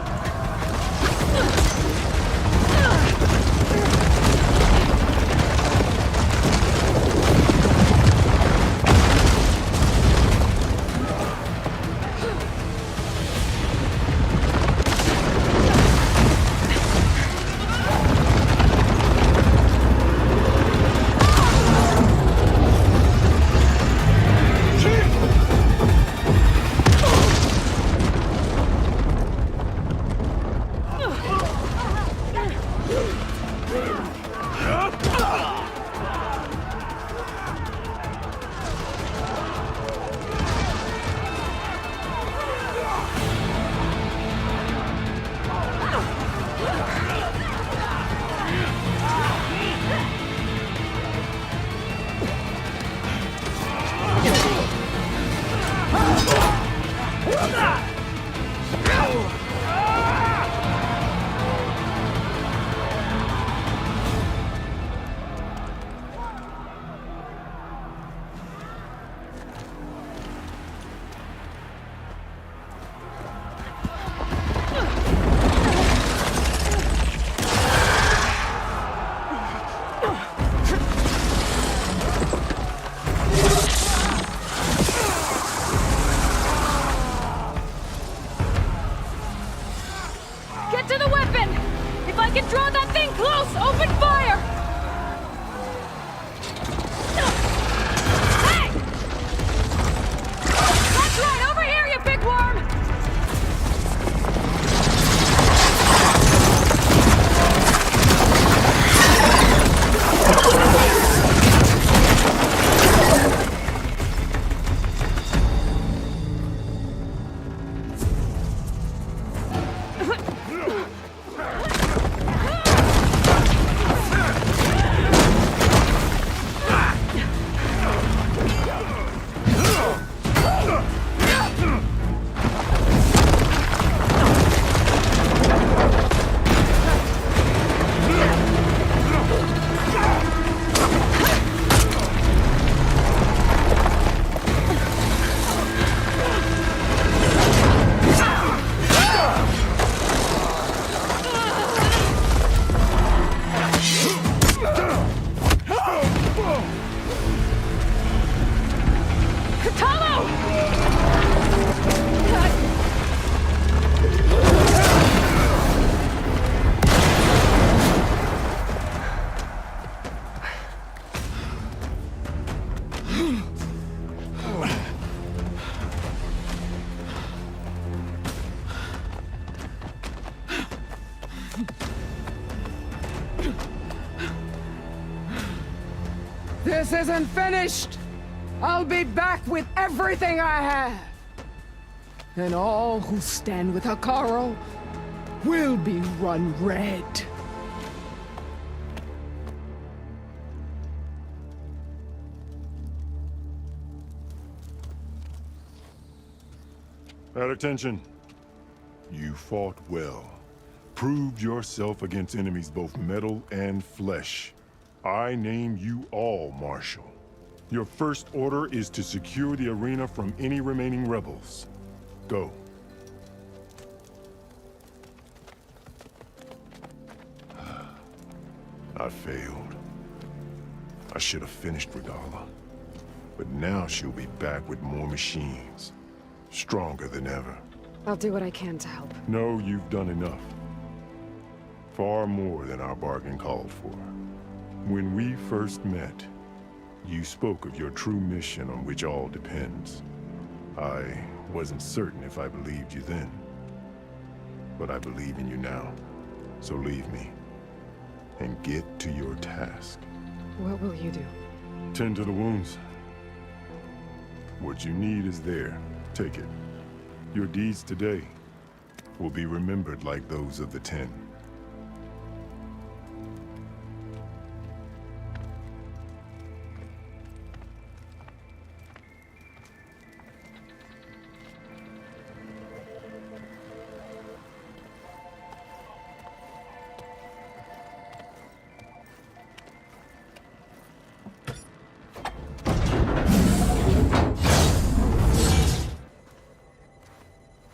This isn't finished! I'll be back with everything I have! And all who stand with Hekarro will be run red. At attention. You fought well. Proved yourself against enemies both metal and flesh. I name you all Marshal. Your first order is to secure the arena from any remaining rebels. Go. I failed. I should have finished Regalla. But now she'll be back with more machines. Stronger than ever. I'll do what I can to help. No, you've done enough. Far more than our bargain called for. When we first met, you spoke of your true mission on which all depends. I wasn't certain if I believed you then. But I believe in you now. So leave me. And get to your task. What will you do? Tend to the wounds. What you need is there. Take it. Your deeds today will be remembered like those of the Ten.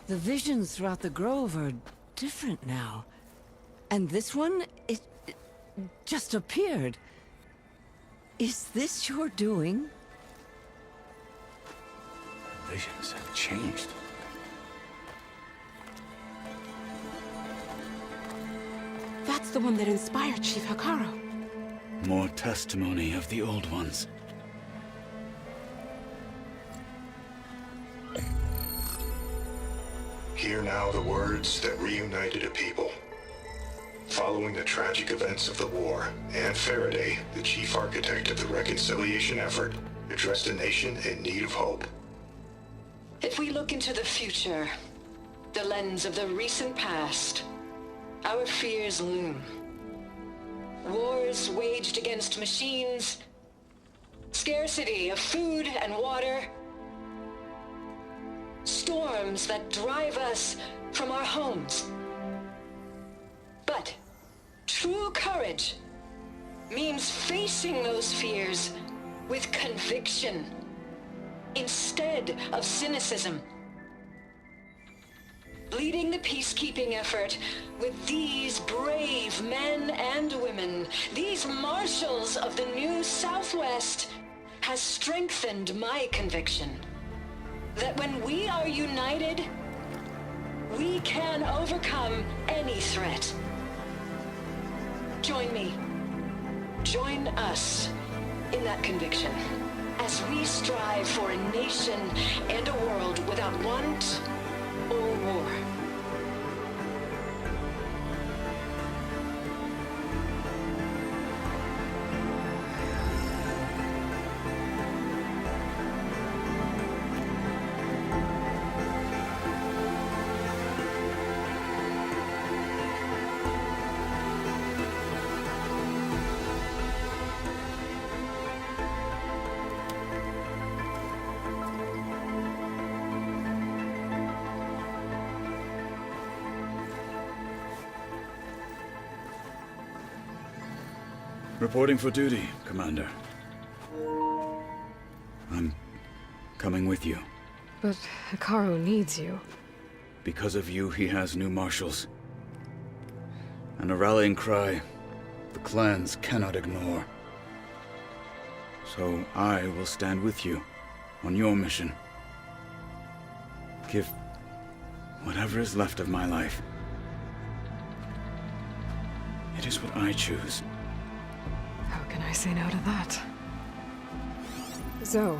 The visions throughout the grove are different now. And this one, it just appeared. Is this your doing? Visions have changed. That's the one that inspired Chief Hekarro. More testimony of the Old Ones. Hear now the words that reunited a people. Following the tragic events of the war, Anne Faraday, the chief architect of the reconciliation effort, addressed a nation in need of hope. If we look into the future, the lens of the recent past, our fears loom. Wars waged against machines, scarcity of food and water, storms that drive us from our homes. But true courage means facing those fears with conviction instead of cynicism. Leading the peacekeeping effort with these brave men and women, these marshals of the new Southwest, has strengthened my conviction that when we are united, we can overcome any threat. Join me. Join us in that conviction as we strive for a nation and a world without want or war. Reporting for duty, Commander. I'm coming with you. But Hekarro needs you. Because of you, he has new marshals. And a rallying cry the clans cannot ignore. So I will stand with you on your mission. Give whatever is left of my life. It is what I choose. How can I say no to that? Zoe.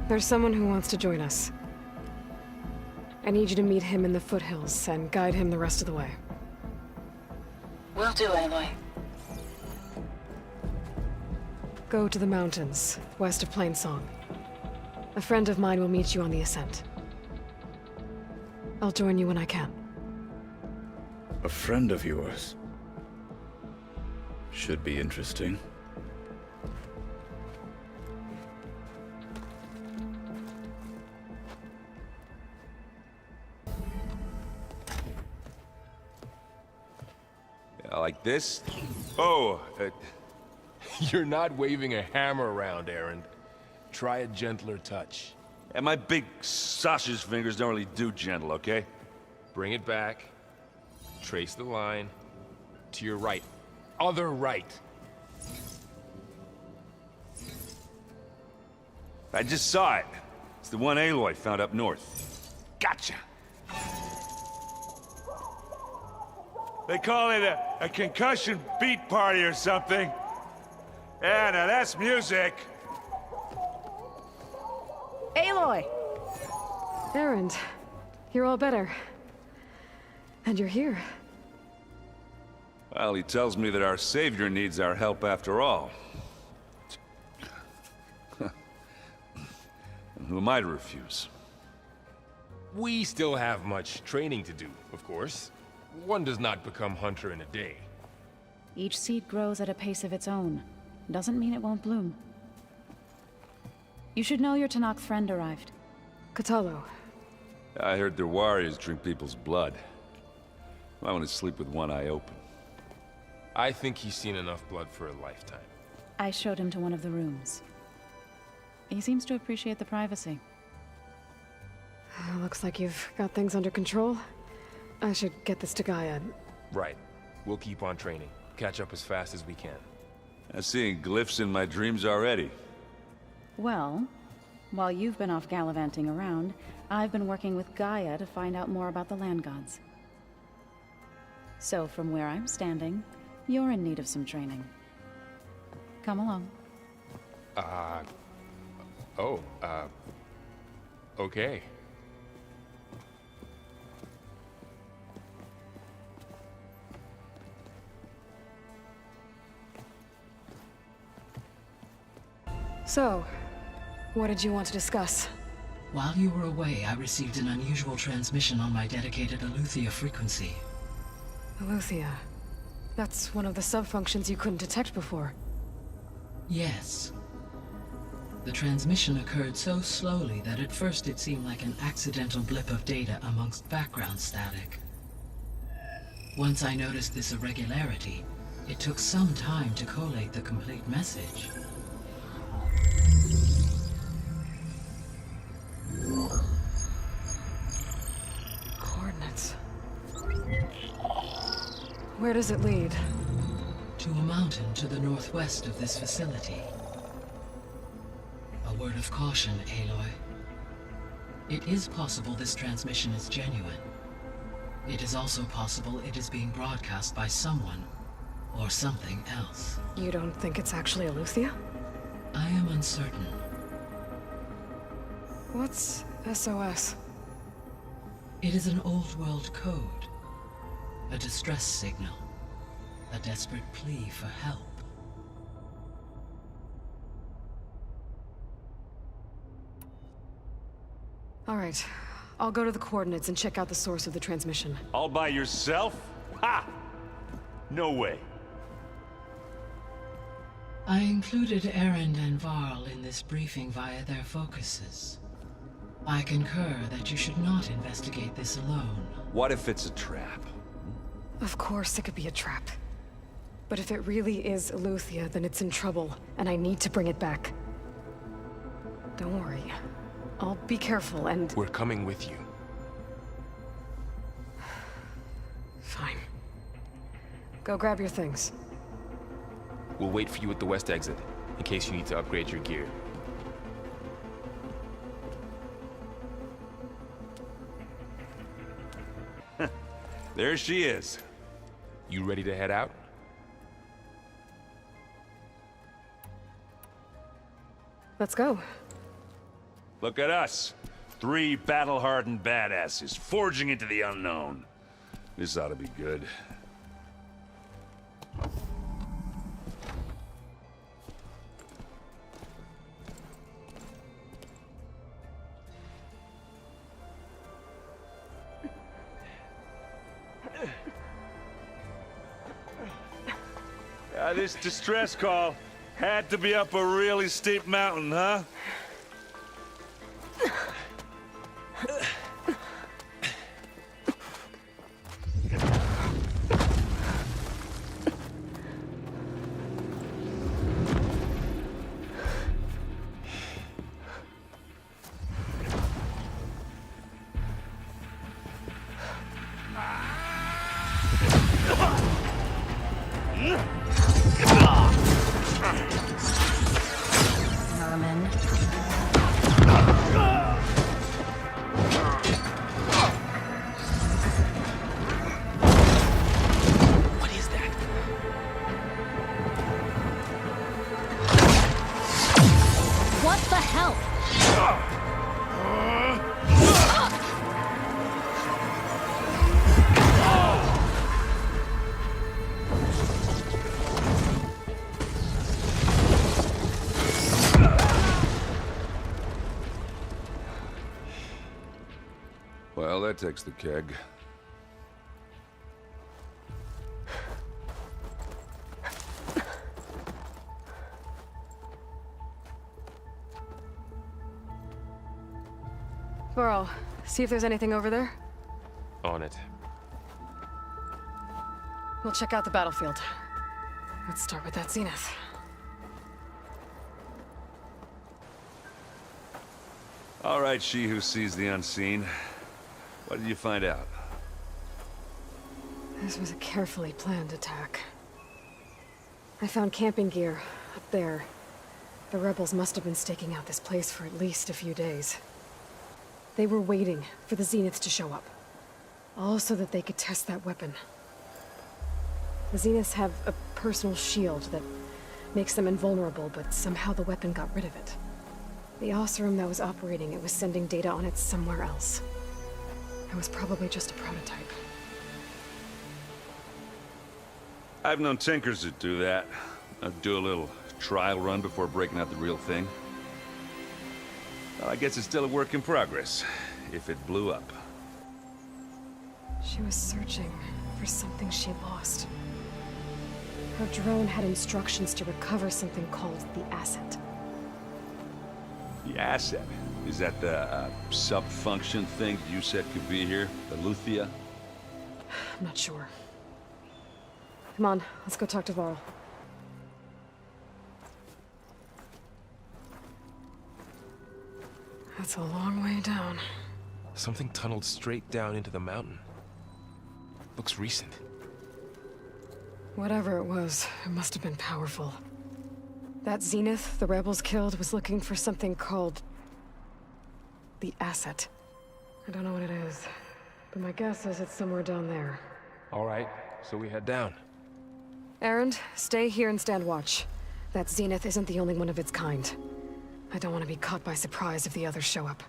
There's someone who wants to join us. I need you to meet him in the foothills and guide him the rest of the way. Will do, Aloy. Go to the mountains, west of Plainsong. A friend of mine will meet you on the ascent. I'll join you when I can. A friend of yours? Should be interesting. Like this? Oh, you're not waving a hammer around, Erend. Try a gentler touch. And my big sausage fingers don't really do gentle, okay? Bring it back. Trace the line. To your right. Other right. I just saw it. It's the one Aloy found up north. Gotcha! They call it a concussion beat party or something. Yeah, now that's music. Aloy! Erend, you're all better. And you're here. Well, he tells me that our savior needs our help after all. Who am I to refuse? We still have much training to do, of course. One does not become hunter in a day. Each seed grows at a pace of its own. Doesn't mean it won't bloom. You should know your Tenakth friend arrived. Kotallo. I heard their warriors drink people's blood. I want to sleep with one eye open. I think he's seen enough blood for a lifetime. I showed him to one of the rooms. He seems to appreciate the privacy. Looks like you've got things under control. I should get this to Gaia. Right. We'll keep on training. Catch up as fast as we can. I'm seeing glyphs in my dreams already. Well, while you've been off gallivanting around, I've been working with Gaia to find out more about the land gods. So from where I'm standing, you're in need of some training. Come along. Okay. So, what did you want to discuss? While you were away, I received an unusual transmission on my dedicated Eleuthia frequency. Eleuthia. That's one of the sub-functions you couldn't detect before. Yes. The transmission occurred so slowly that at first it seemed like an accidental blip of data amongst background static. Once I noticed this irregularity, it took some time to collate the complete message. Coordinates. Where does it lead? To a mountain to the northwest of this facility. A word of caution, Aloy. It is possible this transmission is genuine. It is also possible it is being broadcast by someone or something else. You don't think it's actually Eleuthia? I am uncertain. What's SOS? It is an old world code. A distress signal. A desperate plea for help. All right. I'll go to the coordinates and check out the source of the transmission. All by yourself? Ha! No way. I included Erend and Varl in this briefing via their focuses. I concur that you should not investigate this alone. What if it's a trap? Of course it could be a trap. But if it really is Eleuthia, then it's in trouble, and I need to bring it back. Don't worry. I'll be careful and... We're coming with you. Fine. Go grab your things. We'll wait for you at the west exit, in case you need to upgrade your gear. There she is. You ready to head out? Let's go. Look at us. 3 battle-hardened badasses forging into the unknown. This ought to be good. This distress call had to be up a really steep mountain, huh? Vermin. What is that? What the hell? Well, that takes the keg. Varl, see if there's anything over there. On it. We'll check out the battlefield. Let's start with that Zenith. All right, she who sees the unseen. What did you find out? This was a carefully planned attack. I found camping gear up there. The rebels must have been staking out this place for at least a few days. They were waiting for the Zeniths to show up. All so that they could test that weapon. The Zeniths have a personal shield that makes them invulnerable, but somehow the weapon got rid of it. The Oseram that was operating it was sending data on it somewhere else. It was probably just a prototype. I've known tinkers that do that. Do a little trial run before breaking out the real thing. Well, I guess it's still a work in progress, if it blew up. She was searching for something she lost. Her drone had instructions to recover something called the Asset. The Asset? Is that the sub-function thing you said could be here? The Luthia? I'm not sure. Come on, let's go talk to Varl. That's a long way down. Something tunneled straight down into the mountain. Looks recent. Whatever it was, it must have been powerful. That Zenith the rebels killed was looking for something called the Asset. I don't know what it is, but my guess is it's somewhere down there. All right, so we head down. Erend, stay here and stand watch. That Zenith isn't the only one of its kind. I don't want to be caught by surprise if the others show up.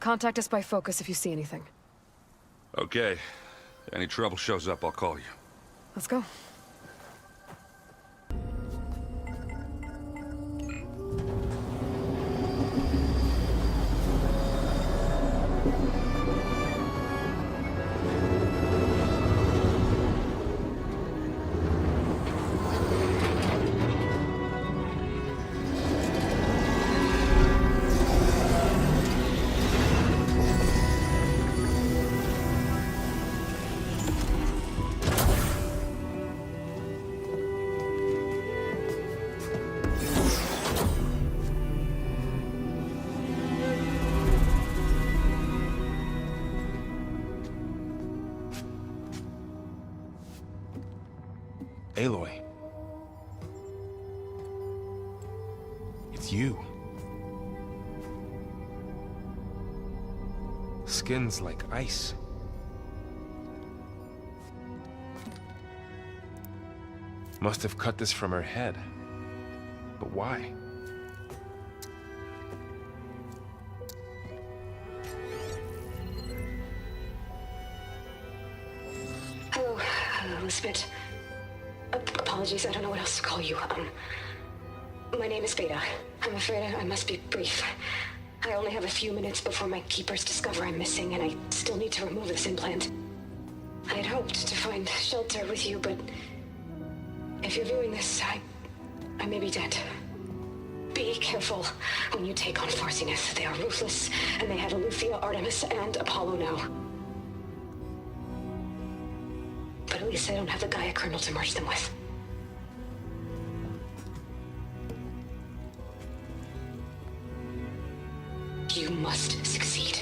Contact us by focus if you see anything. Okay. Any trouble shows up, I'll call you. Let's go. Aloy. It's you. Skin's like ice. Must have cut this from her head. But why? Elizabeth. Apologies, I don't know what else to call you. My name is Beta. I'm afraid I must be brief. I only have a few minutes before my keepers discover I'm missing, and I still need to remove this implant. I had hoped to find shelter with you, but if you're viewing this, I may be dead. Be careful when you take on Far Zenith. They are ruthless, and they have Eleuthia, Artemis, and Apollo now. But at least I don't have the Gaia kernel to merge them with. You must succeed.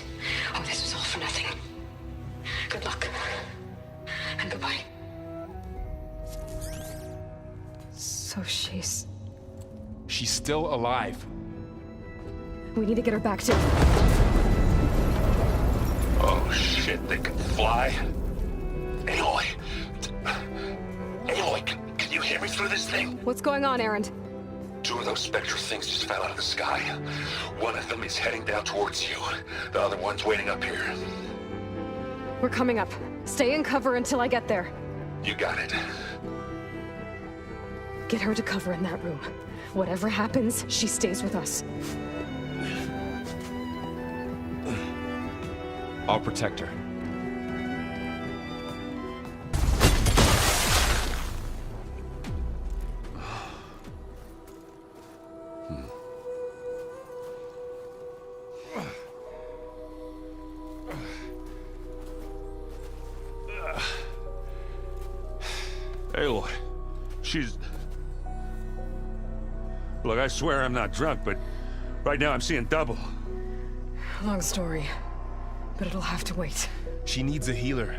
Oh, this was all for nothing. Good luck. And goodbye. So she's still alive. We need to get her back to... Oh shit, they can fly? Aloy! Aloy, can you hear me through this thing? What's going on, Erend? 2 of those spectral things just fell out of the sky. One of them is heading down towards you. The other one's waiting up here. We're coming up. Stay in cover until I get there. You got it. Get her to cover in that room. Whatever happens, she stays with us. I'll protect her. Aloy, she's... Look, I swear I'm not drunk, but right now I'm seeing double. Long story, but it'll have to wait. She needs a healer,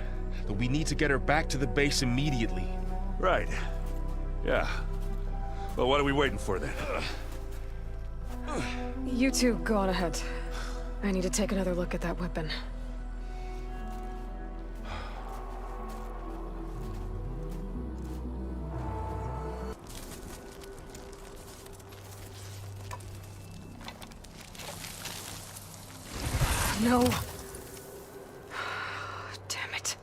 but we need to get her back to the base immediately. Right. Yeah. Well, what are we waiting for then? You two go on ahead. I need to take another look at that weapon. No. Damn it.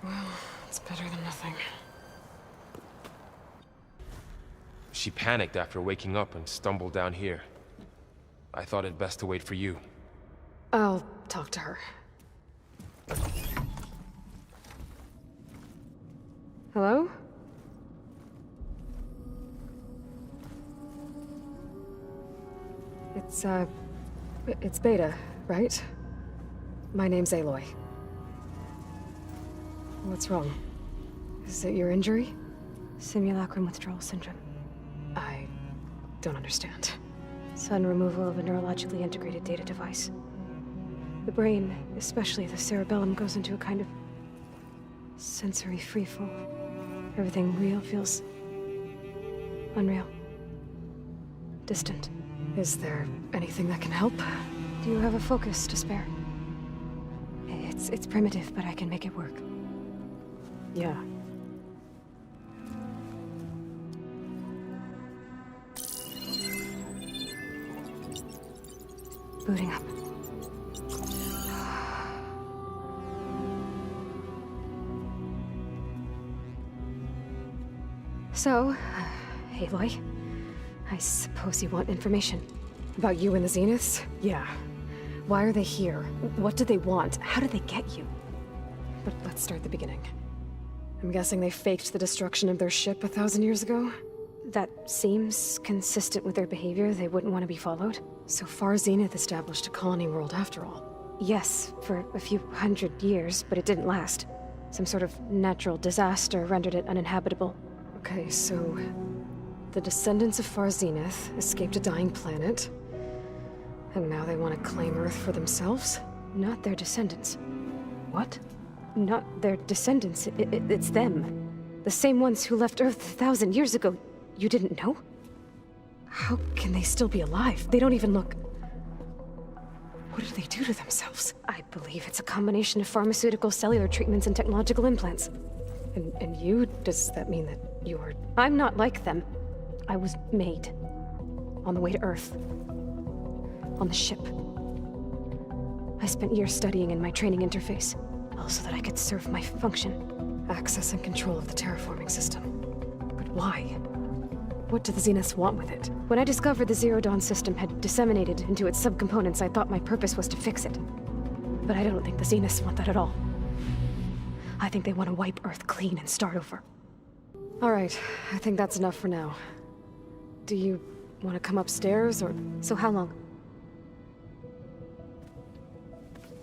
Well, it's better than nothing. She panicked after waking up and stumbled down here. I thought it best to wait for you. I'll talk to her. Hello? It's Beta, right? My name's Aloy. What's wrong? Is it your injury? Simulacrum withdrawal syndrome. I don't understand. Sudden removal of a neurologically integrated data device. The brain, especially the cerebellum, goes into a kind of sensory freefall. Everything real feels unreal. Distant. Is there anything that can help? Do you have a focus to spare? It's primitive, but I can make it work. Yeah. Booting up. So, Aloy, I suppose you want information. About you and the Zeniths? Yeah. Why are they here? What do they want? How did they get you? But let's start at the beginning. I'm guessing they faked the destruction of their ship 1,000 years ago? That seems consistent with their behavior. They wouldn't want to be followed. So Far Zenith established a colony world after all. Yes, for a few hundred years, but it didn't last. Some sort of natural disaster rendered it uninhabitable. Okay, so the descendants of Far Zenith escaped a dying planet, and now they want to claim Earth for themselves? Not their descendants. What? Not their descendants. It's them. The same ones who left Earth 1,000 years ago. You didn't know? How can they still be alive? They don't even look... What do they do to themselves? I believe it's a combination of pharmaceutical, cellular treatments, and technological implants. And you? Does that mean that you're... I'm not like them. I was made. On the way to Earth. On the ship. I spent years studying in my training interface, all so that I could serve my function. Access and control of the terraforming system. But why? What do the Zeniths want with it? When I discovered the Zero Dawn system had disseminated into its subcomponents, I thought my purpose was to fix it. But I don't think the Zeniths want that at all. I think they want to wipe Earth clean and start over. All right, I think that's enough for now. Do you want to come upstairs, or... So how long?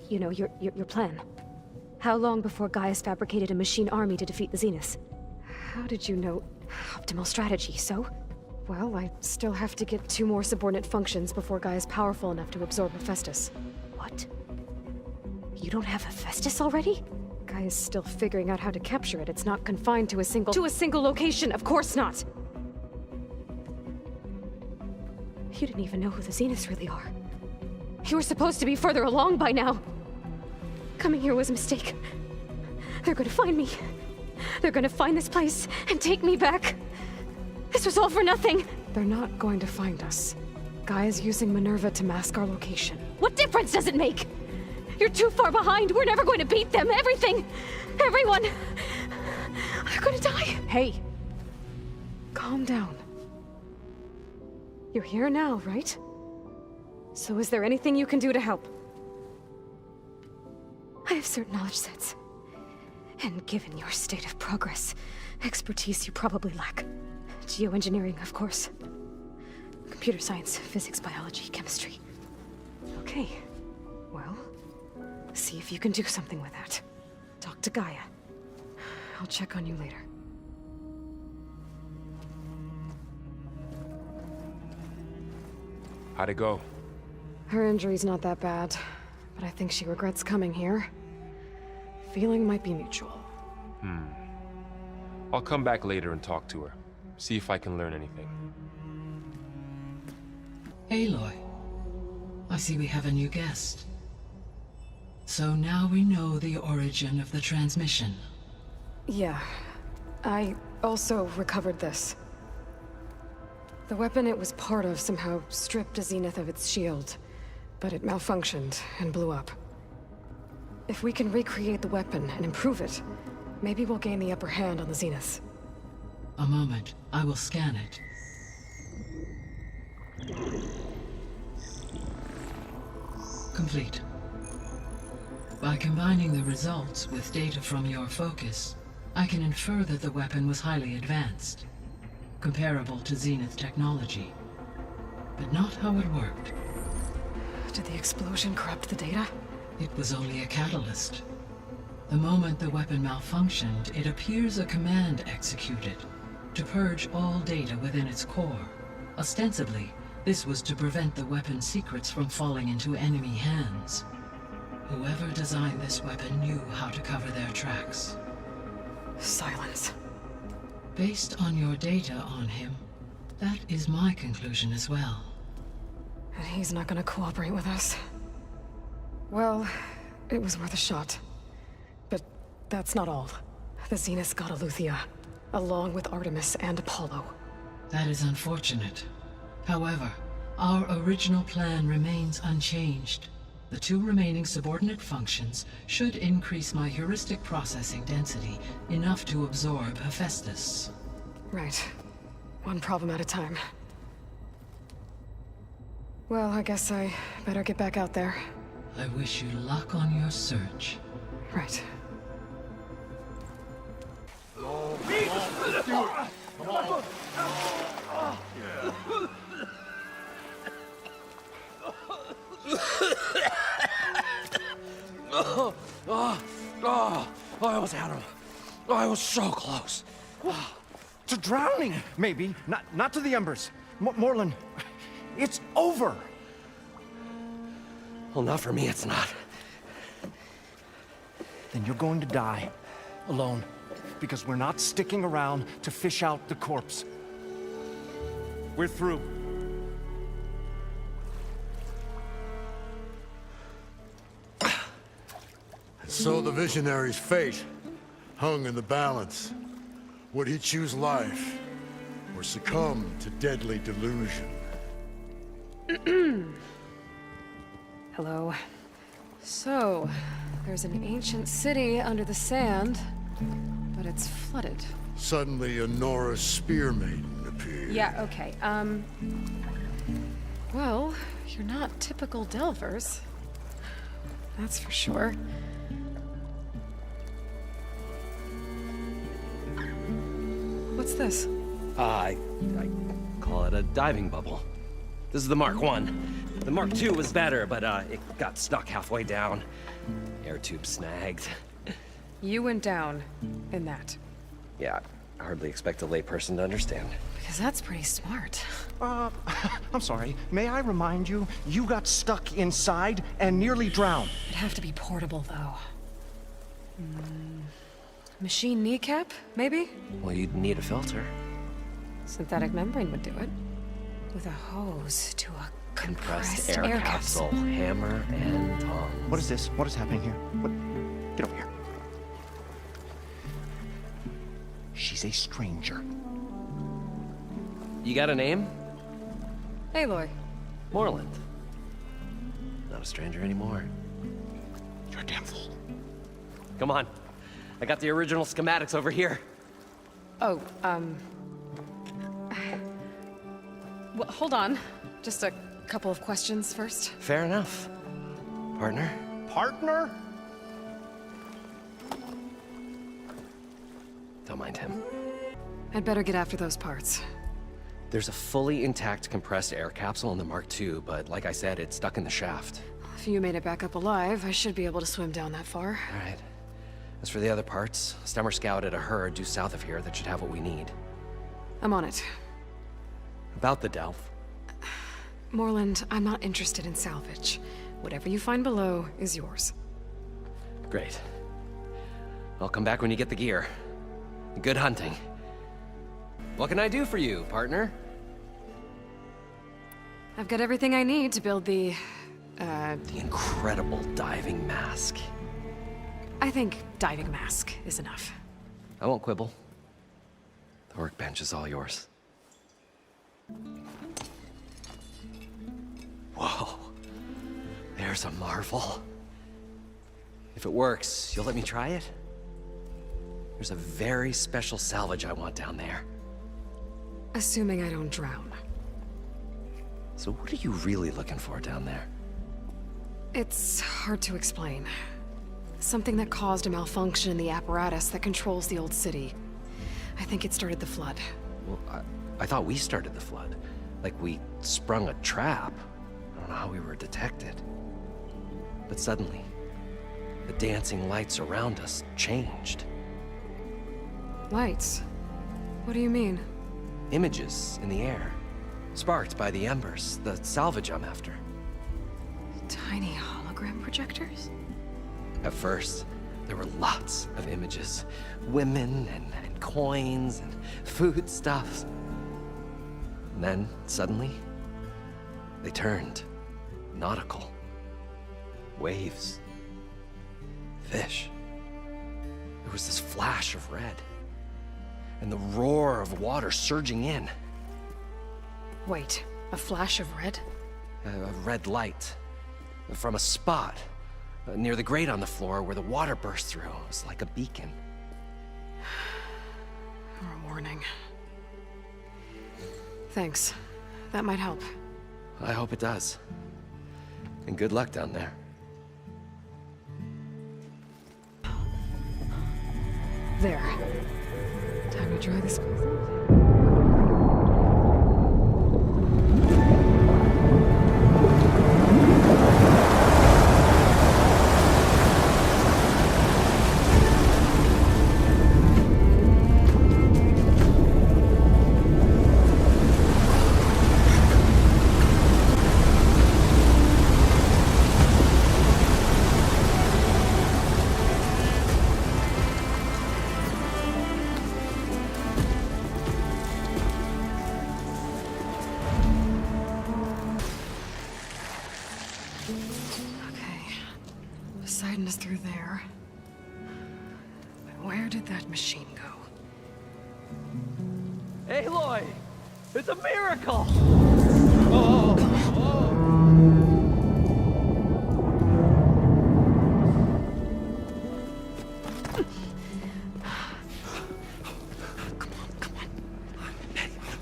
You know, your plan. How long before Gaius fabricated a machine army to defeat the Zeniths? How did you know? Optimal strategy, so? Well, I still have to get 2 more subordinate functions before Gaia's powerful enough to absorb Hephaestus. What? You don't have Hephaestus already? Gaia's still figuring out how to capture it. It's not confined to a single... To a single location, of course not! You didn't even know who the Zeniths really are. You were supposed to be further along by now. Coming here was a mistake. They're gonna find me. They're gonna find this place and take me back. This was all for nothing. They're not going to find us. Gaia's using Minerva to mask our location. What difference does it make? You're too far behind. We're never going to beat them. Everything, everyone, are gonna die. Hey, calm down. You're here now, right? So is there anything you can do to help? I have certain knowledge sets. And given your state of progress, expertise you probably lack. Geoengineering, of course. Computer science, physics, biology, chemistry. Okay. Well, see if you can do something with that. Talk to Gaia. I'll check on you later. How'd it go? Her injury's not that bad, but I think she regrets coming here. Feeling might be mutual. I'll come back later and talk to her. See if I can learn anything. Aloy, I see we have a new guest. So now we know the origin of the transmission. Yeah. I also recovered this. The weapon it was part of somehow stripped a Zenith of its shield, but it malfunctioned and blew up. If we can recreate the weapon and improve it, maybe we'll gain the upper hand on the Zeniths. A moment. I will scan it. Complete. By combining the results with data from your focus, I can infer that the weapon was highly advanced, comparable to Zenith technology, but not how it worked. Did the explosion corrupt the data? It was only a catalyst. The moment the weapon malfunctioned, it appears a command executed to purge all data within its core. Ostensibly, this was to prevent the weapon's secrets from falling into enemy hands. Whoever designed this weapon knew how to cover their tracks. Silence. Based on your data on him, that is my conclusion as well. And he's not gonna cooperate with us. Well, it was worth a shot. But that's not all. The Zeniths got Eleuthia, along with Artemis and Apollo. That is unfortunate. However, our original plan remains unchanged. The 2 remaining subordinate functions should increase my heuristic processing density enough to absorb Hephaestus. Right. One problem at a time. Well, I guess I better get back out there. I wish you luck on your search. Right. I almost had him. I was so close. To drowning, maybe. Not to the embers. Morlun, it's over. Well, not for me, it's not. Then you're going to die. Alone. Because we're not sticking around to fish out the corpse. We're through. So the Visionary's fate hung in the balance. Would he choose life, or succumb to deadly delusion? Hello. So, there's an ancient city under the sand, but it's flooded. Suddenly, a Nora spear maiden appeared. Yeah, okay, well, you're not typical Delvers. That's for sure. What's this? I call it a diving bubble. This is the Mark I. The Mark II was better, but it got stuck halfway down. Air tube snagged. You went down in that. Yeah, I hardly expect a layperson to understand. Because that's pretty smart. I'm sorry. May I remind you, you got stuck inside and nearly drowned. It'd have to be portable, though. Machine kneecap, maybe? Well, you'd need a filter. Synthetic membrane would do it. With a hose to a Compressed air capsule. Hammer and tongs. What is this? What is happening here? What? Get over here. She's a stranger. You got a name? Aloy. Moreland. Not a stranger anymore. You're a damn fool. Come on. I got the original schematics over here. Oh, well, hold on. Just a couple of questions first. Fair enough. Partner? Partner? Don't mind him. I'd better get after those parts. There's a fully intact compressed air capsule in the Mark II, but like I said, it's stuck in the shaft. If you made it back up alive, I should be able to swim down that far. All right. As for the other parts, Stemmer scouted a herd due south of here that should have what we need. I'm on it. About the Delph. Moreland, I'm not interested in salvage. Whatever you find below is yours. Great. I'll come back when you get the gear. Good hunting. What can I do for you, partner? I've got everything I need to build the incredible diving mask. I think diving mask is enough. I won't quibble. The workbench is all yours. Whoa. There's a marvel. If it works, you'll let me try it? There's a very special salvage I want down there. Assuming I don't drown. So what are you really looking for down there? It's hard to explain. Something that caused a malfunction in the apparatus that controls the old city. I think it started the flood. Well, I thought we started the flood. Like we sprung a trap. I don't know how we were detected. But suddenly, the dancing lights around us changed. Lights? What do you mean? Images in the air. Sparked by the embers, the salvage I'm after. Tiny hologram projectors? At first, there were lots of images. Women and coins and foodstuffs. And then, suddenly, they turned nautical. Waves. Fish. There was this flash of red. And the roar of water surging in. Wait, a flash of red? A red light. From a spot near the grate on the floor where the water burst through. It was like a beacon. Or a warning. Thanks. That might help. I hope it does. And good luck down there. There. Time to dry this clothes off. Poseidon is through there. But where did that machine go? Aloy! It's a miracle!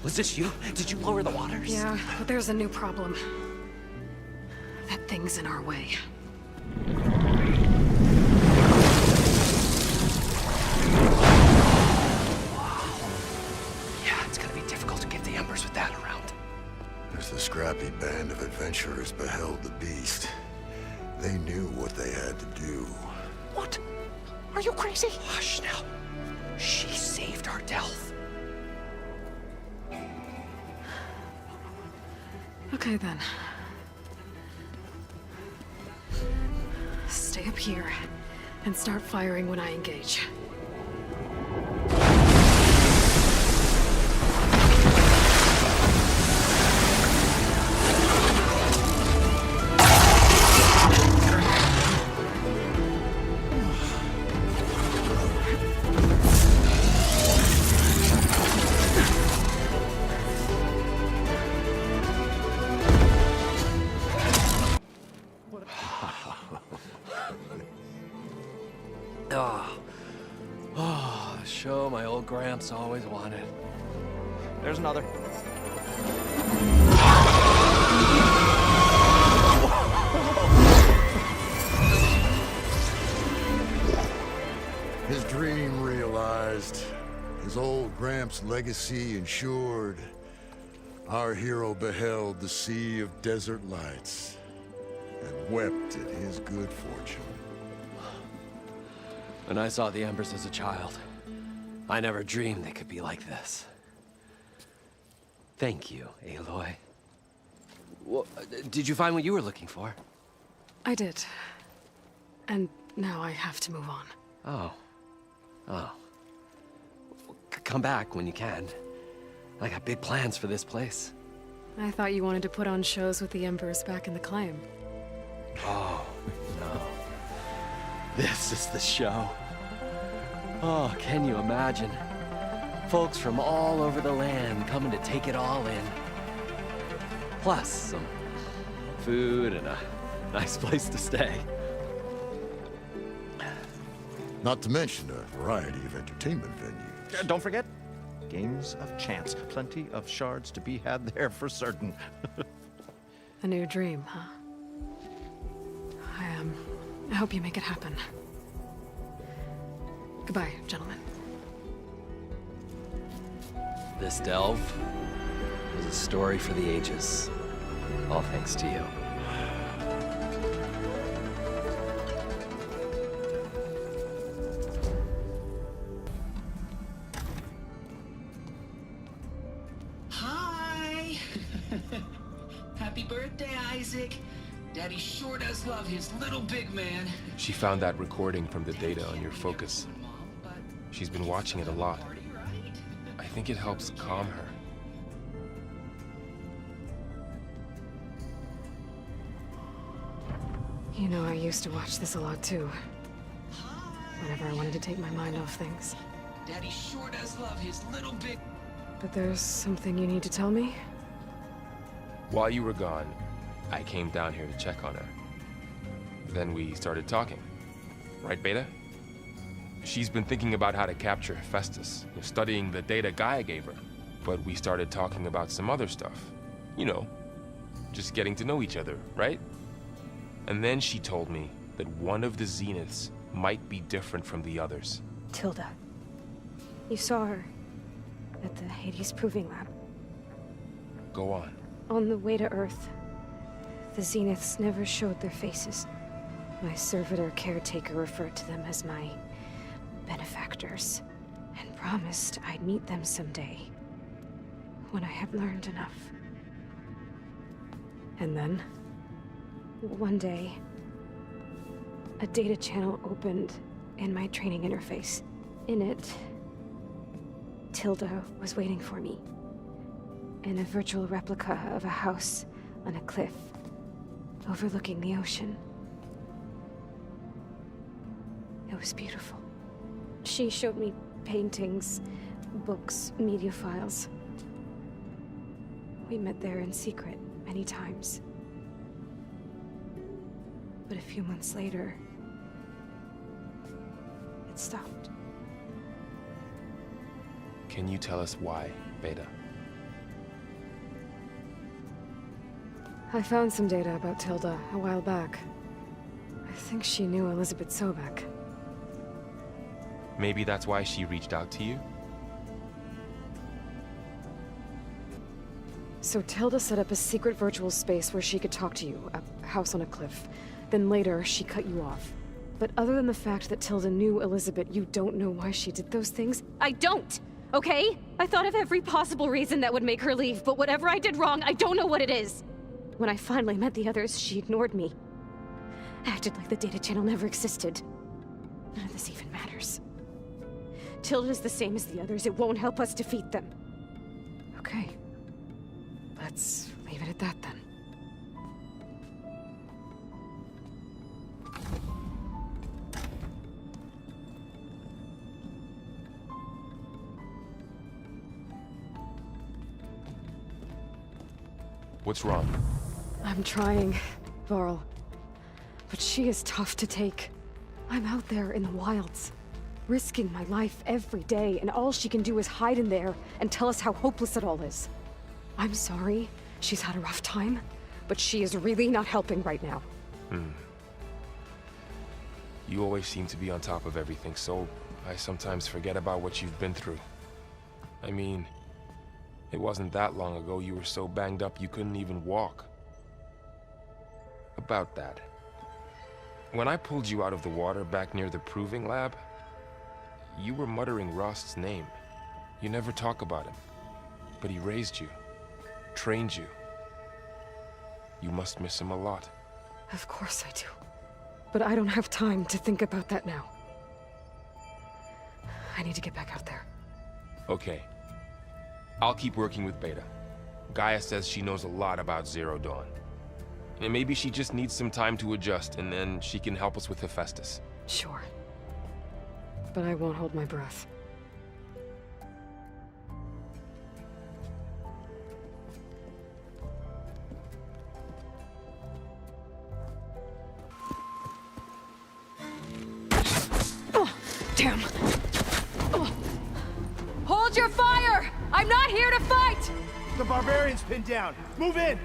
Was this you? Did you lower the waters? Yeah, but there's a new problem. That thing's in our way. Yeah, it's gonna be difficult to get the Embers with that around. As the scrappy band of adventurers beheld the beast, they knew what they had to do. What? Are you crazy? Hush now. She saved our Delph. Okay then. Stay up here and start firing when I engage. Oh, show my old Gramps always wanted. There's another. His dream realized, his old Gramps' legacy ensured, our hero beheld the sea of desert lights and wept at his good fortune. When I saw the Embers as a child, I never dreamed they could be like this. Thank you, Aloy. Well, did you find what you were looking for? I did. And now I have to move on. Oh. Oh. Come back when you can. I got big plans for this place. I thought you wanted to put on shows with the Embers back in the Claim. Oh, no. This is the show. Oh, can you imagine? Folks from all over the land coming to take it all in. Plus some food and a nice place to stay. Not to mention a variety of entertainment venues. Don't forget, games of chance. Plenty of shards to be had there for certain. A new dream, huh? I hope you make it happen. Goodbye, gentlemen. This delve is a story for the ages. All thanks to you. Hi! Happy birthday, Isaac. Daddy sure does love his little big man. She found that recording from the data on your focus. She's been watching it a lot. I think it helps calm her. You know, I used to watch this a lot too. Whenever I wanted to take my mind off things. Daddy sure does love his little big... But there's something you need to tell me? While you were gone, I came down here to check on her. Then we started talking. Right, Beta? She's been thinking about how to capture Hephaestus, studying the data Gaia gave her. But we started talking about some other stuff. You know, just getting to know each other, right? And then she told me that one of the Zeniths might be different from the others. Tilda. You saw her at the Hades Proving Lab. Go on. On the way to Earth, the Zeniths never showed their faces. My servitor caretaker referred to them as my benefactors, and promised I'd meet them someday, when I had learned enough. And then, one day, a data channel opened in my training interface. In it, Tilda was waiting for me, in a virtual replica of a house on a cliff, overlooking the ocean. It was beautiful. She showed me paintings, books, media files. We met there in secret many times. But a few months later, it stopped. Can you tell us why, Beta? I found some data about Tilda a while back. I think she knew Elizabeth Sobek. Maybe that's why she reached out to you? So Tilda set up a secret virtual space where she could talk to you, a house on a cliff. Then later, she cut you off. But other than the fact that Tilda knew Elizabeth, you don't know why she did those things? I don't! Okay? I thought of every possible reason that would make her leave, but whatever I did wrong, I don't know what it is. When I finally met the others, she ignored me. Acted like the data channel never existed. None of this even matters. Tilda's the same as the others. It won't help us defeat them. Okay. Let's leave it at that then. What's wrong? I'm trying, Varl. But she is tough to take. I'm out there in the wilds, risking my life every day, and all she can do is hide in there and tell us how hopeless it all is. I'm sorry, she's had a rough time, but she is really not helping right now. You always seem to be on top of everything, so I sometimes forget about what you've been through. I mean, it wasn't that long ago you were so banged up you couldn't even walk. About that. When I pulled you out of the water back near the proving lab, you were muttering Rost's name. You never talk about him, but he raised you, trained you. You must miss him a lot. Of course I do. But I don't have time to think about that now. I need to get back out there. Okay. I'll keep working with Beta. Gaia says she knows a lot about Zero Dawn. And maybe she just needs some time to adjust, and then she can help us with Hephaestus. Sure. But I won't hold my breath. Oh, damn. Oh. Hold your fire! I'm not here to fight! The barbarian's pinned down. Move in!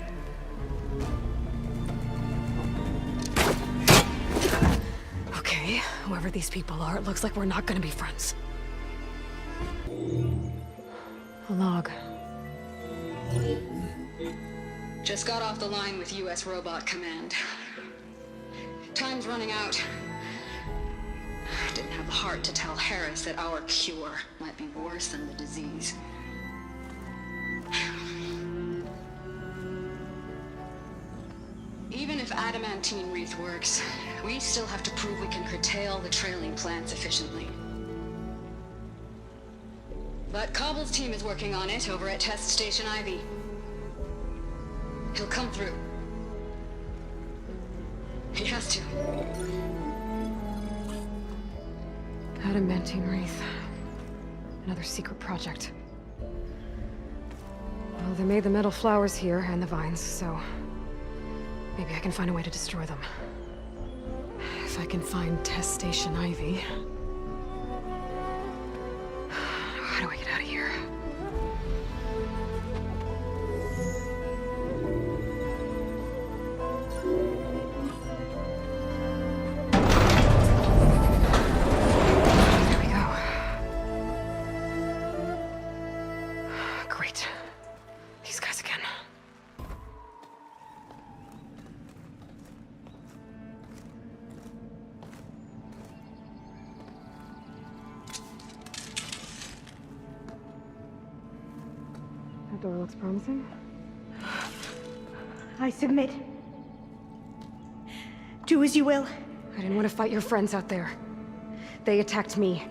Okay, whoever these people are, it looks like we're not gonna be friends. A log. Just got off the line with US Robot Command. Time's running out. Didn't have the heart to tell Harris that our cure might be worse than the disease. Even if adamantine wreath works, we still have to prove we can curtail the trailing plants efficiently. But Cobble's team is working on it over at Test Station Ivy. He'll come through. He has to. Adamantine wreath. Another secret project. Well, they made the metal flowers here and the vines, so maybe I can find a way to destroy them. If I can find Test Station Ivy. How do I get out of here? There we go. Great. These guys again. That door looks promising. I submit. Do as you will. I didn't want to fight your friends out there. They attacked me.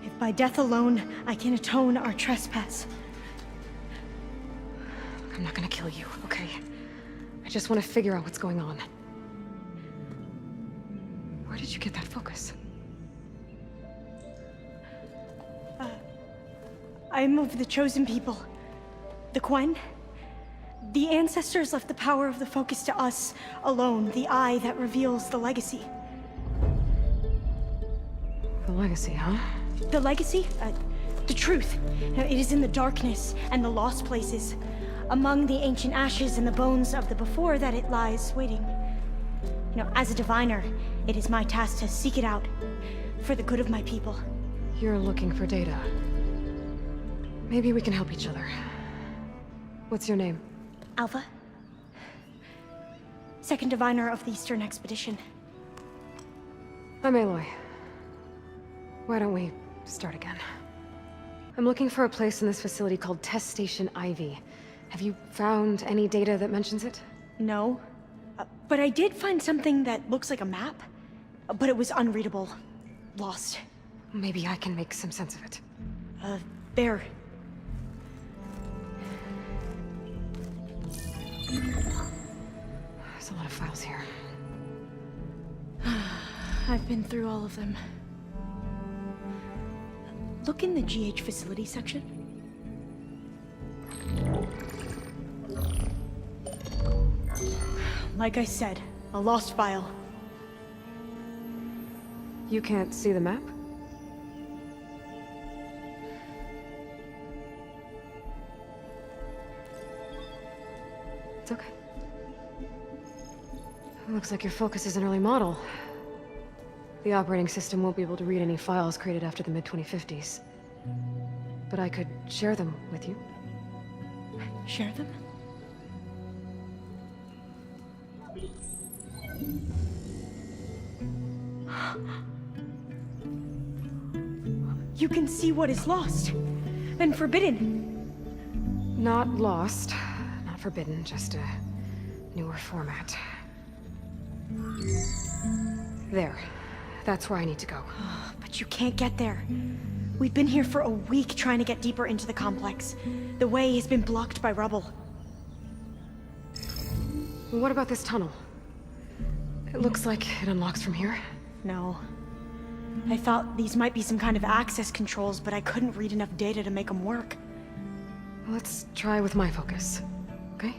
If by death alone I can atone our trespass. I'm not gonna kill you, okay? I just want to figure out what's going on. Where did you get that focus? I'm of the chosen people. The Quen. The ancestors left the power of the focus to us alone, the eye that reveals the legacy. The legacy, huh? The legacy? The truth. Now, it is in the darkness and the lost places. among the ancient ashes and the bones of the before that it lies waiting. You know, as a diviner, it is my task to seek it out for the good of my people. You're looking for data. Maybe we can help each other. What's your name? Alva. Second diviner of the Eastern Expedition. I'm Aloy. Why don't we start again? I'm looking for a place in this facility called Test Station Ivy. Have you found any data that mentions it? No. But I did find something that looks like a map. But it was unreadable. Lost. Maybe I can make some sense of it. There. There's a lot of files here. I've been through all of them. Look in the GH facility section. Like I said, a lost file. You can't see the map? It's okay. It looks like your focus is an early model. The operating system won't be able to read any files created after the mid-2050s. But I could share them with you. Share them? You can see what is lost and forbidden. Not lost, not forbidden, just a newer format. There. That's where I need to go. But you can't get there. We've been here for a week trying to get deeper into the complex. The way has been blocked by rubble. What about this tunnel? It looks like it unlocks from here. No. I thought these might be some kind of access controls, but I couldn't read enough data to make them work. Let's try with my focus, okay?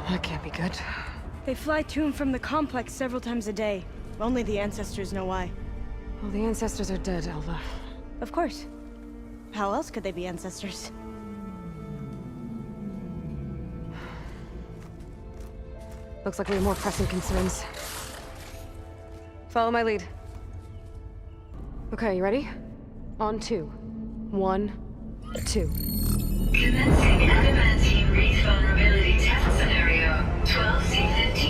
That can't be good. They fly to and from the complex several times a day. Only the ancestors know why. Well, the ancestors are dead, Alva. Of course. How else could they be ancestors? Looks like we have more pressing concerns. Follow my lead. Okay, you ready? On 2. 1, 2. Commencing adamantine wreath vulnerability test scenario 12C15.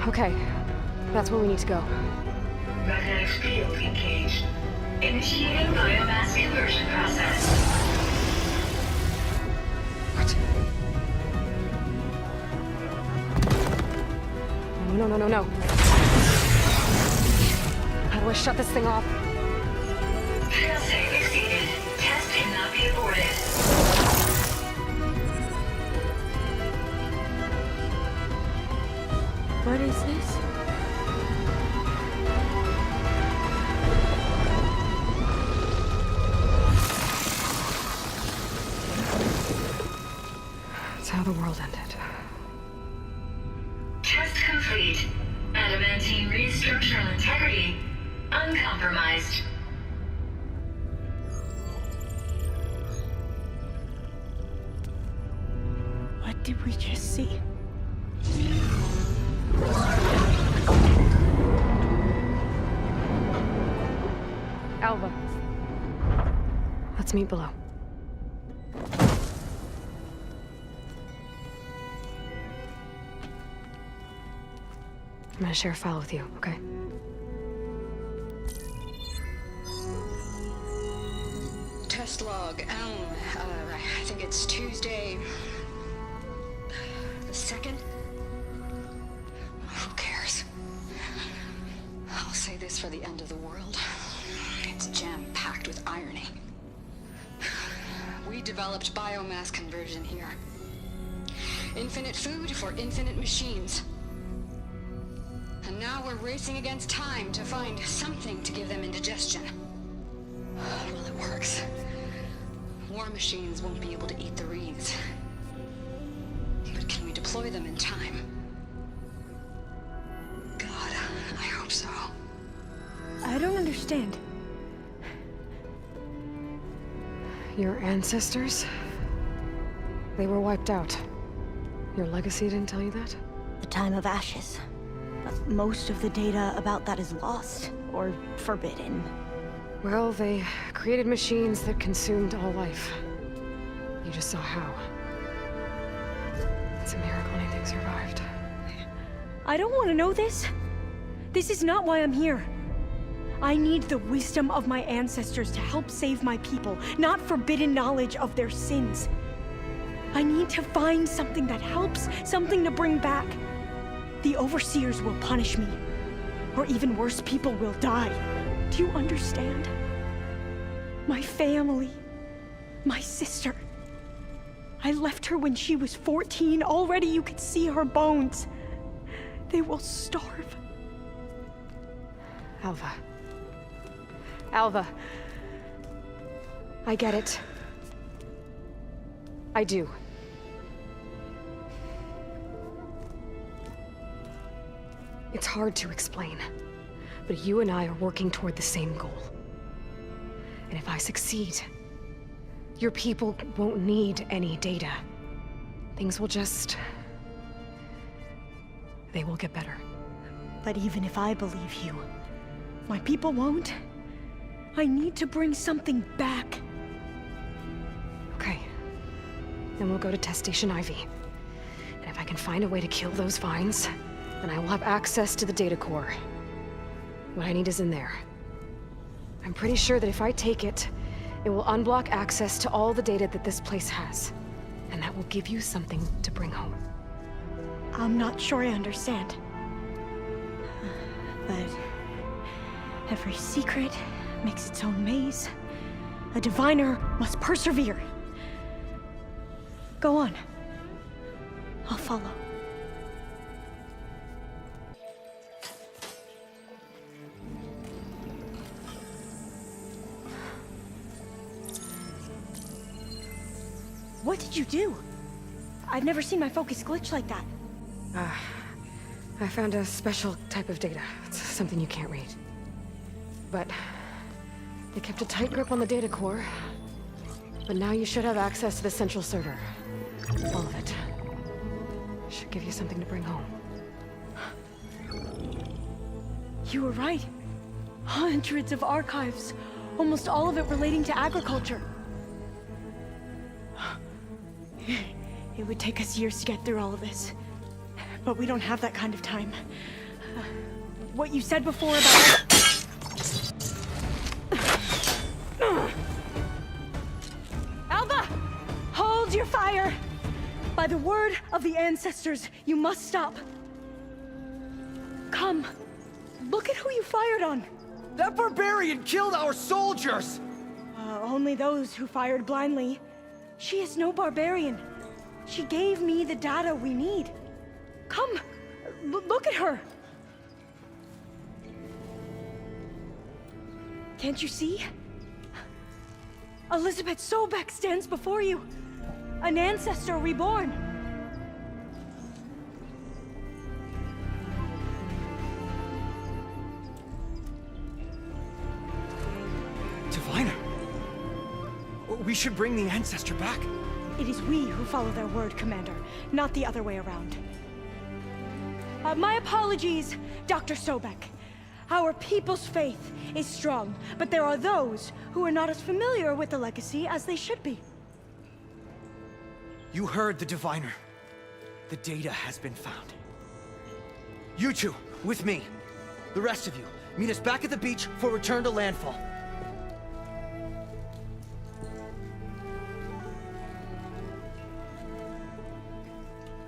Okay, that's where we need to go. Magnetic field engaged. Initiating biomass conversion process. What? No. How do I shut this thing off? Failsafe exceeded. Test cannot be aborted. What is this? It's how the world ended. Test complete. Adamantine wreath structural integrity uncompromised. What did we just see? Alva. Let's meet below. I'm gonna share a file with you, okay? Test log, I think it's Tuesday the 2nd? Who cares? I'll say this for the end of the world. It's jam-packed with irony. We developed biomass conversion here. Infinite food for infinite machines. And now we're racing against time to find something to give them indigestion. Well, it works. War machines won't be able to eat the reeds. But can we deploy them in time? God, I hope so. I don't understand. Your ancestors? They were wiped out. Your legacy didn't tell you that? The time of ashes. But most of the data about that is lost, or forbidden. Well, they created machines that consumed all life. You just saw how. It's a miracle anything survived. I don't want to know this. This is not why I'm here. I need the wisdom of my ancestors to help save my people, not forbidden knowledge of their sins. I need to find something that helps, something to bring back. The Overseers will punish me. Or even worse, people will die. Do you understand? My family. My sister. I left her when she was 14. Already you could see her bones. They will starve. Alva. Alva. I get it. I do. It's hard to explain, but you and I are working toward the same goal. And if I succeed, your people won't need any data. Things will just... they will get better. But even if I believe you, my people won't. I need to bring something back. Okay. Then we'll go to Test Station Ivy. And if I can find a way to kill those vines, then I will have access to the data core. What I need is in there. I'm pretty sure that if I take it, it will unblock access to all the data that this place has. And that will give you something to bring home. I'm not sure I understand. But every secret makes its own maze. A diviner must persevere. Go on. I'll follow. What did you do? I've never seen my focus glitch like that. I found a special type of data. It's something you can't read. But they kept a tight grip on the data core. But now you should have access to the central server. All of it. Should give you something to bring home. You were right. Hundreds of archives. Almost all of it relating to agriculture. It would take us years to get through all of this. But we don't have that kind of time. What you said before about... Alva! Hold your fire! By the word of the ancestors, you must stop. Come. Look at who you fired on. That barbarian killed our soldiers! Only those who fired blindly. She is no barbarian. She gave me the data we need. Come, look at her. Can't you see? Elizabeth Sobek stands before you. An ancestor reborn. Diviner. We should bring the ancestor back. It is we who follow their word, Commander, not the other way around. My apologies, Dr. Sobek. Our people's faith is strong, but there are those who are not as familiar with the legacy as they should be. You heard the diviner. The data has been found. You two, with me. The rest of you, meet us back at the beach for return to landfall.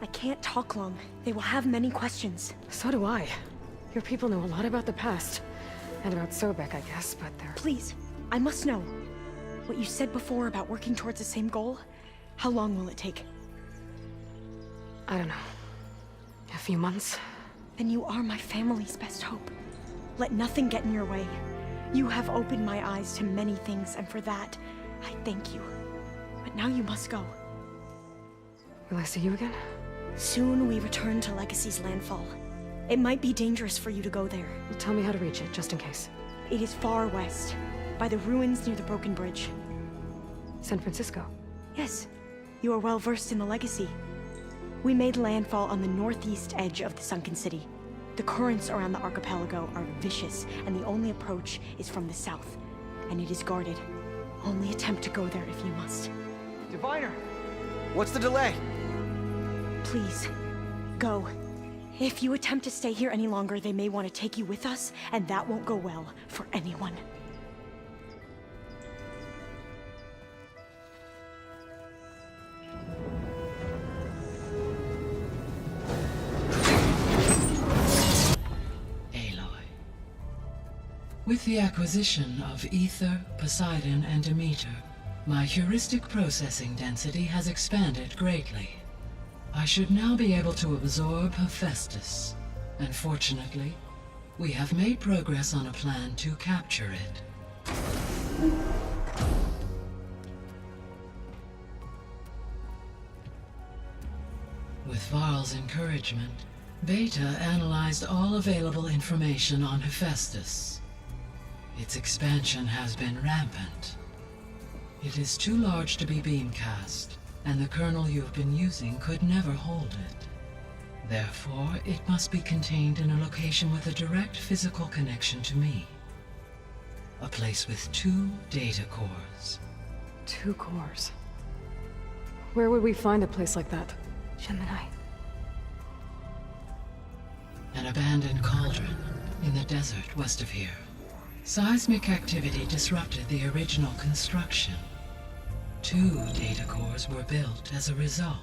I can't talk long. They will have many questions. So do I. Your people know a lot about the past. And about Sobek, I guess, but they're... Please, I must know. What you said before about working towards the same goal, how long will it take? I don't know. A few months? Then you are my family's best hope. Let nothing get in your way. You have opened my eyes to many things, and for that, I thank you. But now you must go. Will I see you again? Soon we return to Legacy's landfall. It might be dangerous for you to go there. Well, tell me how to reach it, just in case. It is far west, by the ruins near the Broken Bridge. San Francisco? Yes, you are well versed in the Legacy. We made landfall on the northeast edge of the sunken city. The currents around the archipelago are vicious, and the only approach is from the south, and it is guarded. Only attempt to go there if you must. Diviner! What's the delay? Please, go. If you attempt to stay here any longer, they may want to take you with us, and that won't go well for anyone. With the acquisition of Ether, Poseidon, and Demeter, my heuristic processing density has expanded greatly. I should now be able to absorb Hephaestus, and fortunately, we have made progress on a plan to capture it. With Varl's encouragement, Beta analyzed all available information on Hephaestus. Its expansion has been rampant. It is too large to be beamcast, and the kernel you've been using could never hold it. Therefore, it must be contained in a location with a direct physical connection to me. A place with 2 data cores. 2 cores? Where would we find a place like that? Gemini. An abandoned cauldron in the desert west of here. Seismic activity disrupted the original construction. 2 data cores were built as a result.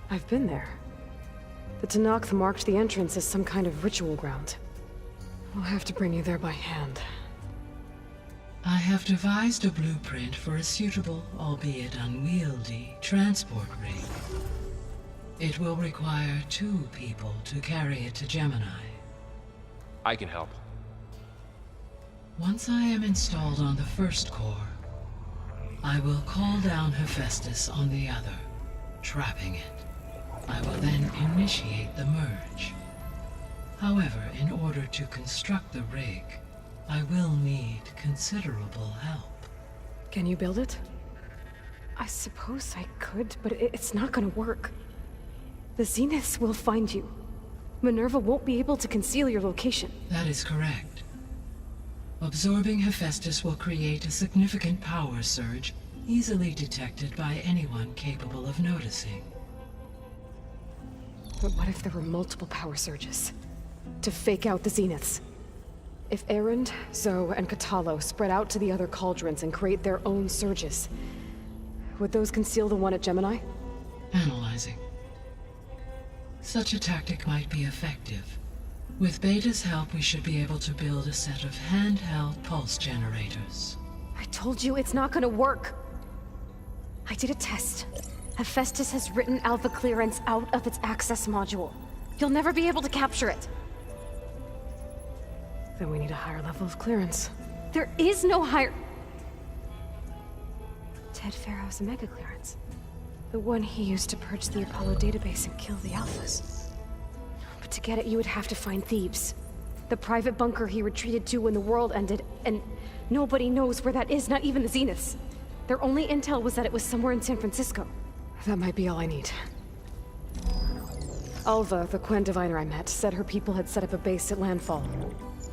I've been there. The Tenakth marked the entrance as some kind of ritual ground. We'll have to bring you there by hand. I have devised a blueprint for a suitable, albeit unwieldy, transport rig. It will require 2 people to carry it to Gemini. I can help. Once I am installed on the first core, I will call down Hephaestus on the other, trapping it. I will then initiate the merge. However, in order to construct the rig, I will need considerable help. Can you build it? I suppose I could, but it's not gonna work. The Zeniths will find you. Minerva won't be able to conceal your location. That is correct. Absorbing Hephaestus will create a significant power surge, easily detected by anyone capable of noticing. But what if there were multiple power surges? To fake out the Zeniths? If Erend, Zoe, and Katalo spread out to the other cauldrons and create their own surges, would those conceal the one at Gemini? Analyzing. Such a tactic might be effective. With Beta's help, we should be able to build a set of handheld pulse generators. I told you it's not gonna work. I did a test. Hephaestus has written Alpha clearance out of its access module. You'll never be able to capture it. Then we need a higher level of clearance. There is no higher... Ted Pharaoh's Omega clearance. The one he used to purge the Apollo database and kill the Alphas. But to get it, you would have to find Thebes. The private bunker he retreated to when the world ended, and nobody knows where that is, not even the Zeniths. Their only intel was that it was somewhere in San Francisco. That might be all I need. Alva, the Quen diviner I met, said her people had set up a base at Landfall.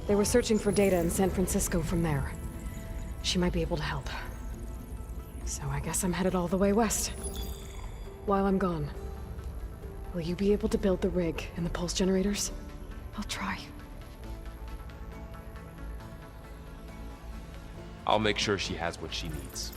They were searching for data in San Francisco from there. She might be able to help. So I guess I'm headed all the way west. While I'm gone, will you be able to build the rig and the pulse generators? I'll try. I'll make sure she has what she needs.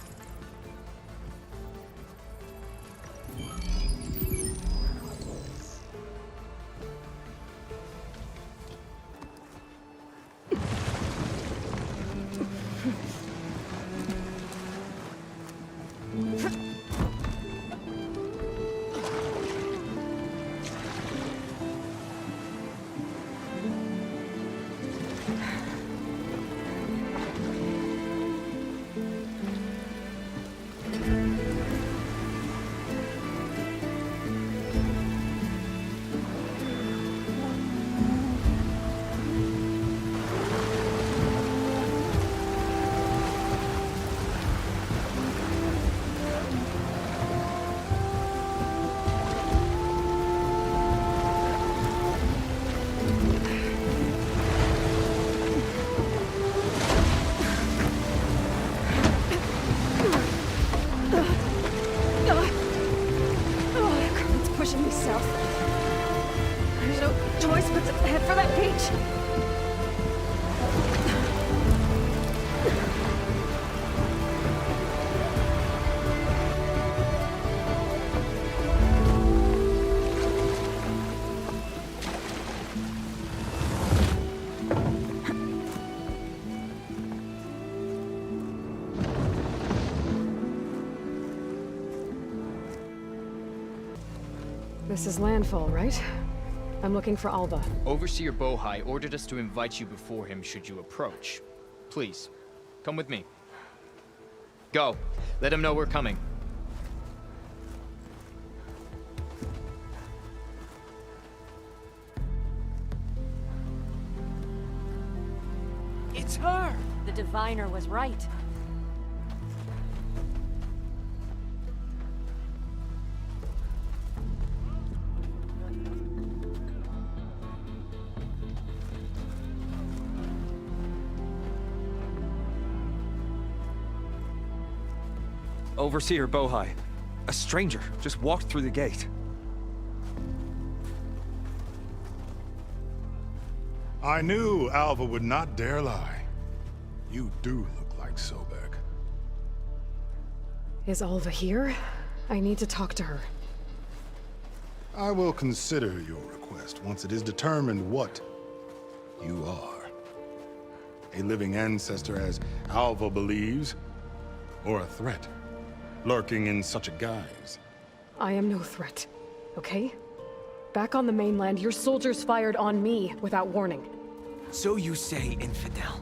Joyce, let's head for that beach. This is landfall, right? I'm looking for Alva. Overseer Bohai ordered us to invite you before him should you approach. Please, come with me. Go. Let him know we're coming. It's her! The diviner was right. Overseer Bohai. A stranger just walked through the gate. I knew Alva would not dare lie. You do look like Sobek. Is Alva here? I need to talk to her. I will consider your request once it is determined what you are. A living ancestor, as Alva believes, or a threat, lurking in such a guise. I am no threat, okay? Back on the mainland, your soldiers fired on me without warning. So you say, infidel.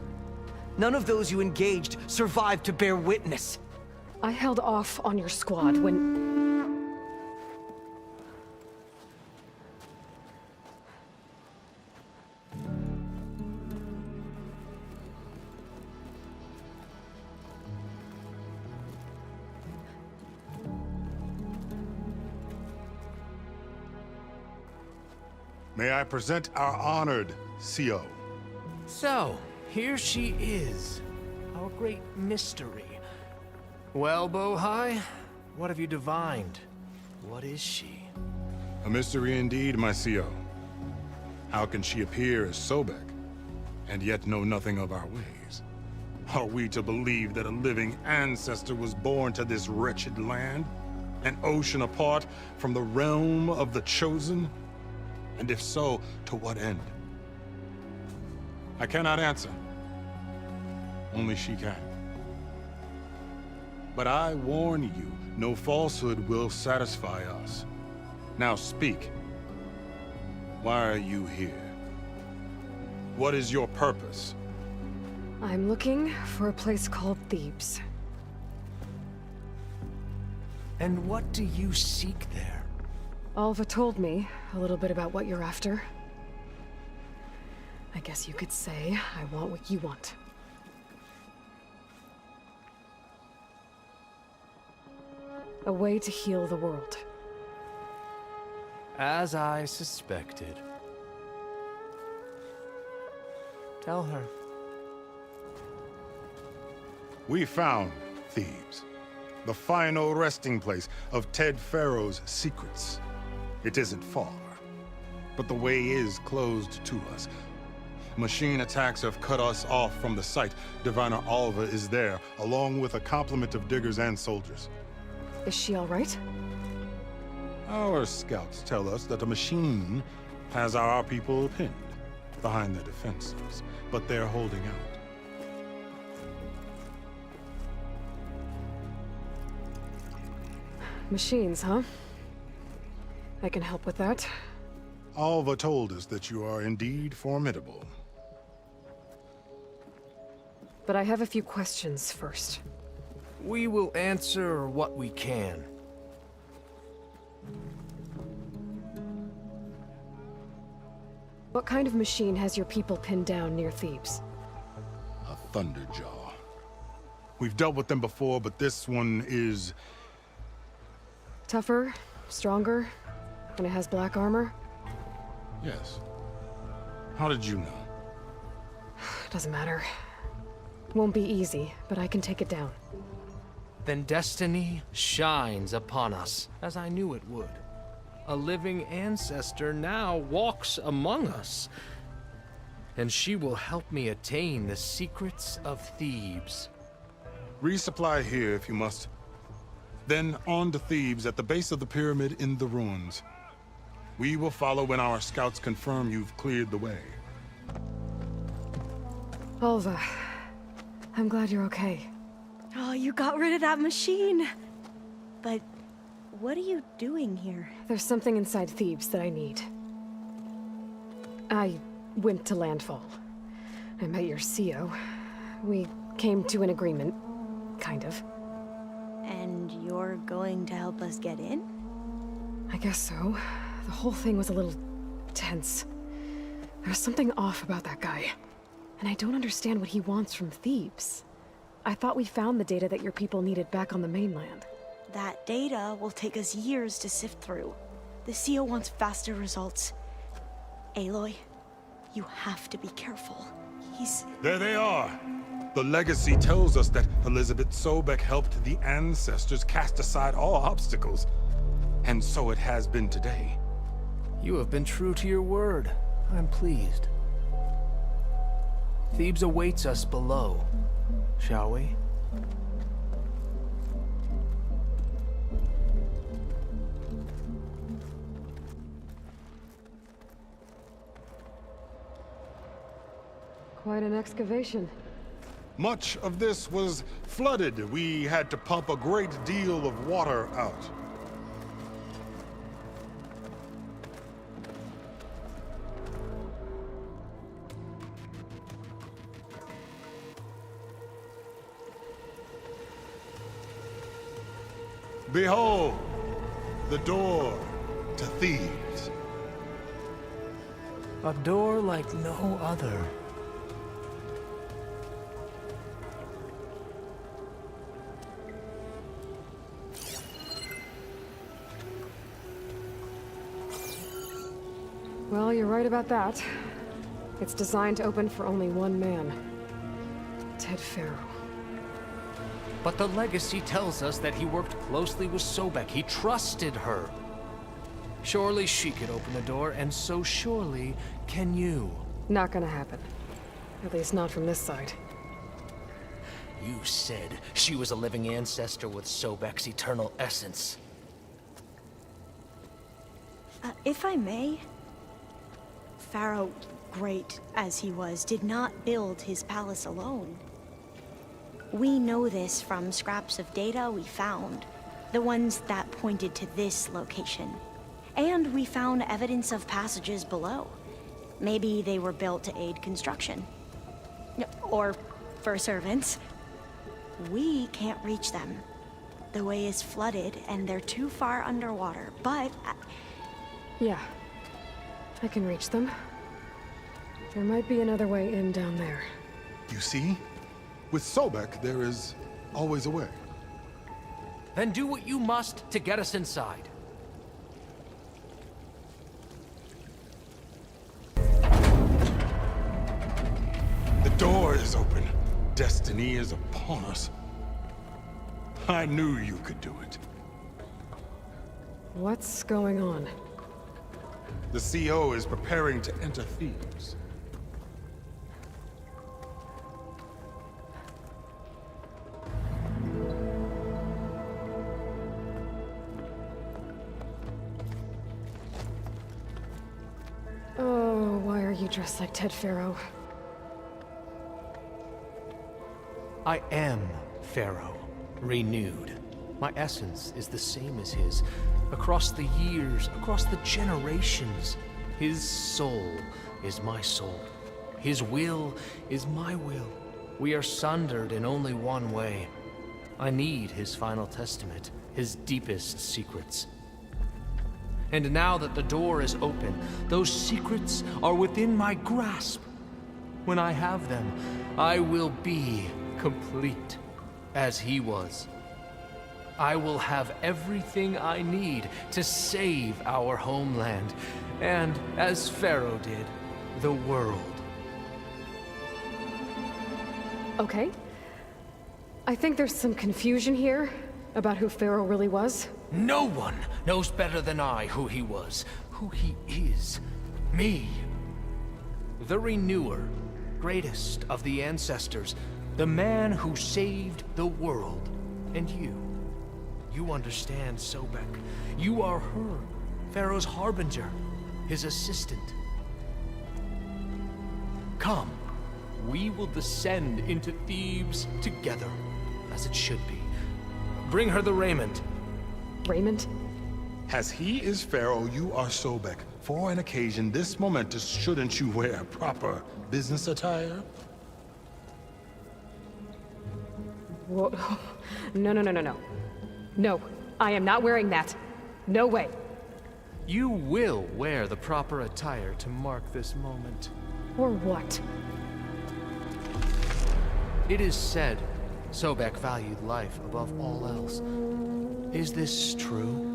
None of those you engaged survived to bear witness. I held off on your squad when... May I present our honored CO. So, here she is, our great mystery. Well, Bohai, what have you divined? What is she? A mystery indeed, my CO. How can she appear as Sobek, and yet know nothing of our ways? Are we to believe that a living ancestor was born to this wretched land? An ocean apart from the realm of the Chosen? And if so, to what end? I cannot answer. Only she can. But I warn you, no falsehood will satisfy us. Now speak. Why are you here? What is your purpose? I'm looking for a place called Thebes. And what do you seek there? Alva told me a little bit about what you're after. I guess you could say I want what you want. A way to heal the world. As I suspected. Tell her. We found Thebes, the final resting place of Ted Pharaoh's secrets. It isn't far, but the way is closed to us. Machine attacks have cut us off from the site. Diviner Alva is there, along with a complement of diggers and soldiers. Is she all right? Our scouts tell us that a machine has our people pinned behind their defenses, but they're holding out. Machines, huh? I can help with that. Alva told us that you are indeed formidable. But I have a few questions first. We will answer what we can. What kind of machine has your people pinned down near Thebes? A Thunderjaw. We've dealt with them before, but this one is... Tougher? Stronger? And it has black armor? Yes. How did you know? Doesn't matter. Won't be easy, but I can take it down. Then destiny shines upon us, as I knew it would. a living ancestor now walks among us. And she will help me attain the secrets of Thebes. Resupply here if you must. Then on to Thebes at the base of the pyramid in the ruins. We will follow when our scouts confirm you've cleared the way. Alva, I'm glad you're okay. Oh, you got rid of that machine. But what are you doing here? There's something inside Thebes that I need. I went to Landfall. I met your CO. We came to an agreement, kind of. And you're going to help us get in? I guess so. The whole thing was a little tense. There was something off about that guy. And I don't understand what he wants from Thebes. I thought we found the data that your people needed back on the mainland. That data will take us years to sift through. The CO wants faster results. Aloy, you have to be careful. There they are! The legacy tells us that Elizabeth Sobek helped the ancestors cast aside all obstacles. And so it has been today. You have been true to your word. I'm pleased. Thebes awaits us below, shall we? Quite an excavation. Much of this was flooded. We had to pump a great deal of water out. Behold, the door to Thebes. A door like no other. Well, you're right about that. It's designed to open for only one man. Ted Faro. But the legacy tells us that he worked closely with Sobek. He trusted her. Surely she could open the door, and so surely can you. Not gonna happen. At least not from this side. You said she was a living ancestor with Sobek's eternal essence. If I may, Pharaoh, great as he was, did not build his palace alone. We know this from scraps of data we found, the ones that pointed to this location. And we found evidence of passages below. Maybe they were built to aid construction. Or for servants. We can't reach them. The way is flooded and they're too far underwater, but... Yeah. I can reach them. There might be another way in down there. You see? With Sobek, there is always a way. Then do what you must to get us inside. The door is open. Destiny is upon us. I knew you could do it. What's going on? The CO is preparing to enter Thebes. Oh, why are you dressed like Ted Faro? I am Pharaoh, renewed. My essence is the same as his. Across the years, across the generations, his soul is my soul. His will is my will. We are sundered in only one way. I need his final testament, his deepest secrets. And now that the door is open, those secrets are within my grasp. When I have them, I will be complete, as he was. I will have everything I need to save our homeland, and, as Pharaoh did, the world. Okay. I think there's some confusion here. About who Pharaoh really was? No one knows better than I who he was, who he is. Me. The Renewer, greatest of the ancestors, the man who saved the world. And you. You understand, Sobek. You are her, Pharaoh's harbinger, his assistant. Come, we will descend into Thebes together, as it should be. Bring her the raiment. Raiment? As he is Pharaoh, you are Sobek. For an occasion this momentous, shouldn't you wear proper business attire? Whoa. No. No, I am not wearing that. No way. You will wear the proper attire to mark this moment. Or what? It is said Sobek valued life above all else. Is this true?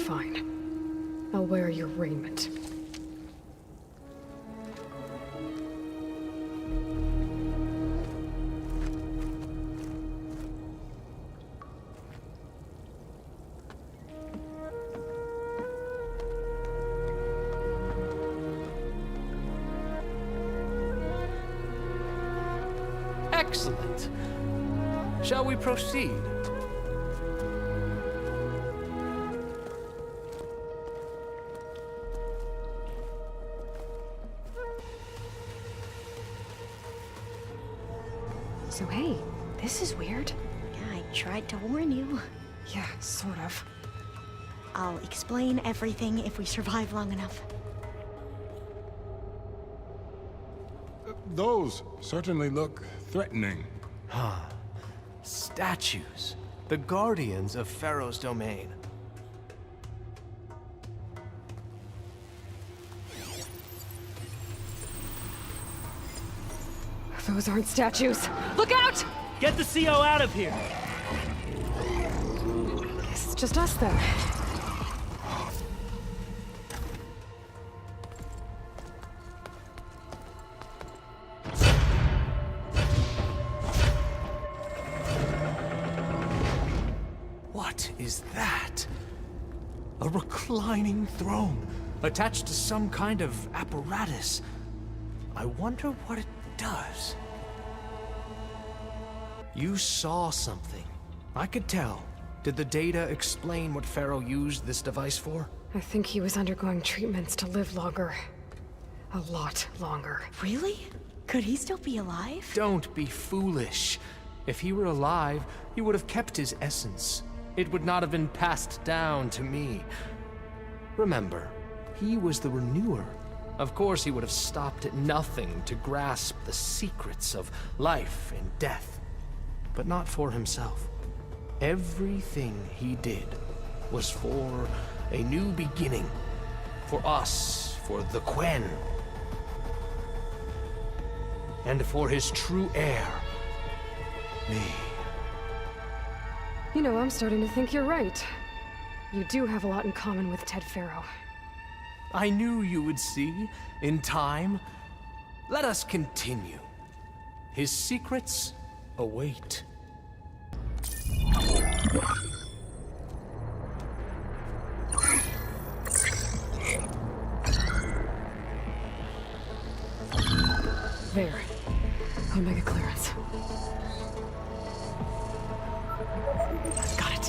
Fine. I'll wear your raiment. Excellent. Shall we proceed? So hey, this is weird. Yeah, I tried to warn you. Yeah, sort of. I'll explain everything if we survive long enough. Those certainly look threatening. Huh. Statues. The guardians of Pharaoh's domain. Those aren't statues. Look out! Get the CO out of here! Guess it's just us then. What is that? A reclining throne, attached to some kind of apparatus. I wonder what it does. You saw something. I could tell. Did the data explain what Pharaoh used this device for? I think he was undergoing treatments to live longer. A lot longer. Really? Could he still be alive? Don't be foolish. If he were alive, he would have kept his essence. It would not have been passed down to me. Remember, he was the Renewer. Of course he would have stopped at nothing to grasp the secrets of life and death. But not for himself. Everything he did was for a new beginning. For us, for the Quen. And for his true heir, me. You know, I'm starting to think you're right. You do have a lot in common with Ted Pharaoh. I knew you would see, in time. Let us continue. His secrets await. There. Omega clearance. Got it.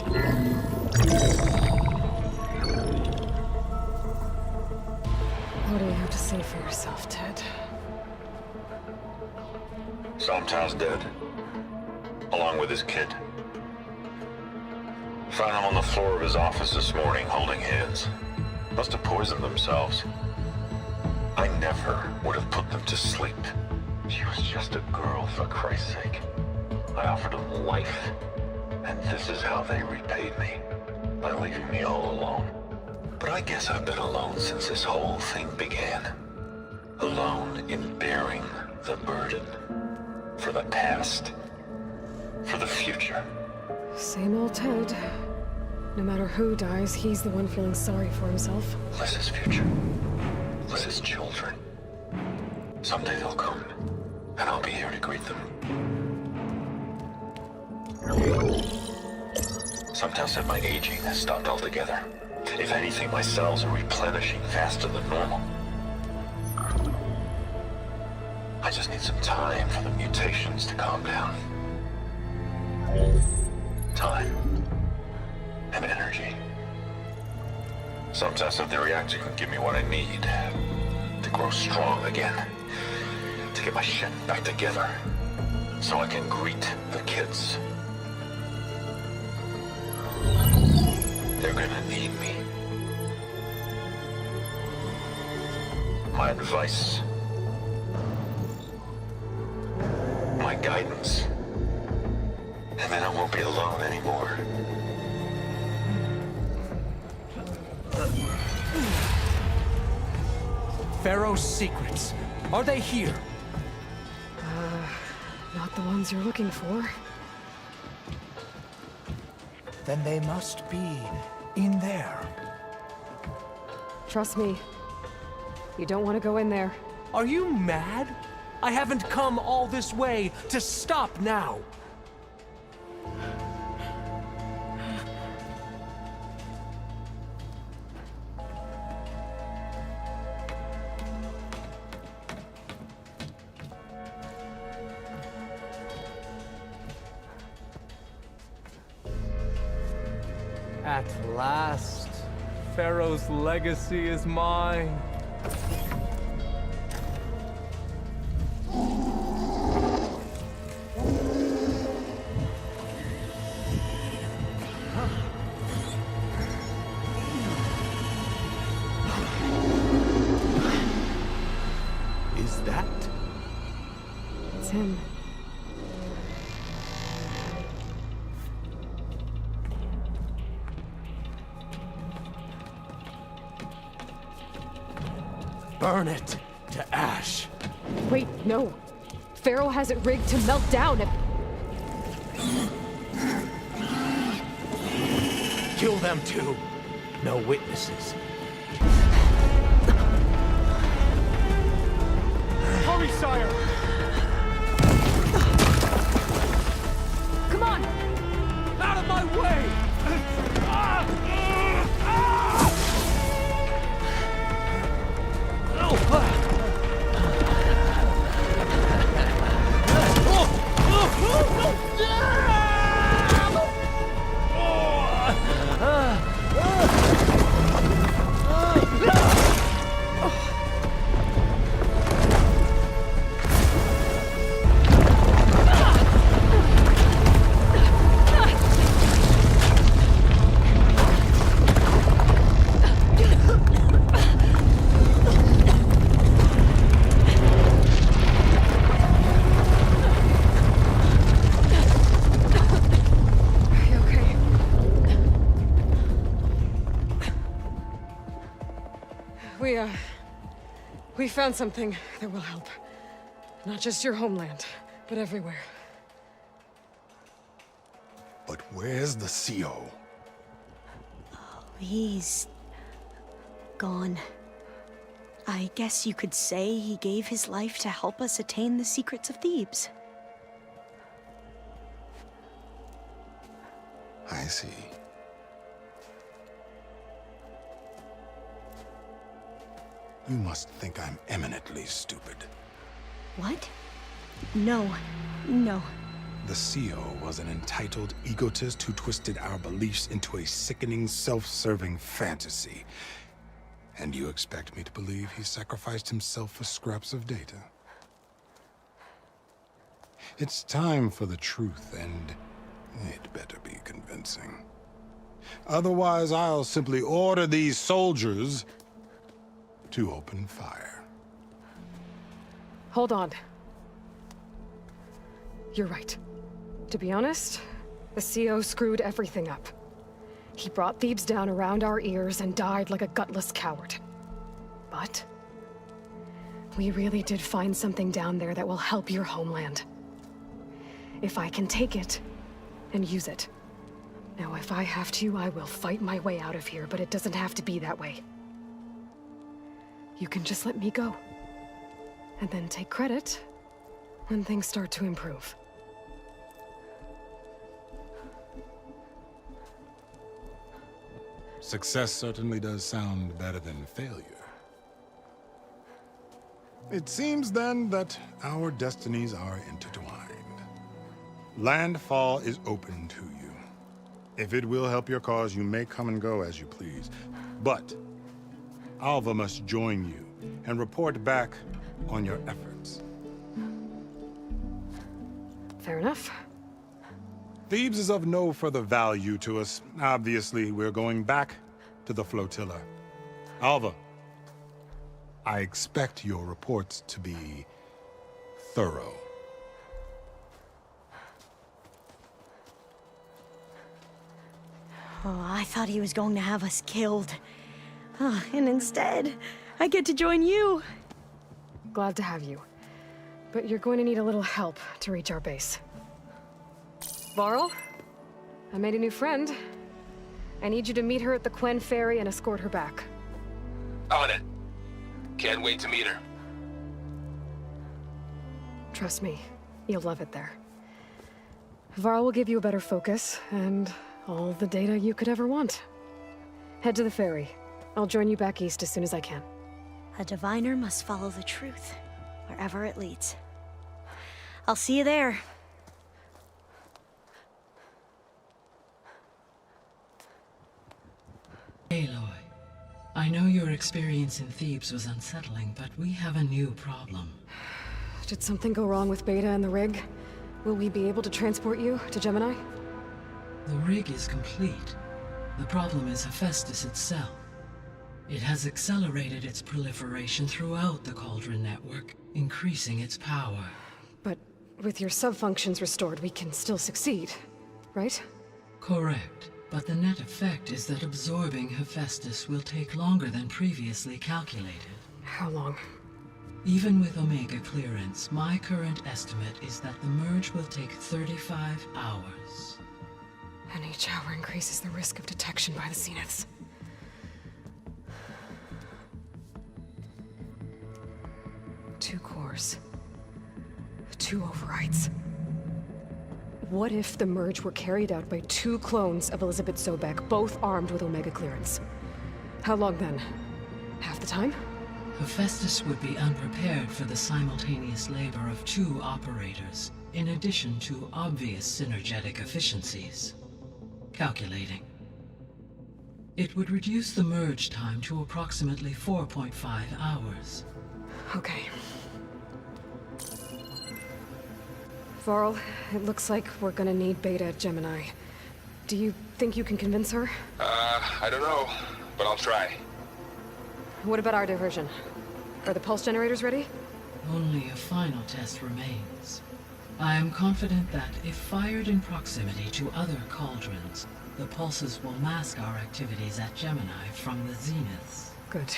What do you have to say for yourself, Ted? Sometimes dead. Along with his kid. Found him on the floor of his office this morning, holding hands. Must have poisoned themselves. I never would have put them to sleep. She was just a girl, for Christ's sake. I offered them life. And this is how they repaid me. By leaving me all alone. But I guess I've been alone since this whole thing began. Alone in bearing the burden. For the past. For the future. Same old Ted. No matter who dies, he's the one feeling sorry for himself. Liz's future. Liz's children. Someday they'll come. And I'll be here to greet them. Some tell said my aging has stopped altogether. If anything, my cells are replenishing faster than normal. I just need some time for the mutations to calm down. Time. And energy. Some test of the reactor can give me what I need to grow strong again. To get my shit back together. So I can greet the kids. They're gonna need me. My advice. My guidance. And then I won't be alone anymore. Pharaoh's secrets. Are they here? Not the ones you're looking for. Then they must be in there. Trust me. You don't want to go in there. Are you mad? I haven't come all this way to stop now. At last, Pharaoh's legacy is mine. Is that? It's him. Burn it to ash. Wait, no. Pharaoh has it rigged to melt down if... Kill them too. No witnesses. Hurry, sire! Come on! Out of my way! We found something that will help. Not just your homeland, but everywhere. But where's the CO? He's... gone. I guess you could say he gave his life to help us attain the secrets of Thebes. I see. You must think I'm eminently stupid. What? No. No. The CO was an entitled egotist who twisted our beliefs into a sickening, self-serving fantasy. And you expect me to believe he sacrificed himself for scraps of data? It's time for the truth, and it better be convincing. Otherwise, I'll simply order these soldiers to open fire. Hold on. You're right. To be honest, the CO screwed everything up. He brought Thebes down around our ears and died like a gutless coward. But we really did find something down there that will help your homeland. If I can take it and use it. Now, if I have to, I will fight my way out of here, but it doesn't have to be that way. You can just let me go. And then take credit when things start to improve. Success certainly does sound better than failure. It seems then that our destinies are intertwined. Landfall is open to you. If it will help your cause, you may come and go as you please. But Alva must join you and report back on your efforts. Fair enough. Thebes is of no further value to us. Obviously, we're going back to the flotilla. Alva, I expect your reports to be thorough. Oh, I thought he was going to have us killed. Oh, and instead, I get to join you. Glad to have you. But you're going to need a little help to reach our base. Varl, I made a new friend. I need you to meet her at the Quen Ferry and escort her back. On it. Can't wait to meet her. Trust me, you'll love it there. Varl will give you a better focus, and all the data you could ever want. Head to the ferry. I'll join you back east as soon as I can. A diviner must follow the truth, wherever it leads. I'll see you there. Aloy, I know your experience in Thebes was unsettling, but we have a new problem. Did something go wrong with Beta and the rig? Will we be able to transport you to Gemini? The rig is complete. The problem is Hephaestus itself. It has accelerated its proliferation throughout the Cauldron network, increasing its power. But with your sub-functions restored, we can still succeed, right? Correct. But the net effect is that absorbing Hephaestus will take longer than previously calculated. How long? Even with Omega clearance, my current estimate is that the merge will take 35 hours. And each hour increases the risk of detection by the Zeniths. Two cores. Two overrides. What if the merge were carried out by two clones of Elizabeth Sobek, both armed with Omega clearance? How long then? Half the time? Hephaestus would be unprepared for the simultaneous labor of two operators, in addition to obvious synergetic efficiencies. Calculating. It would reduce the merge time to approximately 4.5 hours. Okay. Varl, it looks like we're gonna need Beta at Gemini. Do you think you can convince her? I don't know, but I'll try. What about our diversion? Are the pulse generators ready? Only a final test remains. I am confident that if fired in proximity to other cauldrons, the pulses will mask our activities at Gemini from the Zeniths. Good.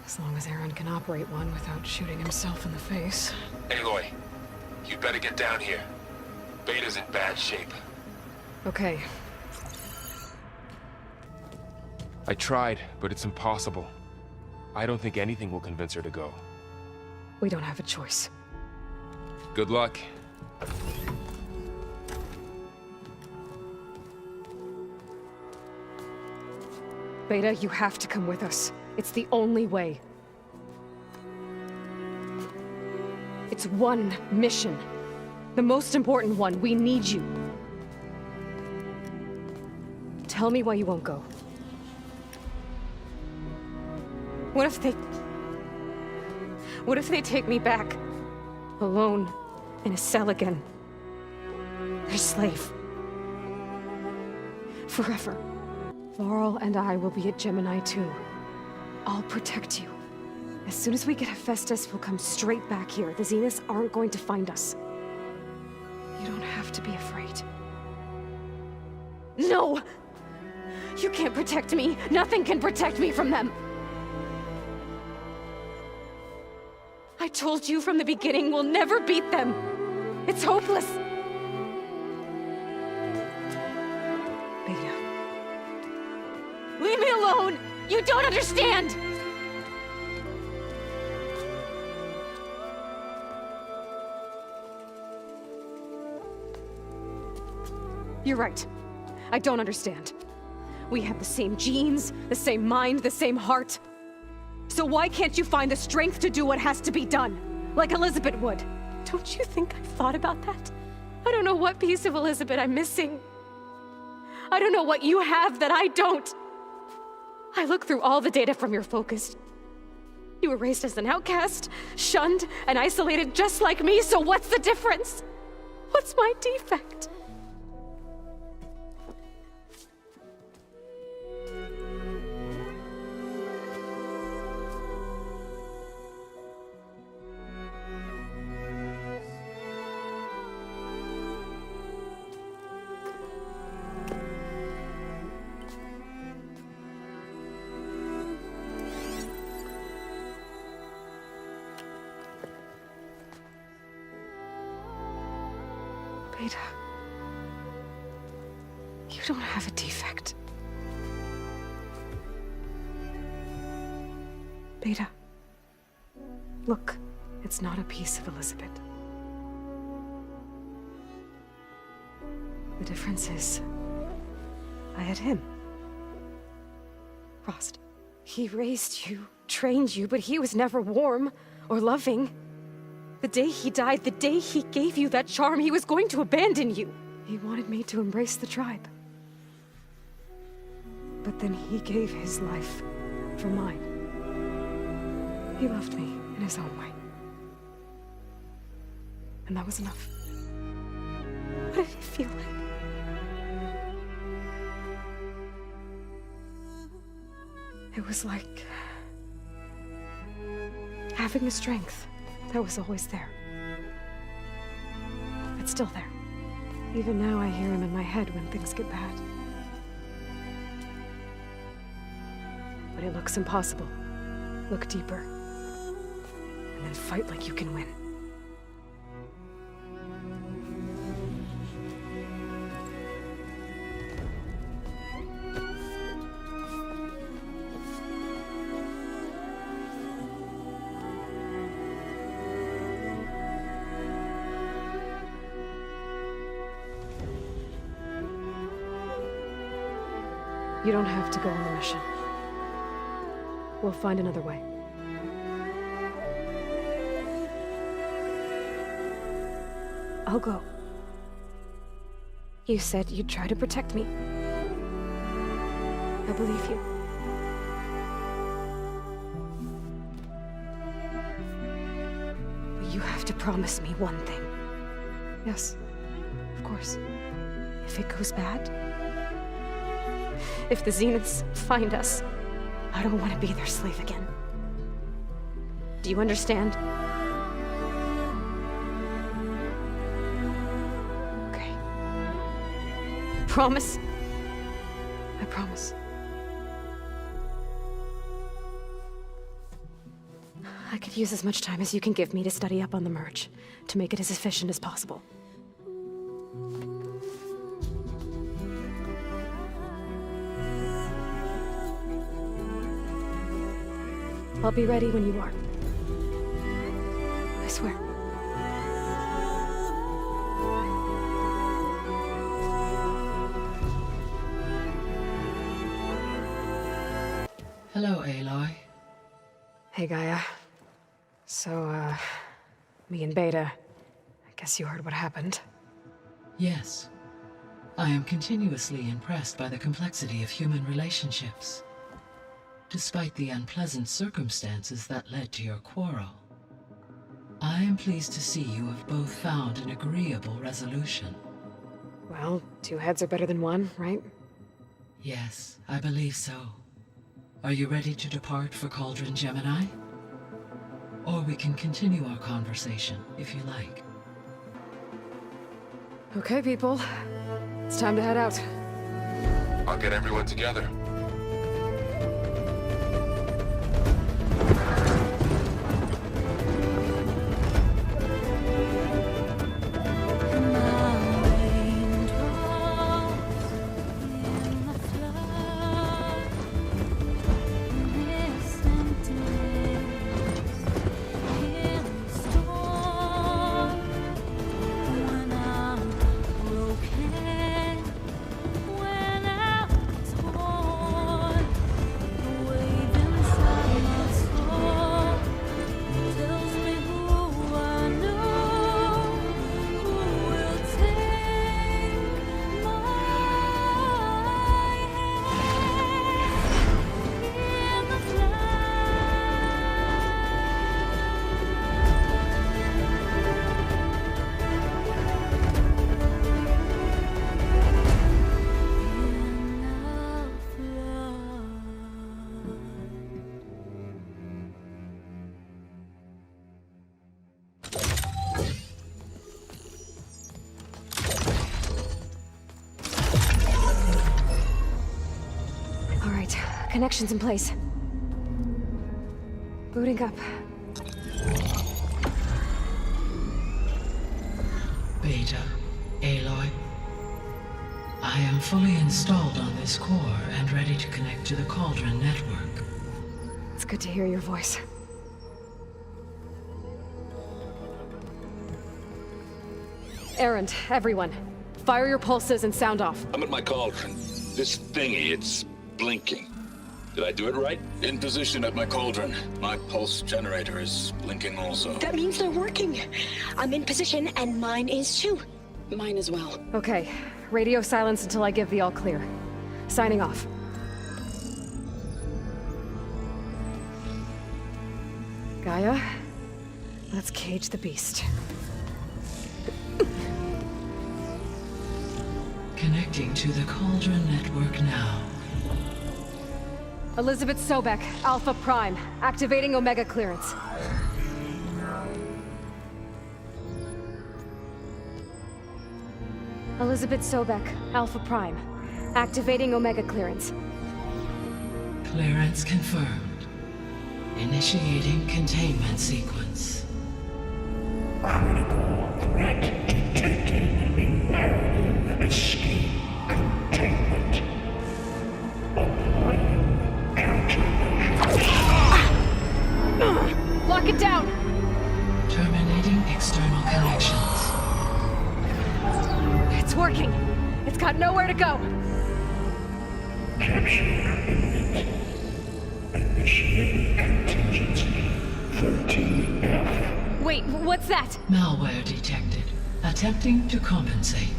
As long as Aaron can operate one without shooting himself in the face. Aloy, you better get down here. Beta's in bad shape. Okay. I tried, but it's impossible. I don't think anything will convince her to go. We don't have a choice. Good luck. Beta, you have to come with us. It's the only way. It's one mission. The most important one. We need you. Tell me why you won't go. What if they take me back? Alone, in a cell again. Their slave. Forever. Varl and I will be at Gemini too. I'll protect you. As soon as we get Hephaestus, we'll come straight back here. The Zeniths aren't going to find us. You don't have to be afraid. No! You can't protect me. Nothing can protect me from them. I told you from the beginning we'll never beat them. It's hopeless. Beta. Leave me alone! You don't understand! You're right. I don't understand. We have the same genes, the same mind, the same heart. So why can't you find the strength to do what has to be done? Like Elizabeth would. Don't you think I've thought about that? I don't know what piece of Elizabeth I'm missing. I don't know what you have that I don't. I look through all the data from your focus. You were raised as an outcast, shunned, and isolated just like me, so what's the difference? What's my defect? Beta, you don't have a defect. Beta, look, it's not a piece of Elizabeth. The difference is, I had him. Frost. He raised you, trained you, but he was never warm or loving. The day he died, the day he gave you that charm, he was going to abandon you. He wanted me to embrace the tribe. But then he gave his life for mine. He loved me in his own way. And that was enough. What did it feel like? It was like having a strength that was always there. It's still there. Even now I hear him in my head when things get bad. But it looks impossible. Look deeper. And then fight like you can win. You don't have to go on the mission. We'll find another way. I'll go. You said you'd try to protect me. I believe you. But you have to promise me one thing. Yes, of course. If it goes bad, if the Zeniths find us, I don't want to be their slave again. Do you understand? Okay. Promise? I promise. I could use as much time as you can give me to study up on the merge, to make it as efficient as possible. I'll be ready when you are. I swear. Hello, Aloy. Hey, Gaia. So, me and Beta, I guess you heard what happened. Yes. I am continuously impressed by the complexity of human relationships. Despite the unpleasant circumstances that led to your quarrel, I am pleased to see you have both found an agreeable resolution. Well, two heads are better than one, right? Yes, I believe so. Are you ready to depart for Cauldron Gemini? Or we can continue our conversation, if you like. Okay, people. It's time to head out. I'll get everyone together. When I'm connections in place. Booting up. Beta, Aloy. I am fully installed on this core and ready to connect to the Cauldron network. It's good to hear your voice. Erend, everyone. Fire your pulses and sound off. I'm at my cauldron. This thingy, it's blinking. Did I do it right? In position at my cauldron. My pulse generator is blinking also. That means they're working. I'm in position, and mine is too. Mine as well. Okay. Radio silence until I give the all clear. Signing off. Gaia, let's cage the beast. Connecting to the Cauldron network now. Elizabeth Sobek, Alpha Prime, activating Omega clearance. Elizabeth Sobek, Alpha Prime, activating Omega clearance. Clearance confirmed. Initiating containment sequence. Critical threat detected. Escape containment. Applying countermeasures. Lock it down! Terminating external connections. It's working! It's got nowhere to go! Capture imminent. Initiating contingency 13F. Wait, what's that? Malware detected. Attempting to compensate.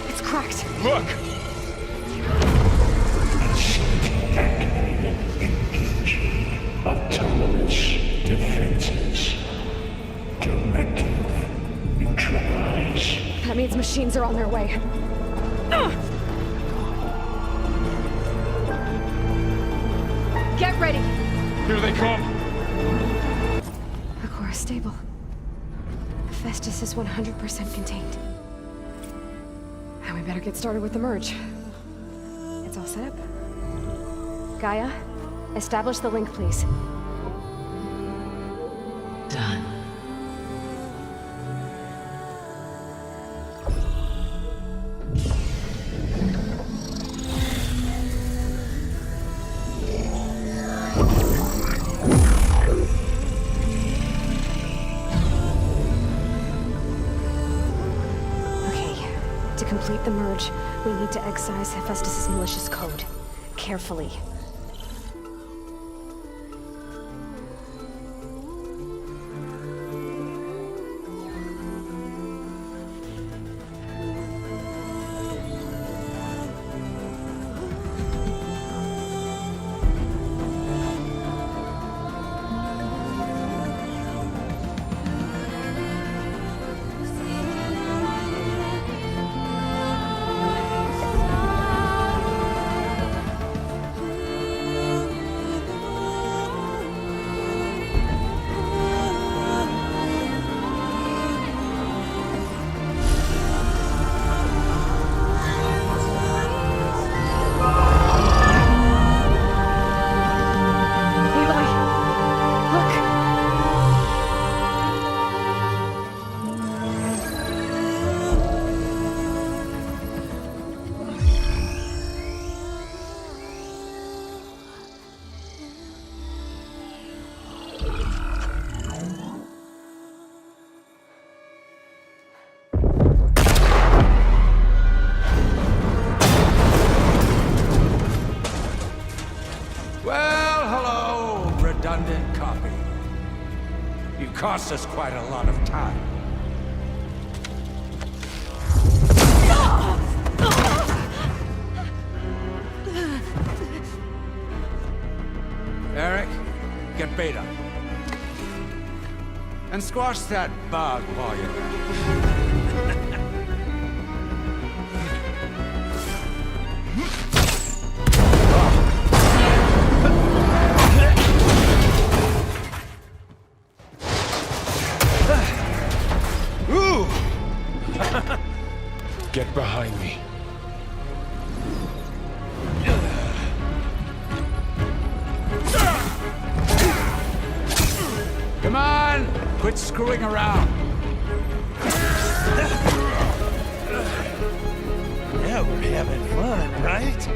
It's cracked. Look! Activated. Engaging autonomous defenses. Directive. Neutralize. That means machines are on their way. Get ready! Here they come! The core is stable. Hephaestus is 100% contained. And we better get started with the merge. It's all set up. Gaia, establish the link, please. Done. To complete the merge, we need to excise Hephaestus' malicious code. Carefully. redundant copy. You cost us quite a lot of time. Eric, get Beta. And squash that bug while you're at it. Quit screwing around. Yeah, we're having fun, right?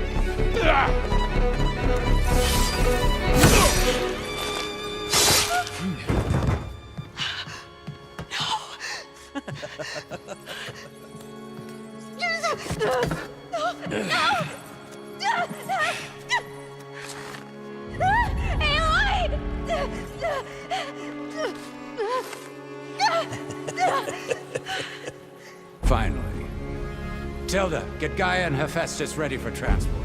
Finally. Tilda, get Gaia and Hephaestus ready for transport.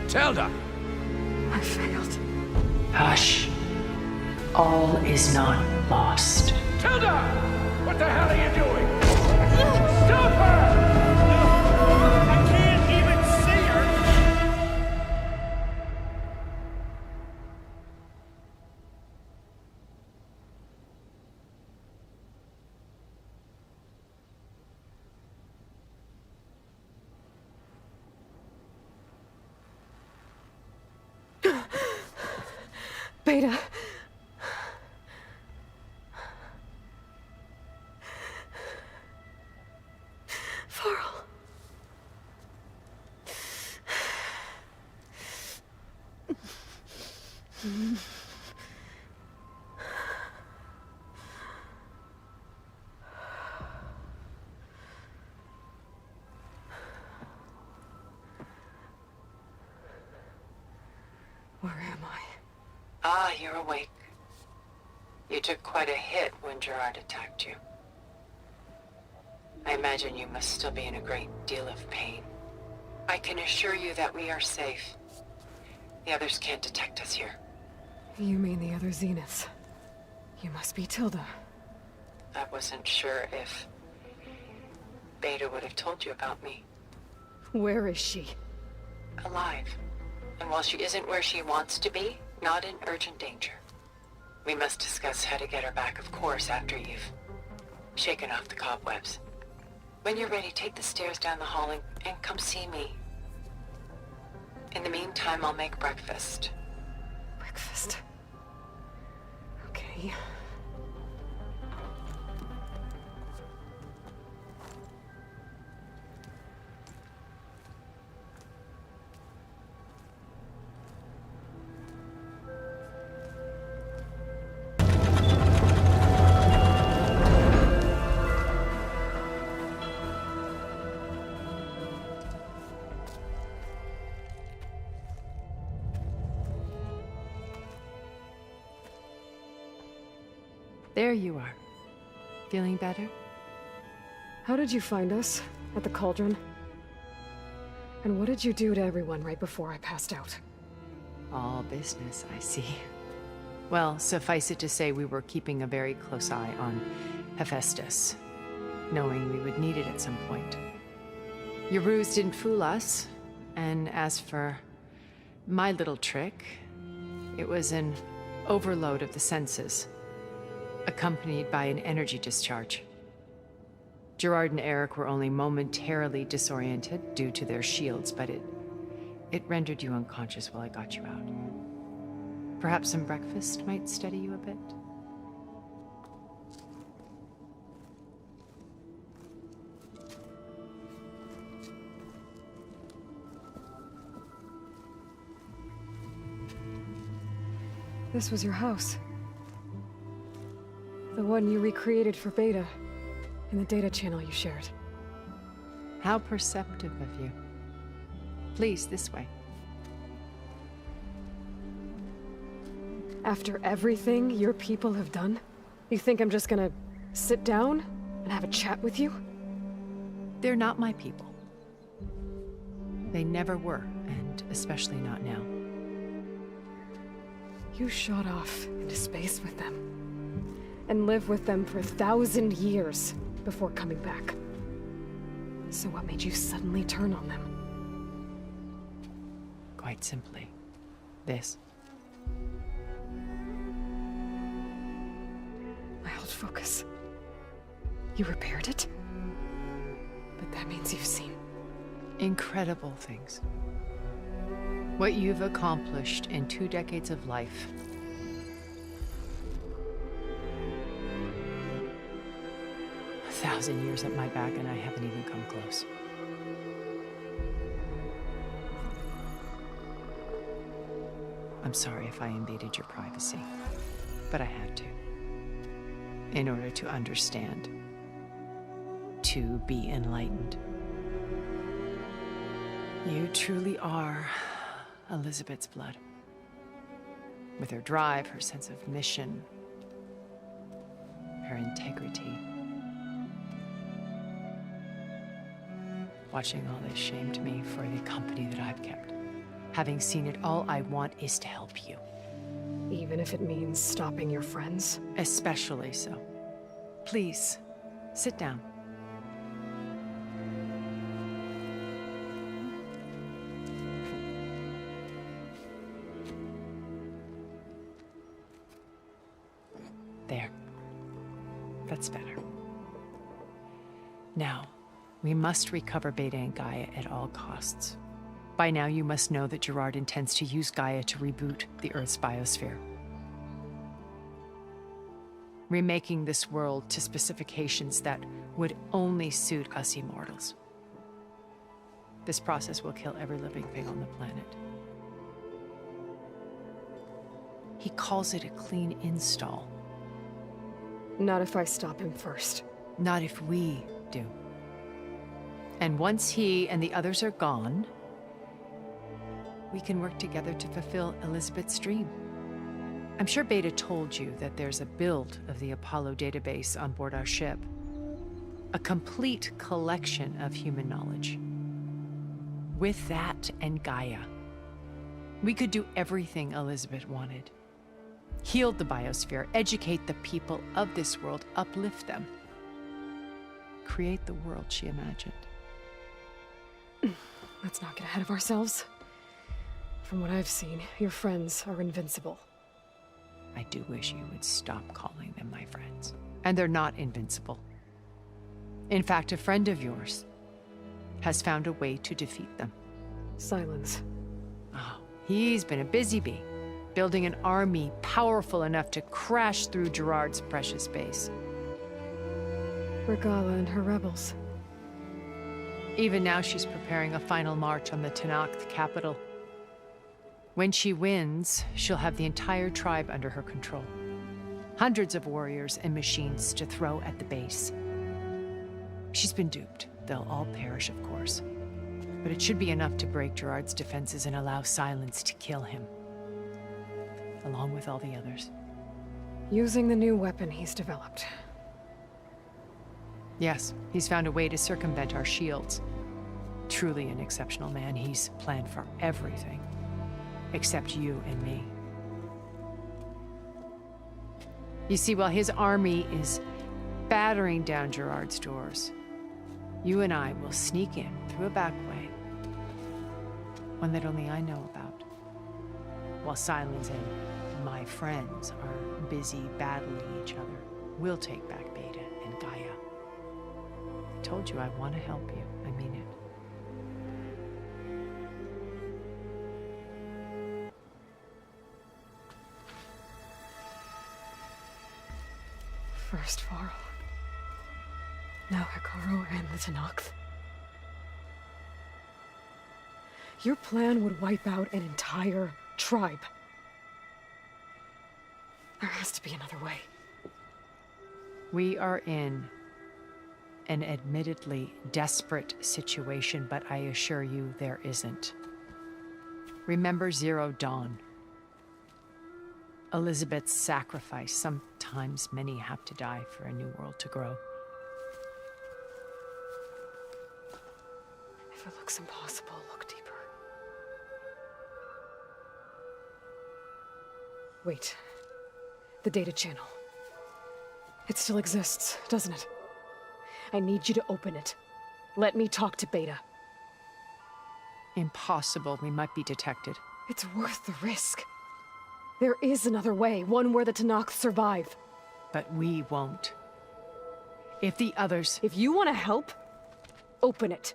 Tilda! I failed. Hush. All is not lost. Tilda! What the hell are you doing? Stop her! I can't even see her! Beta. Varl. Where am I? Ah, you're awake. You took quite a hit when Gerard attacked you. I imagine you must still be in a great deal of pain. I can assure you that we are safe. The others can't detect us here. You mean the other Zeniths? You must be Tilda. I wasn't sure if Beta would have told you about me. Where is she? Alive. And while she isn't where she wants to be, not in urgent danger. We must discuss how to get her back, of course, after you've shaken off the cobwebs. When you're ready, take the stairs down the hall and come see me. In the meantime, I'll make breakfast. Breakfast. Okay. There you are. Feeling better? How did you find us? At the Cauldron? And what did you do to everyone right before I passed out? All business, I see. Well, suffice it to say we were keeping a very close eye on Hephaestus, knowing we would need it at some point. Your ruse didn't fool us, and as for my little trick, it was an overload of the senses, accompanied by an energy discharge. Gerard and Eric were only momentarily disoriented due to their shields, but it rendered you unconscious while I got you out. Perhaps some breakfast might steady you a bit? This was your house. The one you recreated for Beta, in the data channel you shared. How perceptive of you. Please, this way. After everything your people have done, you think I'm just gonna sit down and have a chat with you? They're not my people. They never were, and especially not now. You shot off into space with them, and lived with them for 1,000 years before coming back. So what made you suddenly turn on them? Quite simply, this. My old focus. You repaired it? But that means you've seen... incredible things. What you've accomplished in 2 decades of life. A 1,000 years at my back and I haven't even come close. I'm sorry if I invaded your privacy, but I had to. In order to understand. To be enlightened. You truly are Elizabeth's blood. With her drive, her sense of mission, her integrity. Watching all this shamed me for the company that I've kept. Having seen it, all I want is to help you. Even if it means stopping your friends? Especially so. Please, sit down. There. That's better. Now, we must recover Beta and Gaia at all costs. By now, you must know that Gerard intends to use Gaia to reboot the Earth's biosphere. Remaking this world to specifications that would only suit us immortals. This process will kill every living thing on the planet. He calls it a clean install. Not if I stop him first. Not if we do. And once he and the others are gone, we can work together to fulfill Elizabeth's dream. I'm sure Beta told you that there's a build of the Apollo database on board our ship. A complete collection of human knowledge. With that and Gaia, we could do everything Elizabeth wanted. Heal the biosphere, educate the people of this world, uplift them. Create the world she imagined. Let's not get ahead of ourselves. From what I've seen, your friends are invincible. I do wish you would stop calling them my friends. And they're not invincible. In fact, a friend of yours has found a way to defeat them. Silence. Oh, he's been a busy bee, building an army powerful enough to crash through Gerard's precious base. Regala and her rebels. Even now, she's preparing a final march on the Tenakth capital. When she wins, she'll have the entire tribe under her control. Hundreds of warriors and machines to throw at the base. She's been duped. They'll all perish, of course. But it should be enough to break Gerard's defenses and allow Silence to kill him. Along with all the others. Using the new weapon he's developed. Yes, he's found a way to circumvent our shields. Truly an exceptional man. He's planned for everything. Except you and me. You see, while his army is battering down Gerard's doors, you and I will sneak in through a back way. One that only I know about. While Silence and my friends are busy battling each other, we'll take back Beta and Gaia. I told you I want to help you. I mean it. First Varl. Now Hekarro and the Tenakth. Your plan would wipe out an entire tribe. There has to be another way. We are in an admittedly desperate situation, but I assure you there isn't. Remember Zero Dawn. Elizabeth's sacrifice. Sometimes many have to die for a new world to grow. If it looks impossible, look deeper. Wait. The data channel. It still exists, doesn't it? I need you to open it. Let me talk to Beta. Impossible. We might be detected. It's worth the risk. There is another way, one where the Tenakth survive. But we won't. If the others... If you want to help, open it.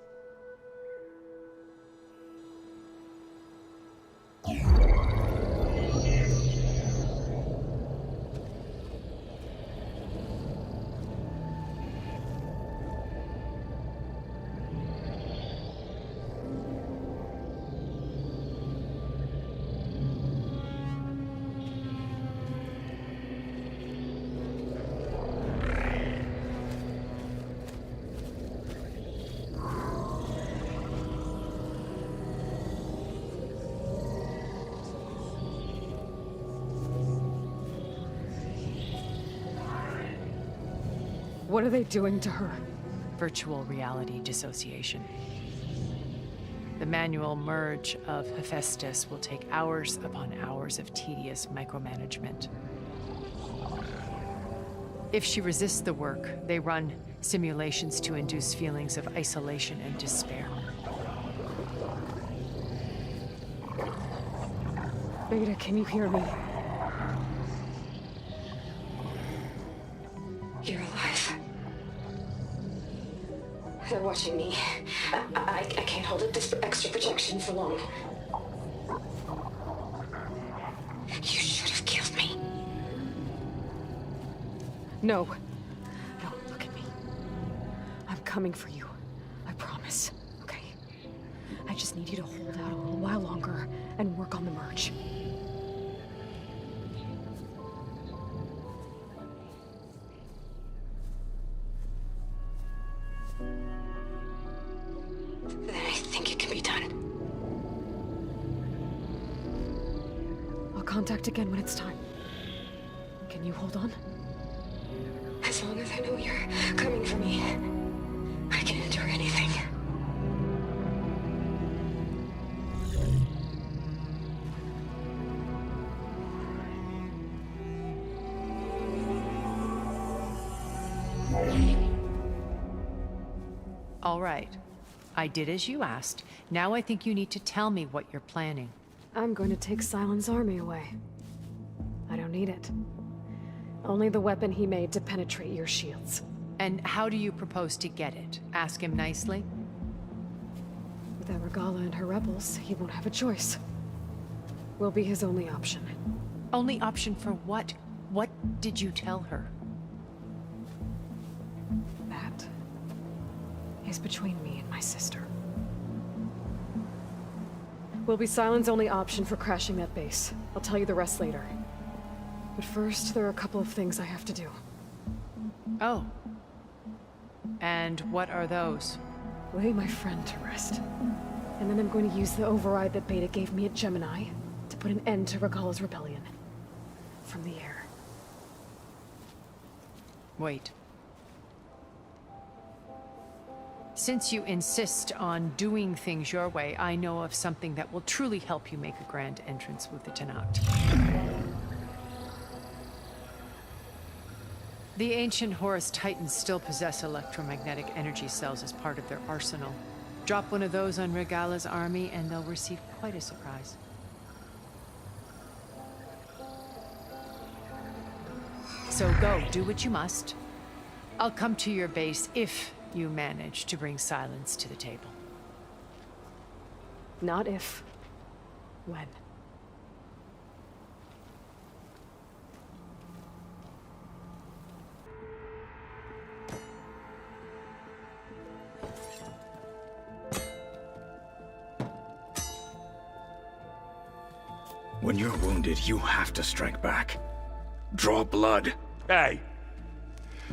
What are they doing to her? Virtual reality dissociation. The manual merge of Hephaestus will take hours upon hours of tedious micromanagement. If she resists the work, they run simulations to induce feelings of isolation and despair. Beta, can you hear me? You're alive. They're watching me. I can't hold up this extra protection for long. You should have killed me. No. No, look at me. I'm coming for you. I promise, okay? I just need you to hold out a little while longer and work on the merge. Then I think it can be done. I'll contact again when it's time. Can you hold on? As long as I know you're coming for me, I can endure anything. All right. I did as you asked. Now I think you need to tell me what you're planning. I'm going to take Sylens' army away. I don't need it. Only the weapon he made to penetrate your shields. And how do you propose to get it? Ask him nicely? Without Regalla and her rebels, he won't have a choice. We'll be his only option. Only option for what? What did you tell her? That is between me and my sister. Will be Sylens' only option for crashing that base. I'll tell you the rest later. But first, there are a couple of things I have to do. Oh. And what are those? Lay my friend to rest. And then I'm going to use the override that Beta gave me at Gemini to put an end to Regalla's rebellion. From the air. Wait. Since you insist on doing things your way, I know of something that will truly help you make a grand entrance with the Tenakth. The ancient Horus Titans still possess electromagnetic energy cells as part of their arsenal. Drop one of those on Regalla's army and they'll receive quite a surprise. So go, do what you must. I'll come to your base if you manage to bring Sylens to the table. Not if. When. When you're wounded, you have to strike back. Draw blood. Hey!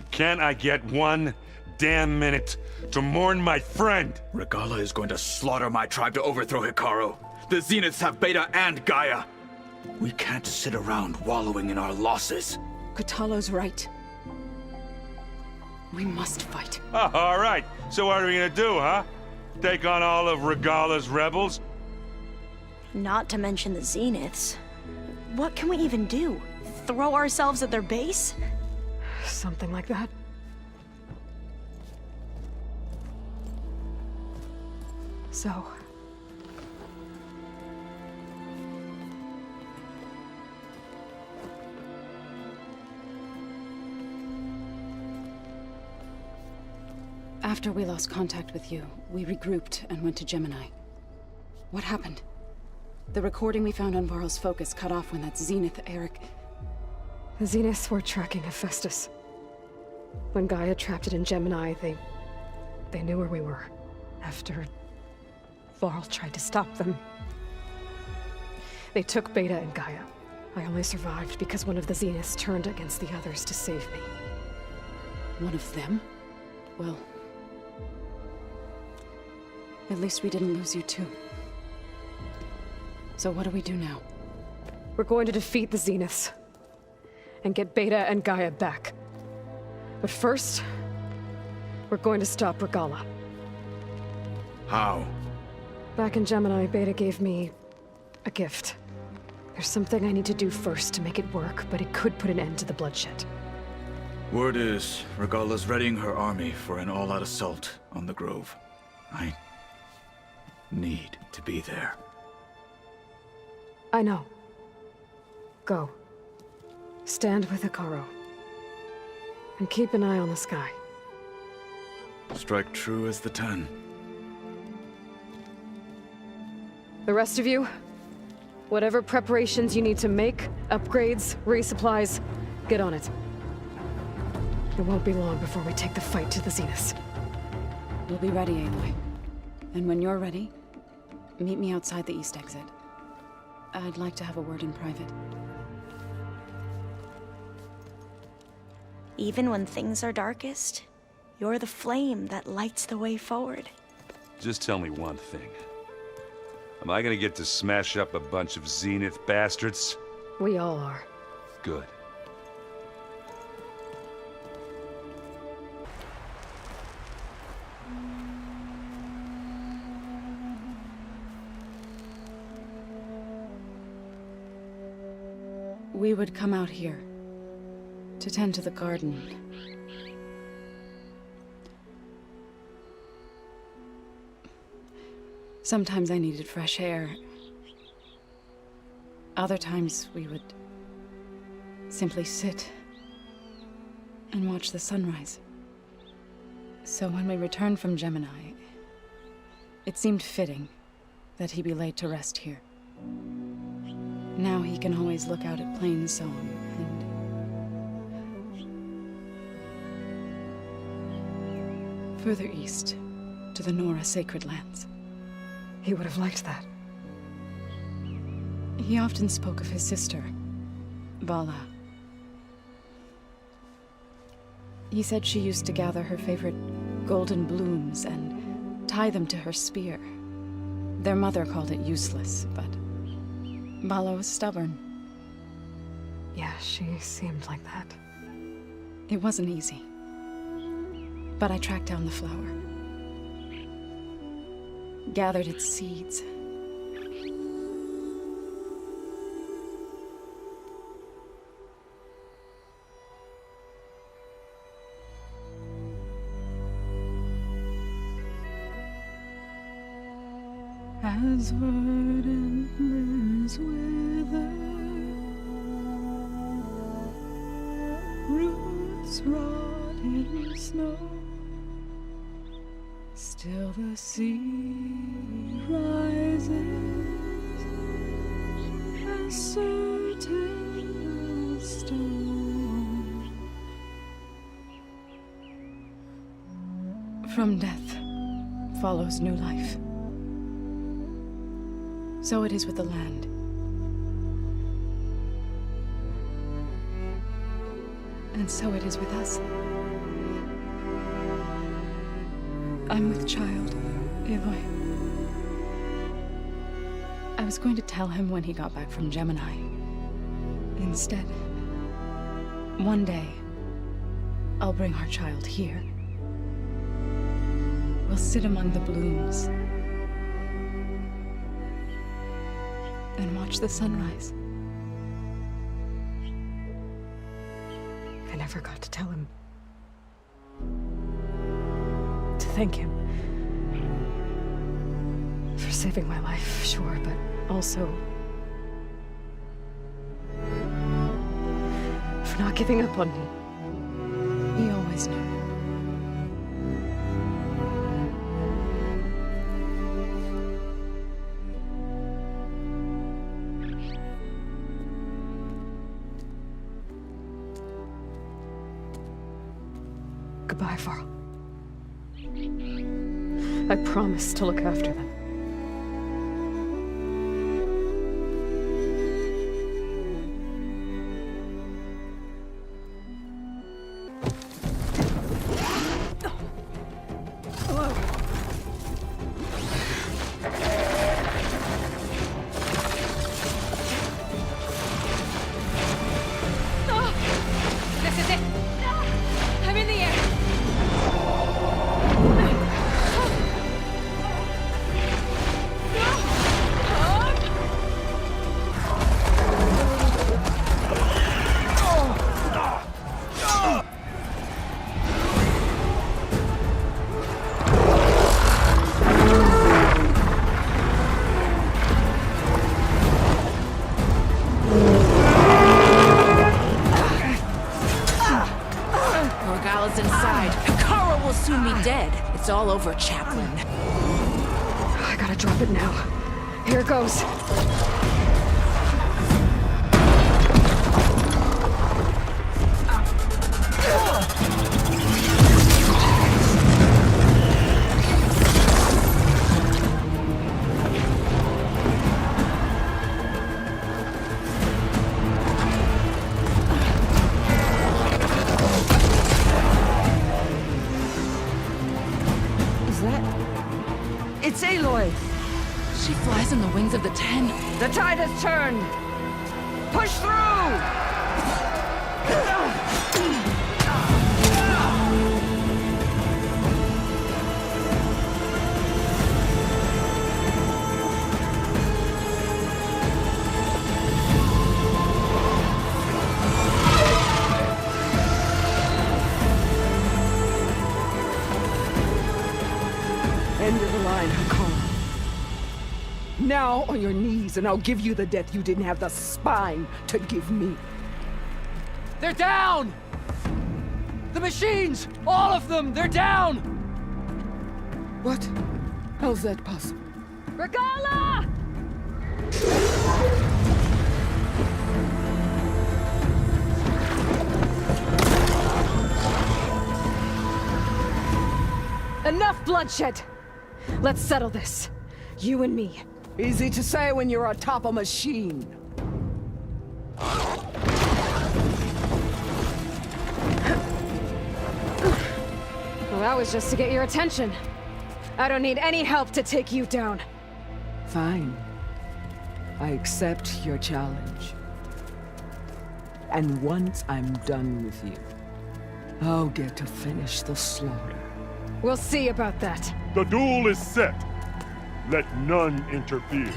Can't I get one damn minute to mourn my friend? Regalla is going to slaughter my tribe to overthrow Hekarro. The Zeniths have Beta and Gaia. We can't sit around wallowing in our losses. Kotallo's right. We must fight. Oh, all right. So what are we gonna do, huh? Take on all of Regalla's rebels? Not to mention the Zeniths. What can we even do? Throw ourselves at their base? Something like that. So... After we lost contact with you, we regrouped and went to Gemini. What happened? The recording we found on Varl's focus cut off when that Zenith, Eric... The Zeniths were tracking Hephaestus. When Gaia trapped it in Gemini, they knew where we were. After Varl tried to stop them. They took Beta and Gaia. I only survived because one of the Zeniths turned against the others to save me. One of them? Well... at least we didn't lose you too. So what do we do now? We're going to defeat the Zeniths. And get Beta and Gaia back. But first, We're going to stop Regalla. How? Back in Gemini, Beta gave me a gift. There's something I need to do first to make it work, but it could put an end to the bloodshed. Word is, Regalla's readying her army for an all-out assault on the Grove. I need to be there. I know. Go. Stand with Hekarro. And keep an eye on the sky. Strike true as the 10. The rest of you, whatever preparations you need to make, upgrades, resupplies, get on it. It won't be long before we take the fight to the Zeniths. We'll be ready, Aloy. And when you're ready, meet me outside the east exit. I'd like to have a word in private. Even when things are darkest, you're the flame that lights the way forward. Just tell me one thing. Am I gonna get to smash up a bunch of Zenith bastards? We all are. Good. We would come out here to tend to the garden. Sometimes I needed fresh air. Other times we would simply sit and watch the sunrise. So when we returned from Gemini, it seemed fitting that he be laid to rest here. Now he can always look out at Plainsong and further east to the Nora Sacred Lands. He would have liked that. He often spoke of his sister, Vala. He said she used to gather her favorite golden blooms and tie them to her spear. Their mother called it useless, but Vala was stubborn. Yeah, she seemed like that. It wasn't easy. But I tracked down the flower. Gathered its seeds. As verdant limbs wither, roots rot in snow, still the sea rises as certain as stone. From death follows new life. So it is with the land. And so it is with us. I'm with child, Aloy. I was going to tell him when he got back from Gemini. Instead, one day, I'll bring our child here. We'll sit among the blooms and watch the sunrise. I never got to tell him. To thank him. For saving my life, sure, but also for not giving up on me. He always knew. Goodbye, Varl. I promise to look after them. This is it! I'm in the air! It's all over, Chaplain. I gotta drop it now. Here it goes. It's Aloy! She flies on the wings of the Ten. The tide has turned! Push through! End of the line, Hakon. Now on your knees, and I'll give you the death you didn't have the spine to give me. They're down! The machines! All of them! They're down! What? How's that possible? Regala! Enough bloodshed! Let's settle this. You and me. Easy to say when you're atop a machine. Well, that was just to get your attention. I don't need any help to take you down. Fine. I accept your challenge. And once I'm done with you, I'll get to finish the slaughter. We'll see about that. The duel is set. Let none interfere.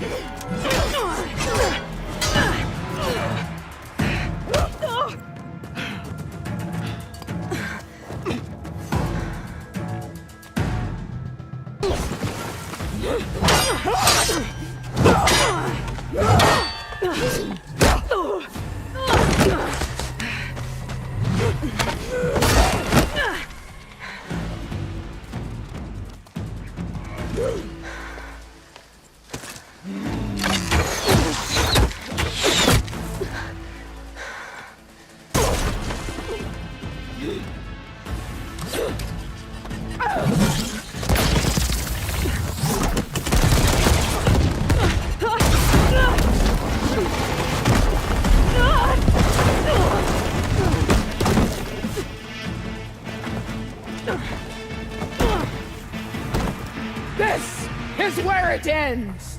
This is where it ends!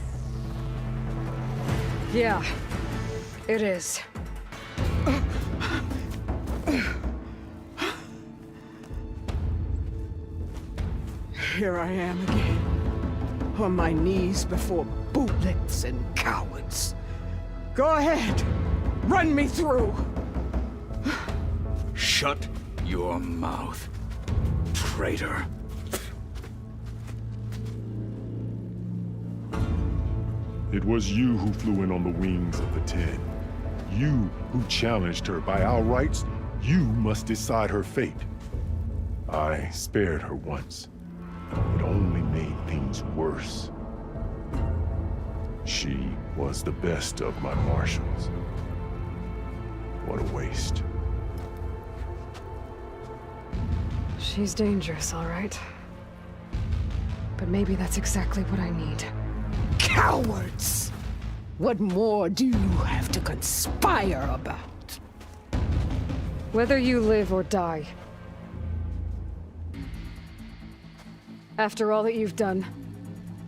Yeah, it is. Here I am again, on my knees before bootlets and cowards. Go ahead, run me through. Shut your mouth, traitor. It was you who flew in on the wings of the Ten. You who challenged her. By our rights, you must decide her fate. I spared her once. It only made things worse. She was the best of my marshals. What a waste. She's dangerous, all right. But maybe that's exactly what I need. Cowards! What more do you have to conspire about? Whether you live or die. After all that you've done,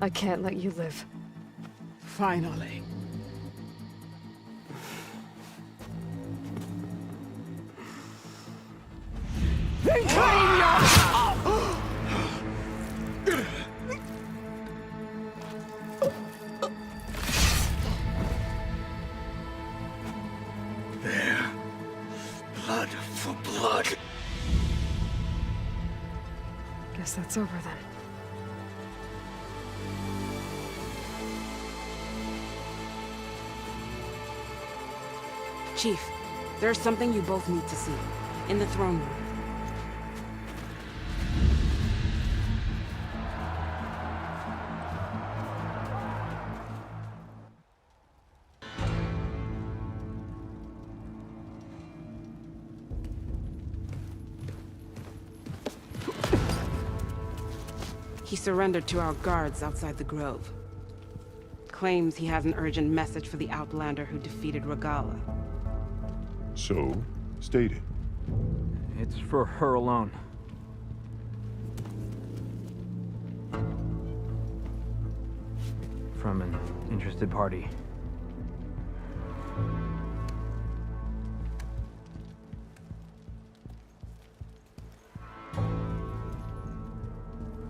I can't let you live. Finally. Then claim your... There. Blood for blood. Guess that's over then. Chief, there's something you both need to see. In the throne room. He surrendered to our guards outside the grove. Claims he has an urgent message for the Outlander who defeated Regala. So, state it. It's for her alone. From an interested party.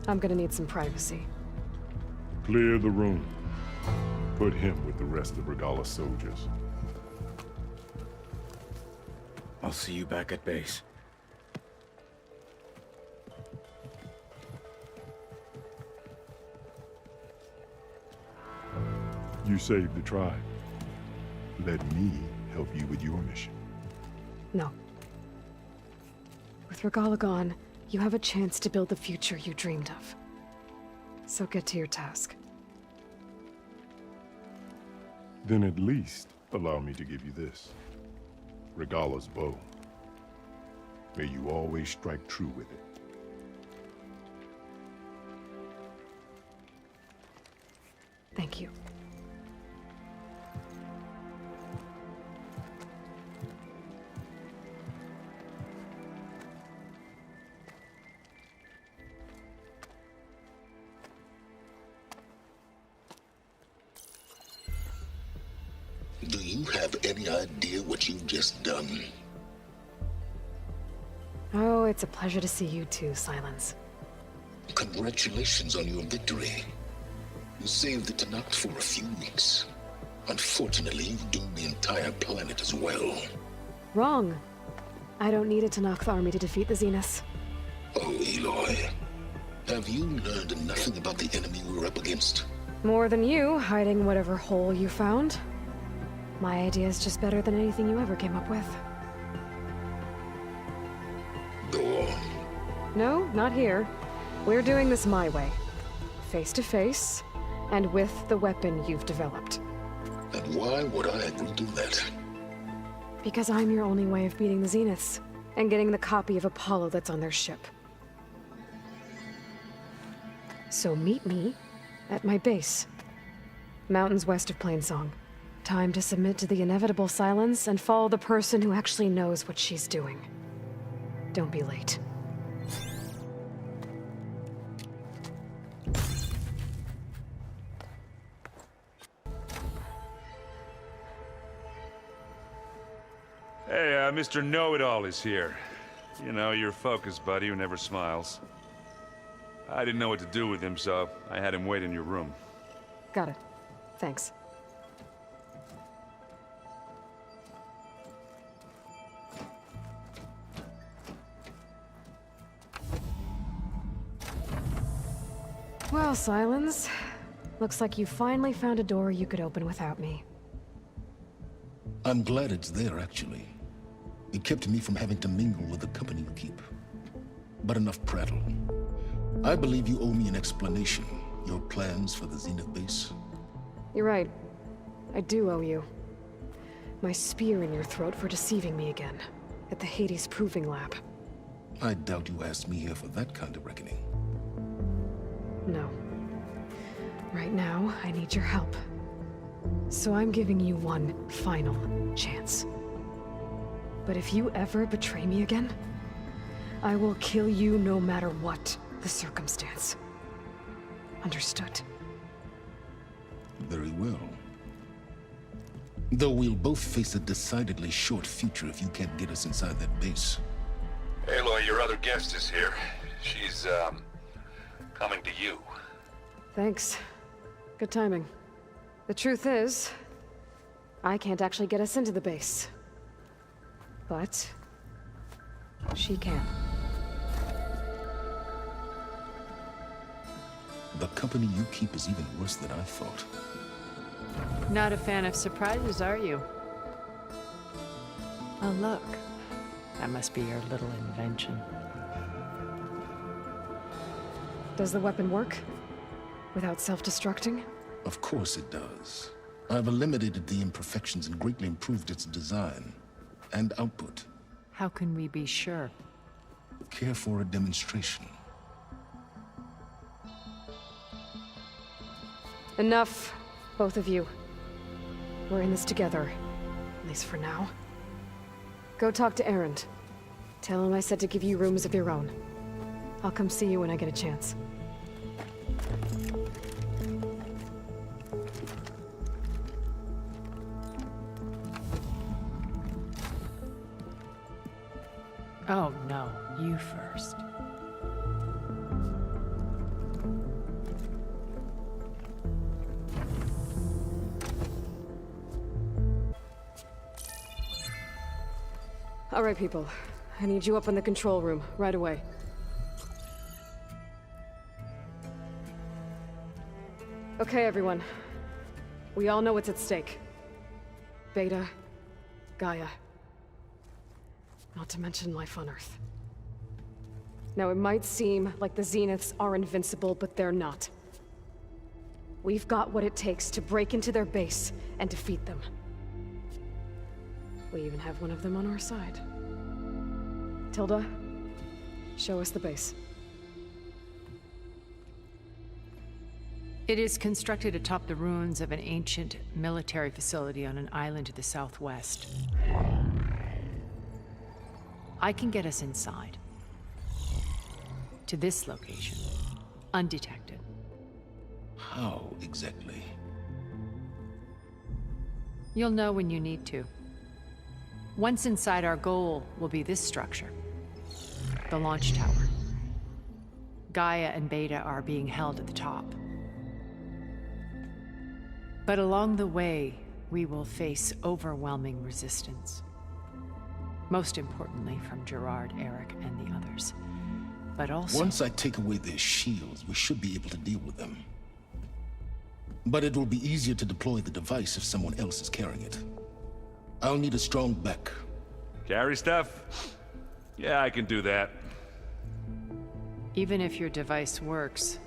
I'm gonna need some privacy. Clear the room. Put him with the rest of Regala's soldiers. I'll see you back at base. You saved the tribe. Let me help you with your mission. No. With Regala gone, you have a chance to build the future you dreamed of. So get to your task. Then at least allow me to give you this. Regala's bow. May you always strike true with it. Thank you. Do you have any idea what you've just done? Oh, it's a pleasure to see you too, Silence. Congratulations on your victory. You saved the Tenakth for a few weeks. Unfortunately, you've doomed the entire planet as well. Wrong. I don't need a Tenakth army to defeat the Zeniths. Oh, Aloy. Have you learned nothing about the enemy we're up against? More than you, hiding whatever hole you found. My idea is just better than anything you ever came up with. Go on. No, not here. We're doing this my way. Face to face, and with the weapon you've developed. And why would I agree to that? Because I'm your only way of beating the Zeniths, and getting the copy of Apollo that's on their ship. So meet me at my base. Mountains west of Plainsong. Time to submit to the inevitable silence and follow the person who actually knows what she's doing. Don't be late. Hey, Mr. Know-It-All is here. You know, your focus buddy who never smiles. I didn't know what to do with him, so I had him wait in your room. Got it. Thanks. Well, Silence. Looks like you finally found a door you could open without me. I'm glad it's there, actually. It kept me from having to mingle with the company you keep. But enough prattle. I believe you owe me an explanation. Your plans for the Zenith base. You're right. I do owe you. My spear in your throat for deceiving me again. At the Hades Proving Lab. I doubt you asked me here for that kind of reckoning. No. Right now, I need your help. So I'm giving you one final chance. But if you ever betray me again, I will kill you no matter what the circumstance. Understood? Very well. Though we'll both face a decidedly short future if you can't get us inside that base. Aloy, your other guest is here. She's, coming to you. Thanks. Good timing. The truth is, I can't actually get us into the base. But she can. The company you keep is even worse than I thought. Not a fan of surprises, are you? Oh, look. That must be your little invention. Does the weapon work? Without self-destructing? Of course it does. I've eliminated the imperfections and greatly improved its design and output. How can we be sure? Care for a demonstration? Enough, both of you. We're in this together, at least for now. Go talk to Erend. Tell him I said to give you rooms of your own. I'll come see you when I get a chance. Oh, no. You first. All right, people. I need you up in the control room, right away. Okay, everyone. We all know what's at stake. Beta, Gaia. Not to mention life on Earth. Now, it might seem like the Zeniths are invincible, but they're not. We've got what it takes to break into their base and defeat them. We even have one of them on our side. Tilda, show us the base. It is constructed atop the ruins of an ancient military facility on an island to the southwest. I can get us inside. To this location. Undetected. How exactly? You'll know when you need to. Once inside, our goal will be this structure. The launch tower. Gaia and Beta are being held at the top. But along the way, we will face overwhelming resistance. Most importantly from Gerard, Eric, and the others. But also... Once I take away their shields, we should be able to deal with them. But it will be easier to deploy the device if someone else is carrying it. I'll need a strong back. Carry stuff? Yeah, I can do that. Even if your device works,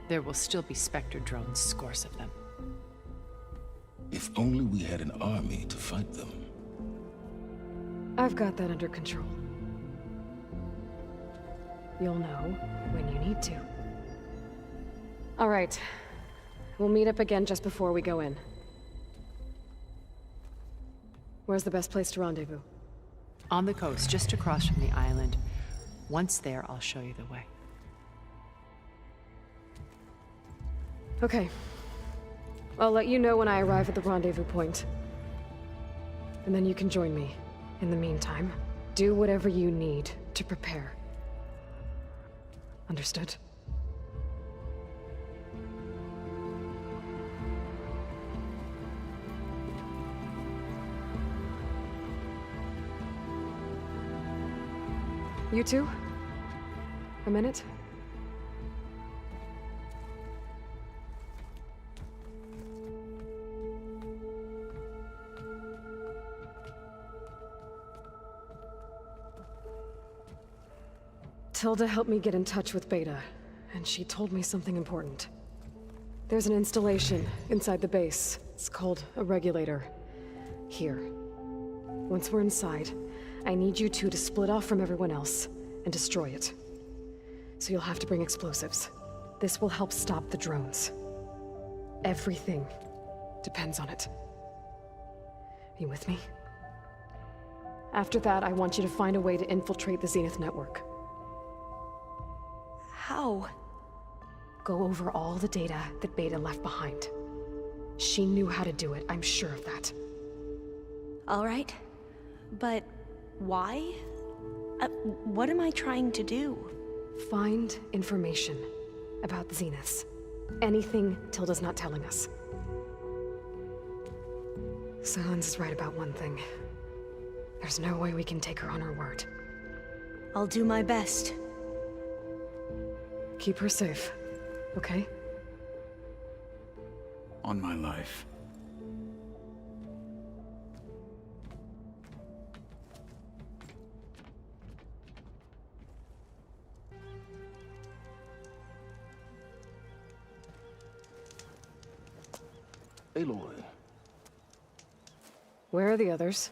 there will still be Spectre drones, scores of them. If only we had an army to fight them. I've got that under control. You'll know when you need to. All right. We'll meet up again just before we go in. Where's the best place to rendezvous? On the coast, just across from the island. Once there, I'll show you the way. Okay. I'll let you know when I arrive at the rendezvous point. And then you can join me. In the meantime, do whatever you need to prepare. Understood? You two? A minute? Tilda helped me get in touch with Beta, and she told me something important. There's an installation inside the base. It's called a regulator. Here. Once we're inside, I need you two to split off from everyone else and destroy it. So you'll have to bring explosives. This will help stop the drones. Everything depends on it. Are you with me? After that, I want you to find a way to infiltrate the Zenith network. How? Go over all the data that Beta left behind. She knew how to do it, I'm sure of that. All right. But why? What am I trying to do? Find information about the Zeniths. Anything Tilda's not telling us. Silence is right about one thing. There's no way we can take her on her word. I'll do my best. Keep her safe, okay? On my life. Aloy. Where are the others?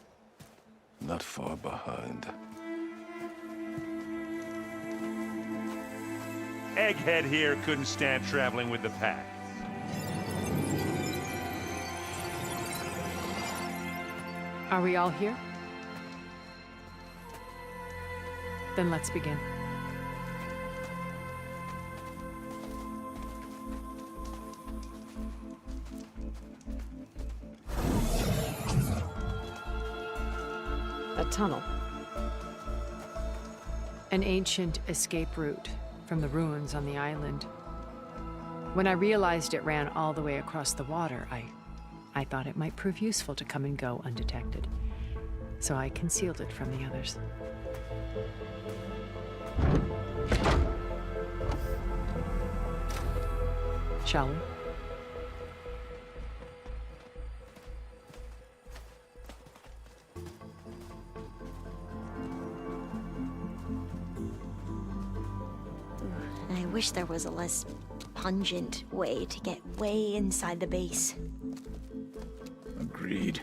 Not far behind. Egghead here couldn't stand traveling with the pack. Are we all here? Then let's begin. A tunnel. An ancient escape route from the ruins on the island. When I realized it ran all the way across the water, I thought it might prove useful to come and go undetected. So I concealed it from the others. Shall we? I wish there was a less pungent way to get way inside the base. Agreed.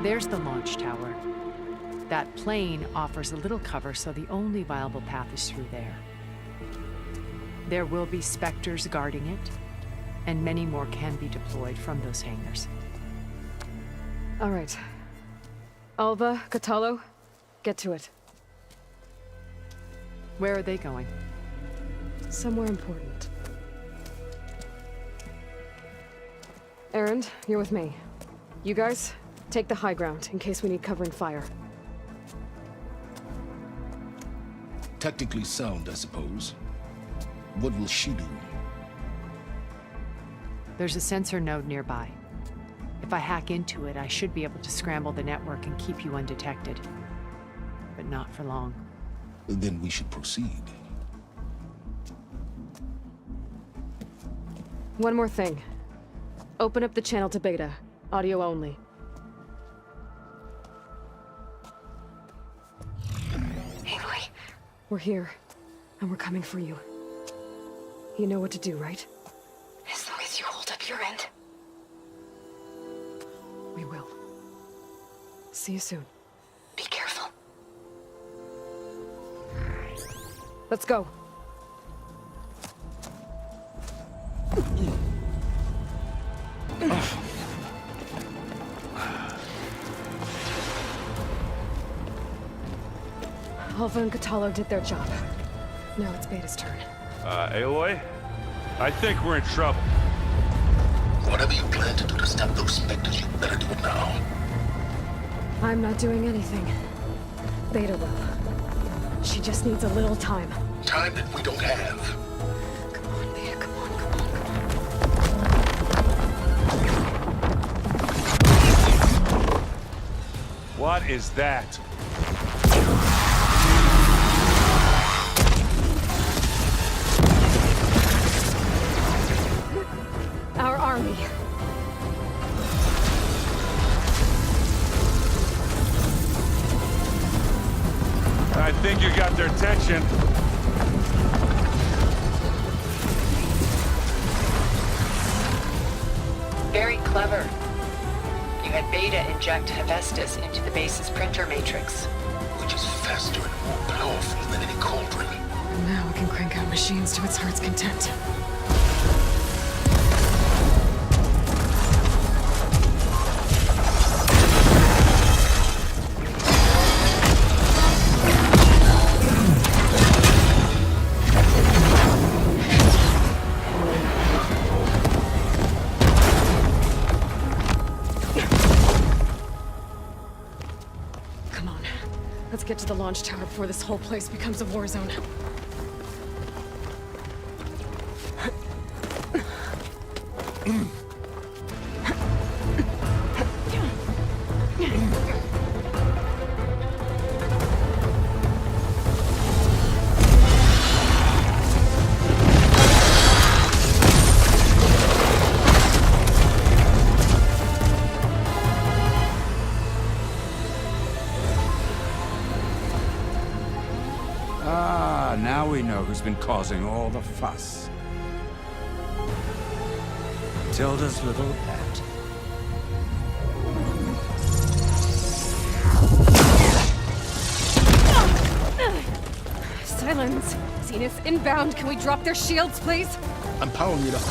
There's the launch tower. That plane offers a little cover, so the only viable path is through there. There will be Spectres guarding it, and many more can be deployed from those hangars. All right. Alva, Kotallo, get to it. Where are they going? Somewhere important. Erend, you're with me. You guys, take the high ground in case we need covering fire. Tactically sound, I suppose. What will she do? There's a sensor node nearby. If I hack into it, I should be able to scramble the network and keep you undetected. But not for long. Then we should proceed. One more thing. Open up the channel to Beta. Audio only. Aloy. We're here, and we're coming for you. You know what to do, right? As long as you hold up your end. We will. See you soon. Be careful. Let's go. Alva and Kotallo did their job. Now it's Beta's turn. Aloy? I think we're in trouble. Whatever you plan to do to stop those Spectres, you better do it now. I'm not doing anything. Beta will. She just needs a little time. Time that we don't have. Come on, Beta, come on, come on. What is that? Our army. I think you got their attention. Very clever. You had Beta inject Hephaestus into the base's printer matrix. Which is faster and more powerful than any cauldron. Now it can crank out machines to its heart's content. Let's get to the launch tower before this whole place becomes a war zone. Now we know who's been causing all the fuss. Tilda's little pet. Silence! Zenith inbound! Can we drop their shields, please? I'm powering it up.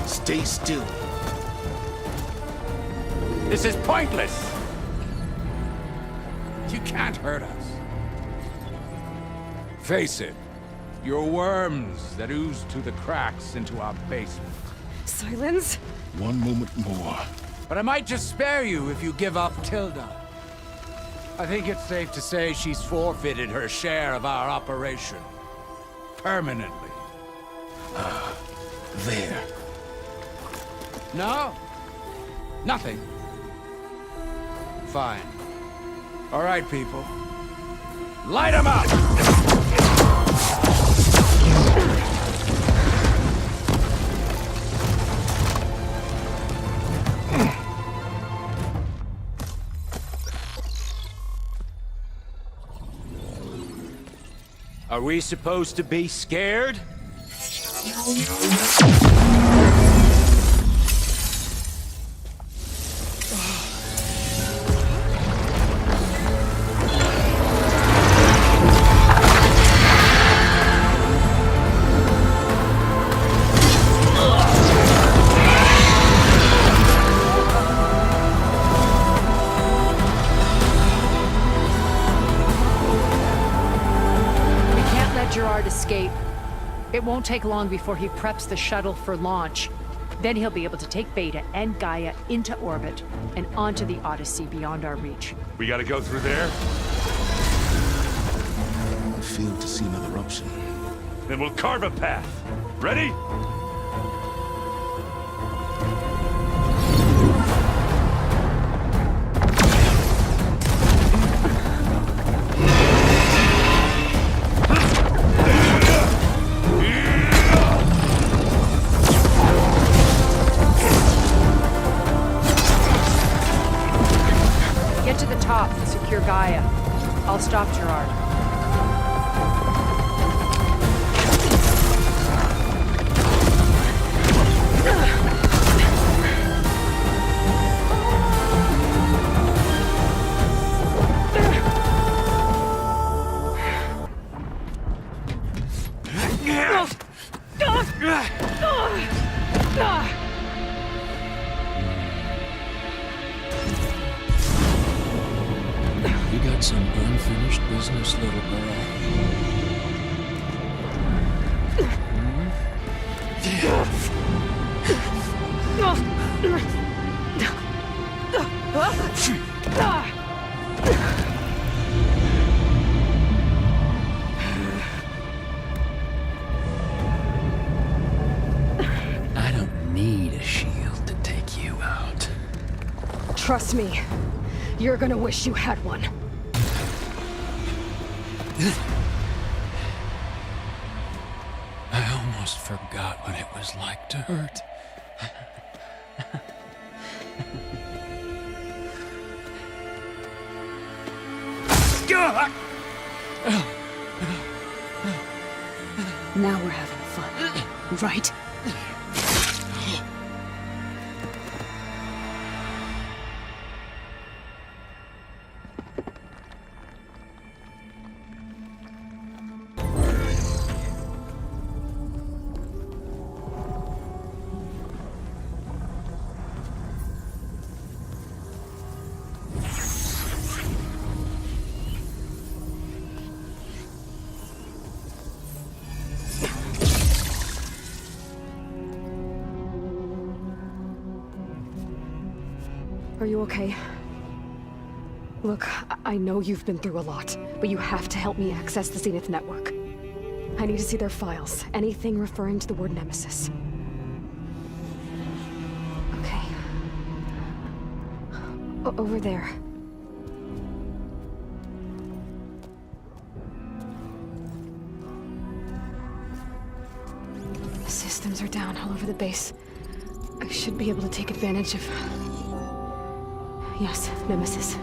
Stay still. This is pointless! You can't hurt us. Face it, you're worms that ooze through the cracks into our basement. Silence? One moment more. But I might just spare you if you give up Tilda. I think it's safe to say she's forfeited her share of our operation. Permanently. There. No? Nothing. Fine. All right, people. Light 'em up! Are we supposed to be scared? Escape. It won't take long before he preps the shuttle for launch. Then he'll be able to take Beta and Gaia into orbit and onto the Odyssey beyond our reach. We gotta go through there? I fail to see another option. Then we'll carve a path. Ready? Get to the top and secure Gaia. I'll stop Gerard. You got some unfinished business, little girl. I don't need a shield to take you out. Trust me, you're gonna wish you had one. I almost forgot what it was like to hurt. Now we're having fun, right? Are you okay? Look, I know you've been through a lot, but you have to help me access the Zenith network. I need to see their files, anything referring to the word Nemesis. Okay. Over there. The systems are down all over the base. I should be able to take advantage of... Yes, Nemesis.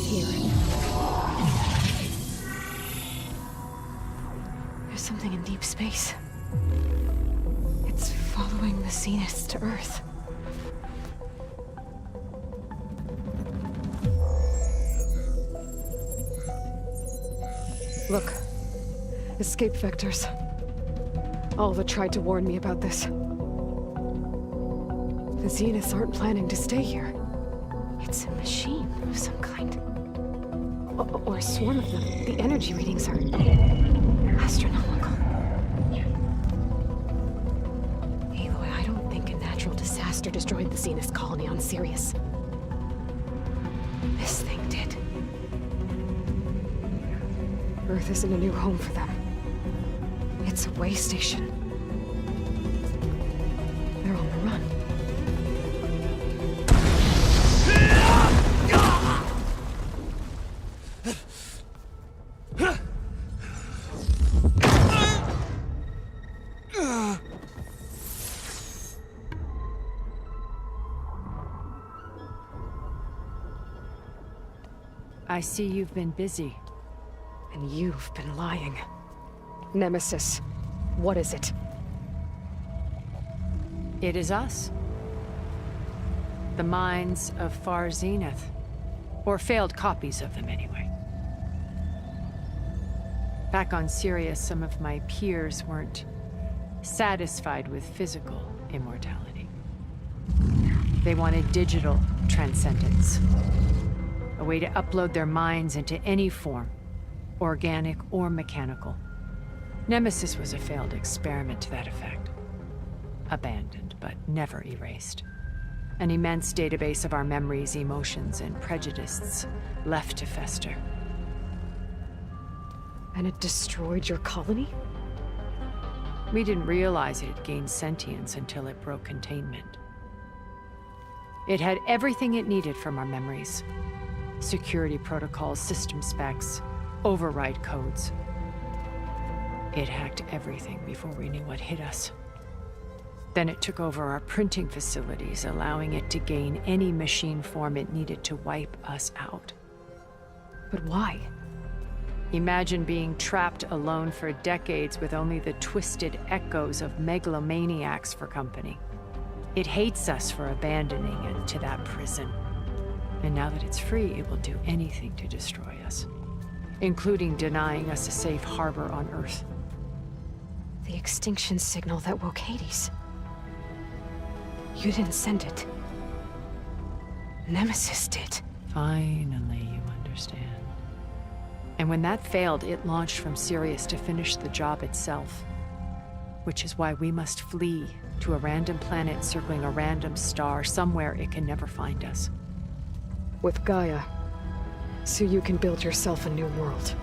Here. There's something in deep space. It's following the Zeniths to Earth. Look. Escape vectors. Alva tried to warn me about this. The Zeniths aren't planning to stay here. It's a machine of some kind. Or a swarm of them. The energy readings are astronomical. Aloy, I don't think a natural disaster destroyed the Zenith colony on Sirius. This thing did. Earth isn't a new home for them. It's a way station. They're on the run. I see you've been busy. And you've been lying. Nemesis, what is it? It is us. The minds of Far Zenith. Or failed copies of them, anyway. Back on Sirius, some of my peers weren't satisfied with physical immortality. They wanted digital transcendence. A way to upload their minds into any form, organic or mechanical. Nemesis was a failed experiment to that effect. Abandoned, but never erased. An immense database of our memories, emotions, and prejudices left to fester. And it destroyed your colony? We didn't realize it had gained sentience until it broke containment. It had everything it needed from our memories. Security protocols, system specs, override codes. It hacked everything before we knew what hit us. Then it took over our printing facilities, allowing it to gain any machine form it needed to wipe us out. But why? Imagine being trapped alone for decades with only the twisted echoes of megalomaniacs for company. It hates us for abandoning it to that prison. And now that it's free, it will do anything to destroy us, including denying us a safe harbor on Earth. The extinction signal that woke Hades. You didn't send it. Nemesis did. Finally, you understand. And when that failed, it launched from Sirius to finish the job itself. Which is why we must flee to a random planet circling a random star, somewhere it can never find us. With Gaia, so you can build yourself a new world.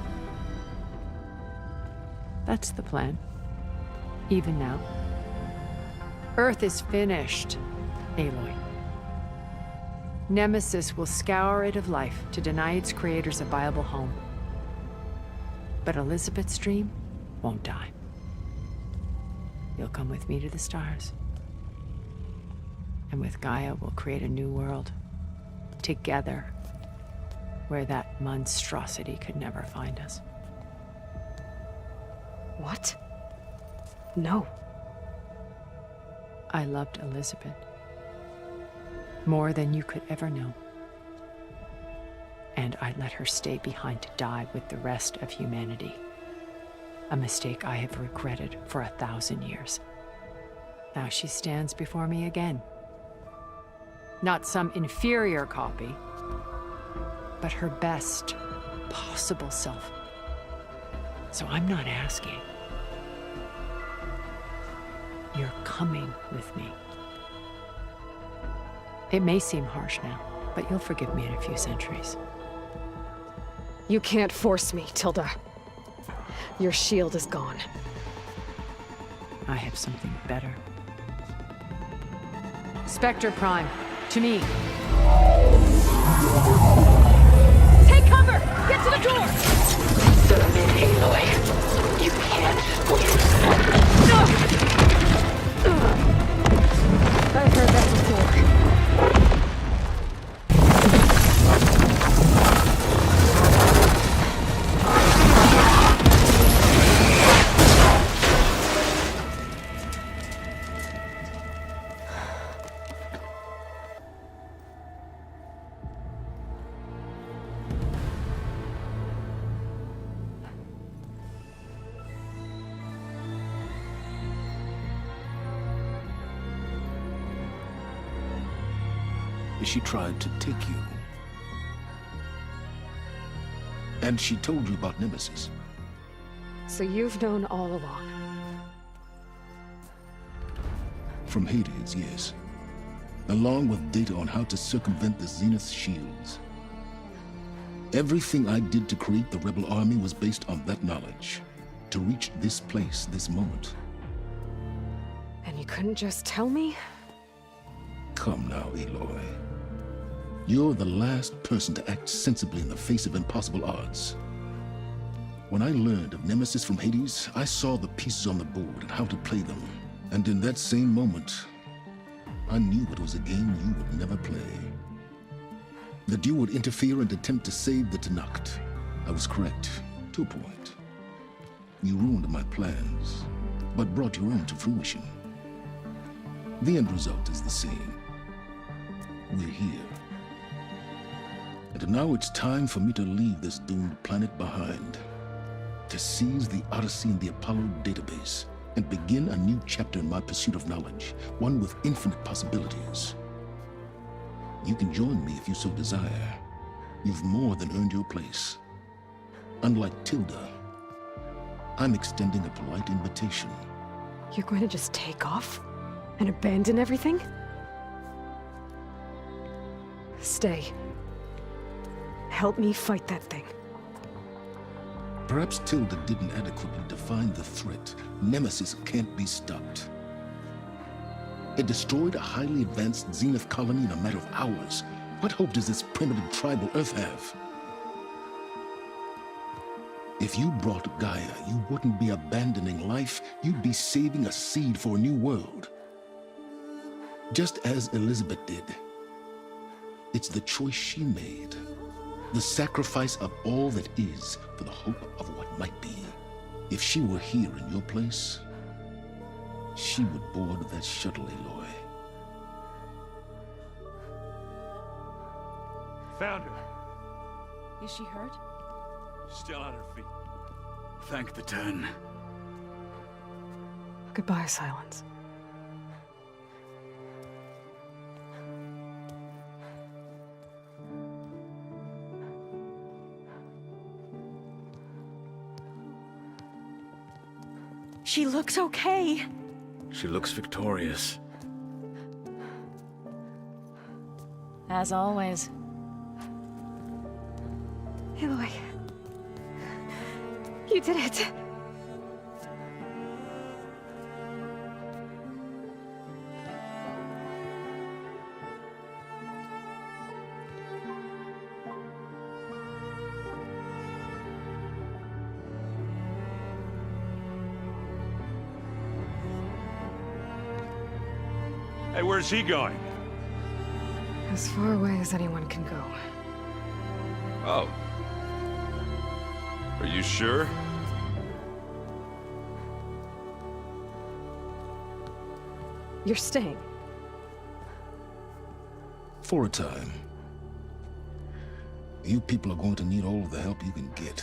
That's the plan. Even now. Earth is finished, Aloy. Nemesis will scour it of life to deny its creators a viable home. But Elizabeth's dream won't die. You'll come with me to the stars. And with Gaia, we'll create a new world. Together. Where that monstrosity could never find us. What? No. I loved Elizabeth. More than you could ever know. And I let her stay behind to die with the rest of humanity. A mistake I have regretted for 1,000 years. Now she stands before me again. Not some inferior copy, but her best possible self. So I'm not asking. You're coming with me. It may seem harsh now, but you'll forgive me in a few centuries. You can't force me, Tilda. Your shield is gone. I have something better. Spectre Prime, to me. Take cover! Get to the door! Submit, Aloy. You can't win. I've heard that before. Has she tried to take you? And she told you about Nemesis? So you've known all along. From Hades, yes. Along with data on how to circumvent the Zenith shields. Everything I did to create the Rebel Army was based on that knowledge. To reach this place, this moment. And you couldn't just tell me? Come now, Aloy. You're the last person to act sensibly in the face of impossible odds. When I learned of Nemesis from Hades, I saw the pieces on the board and how to play them. And in that same moment, I knew it was a game you would never play. That you would interfere and attempt to save the Tenakth. I was correct, to a point. You ruined my plans, but brought your own to fruition. The end result is the same. We're here. And now it's time for me to leave this doomed planet behind. To seize the Odyssey and the Apollo database, and begin a new chapter in my pursuit of knowledge, one with infinite possibilities. You can join me if you so desire. You've more than earned your place. Unlike Tilda, I'm extending a polite invitation. You're going to just take off? And abandon everything? Stay. Help me fight that thing. Perhaps Tilda didn't adequately define the threat. Nemesis can't be stopped. It destroyed a highly advanced Zenith colony in a matter of hours. What hope does this primitive tribal Earth have? If you brought Gaia, you wouldn't be abandoning life, you'd be saving a seed for a new world. Just as Elizabeth did. It's the choice she made. The sacrifice of all that is for the hope of what might be. If she were here in your place, she would board that shuttle, Aloy. Found her. Is she hurt? Still on her feet. Thank the Ten. Goodbye, Silence. She looks okay. She looks victorious. As always. Aloy. You did it. Hey, where's he going? As far away as anyone can go. Oh. Are you sure? You're staying. For a time. You people are going to need all of the help you can get.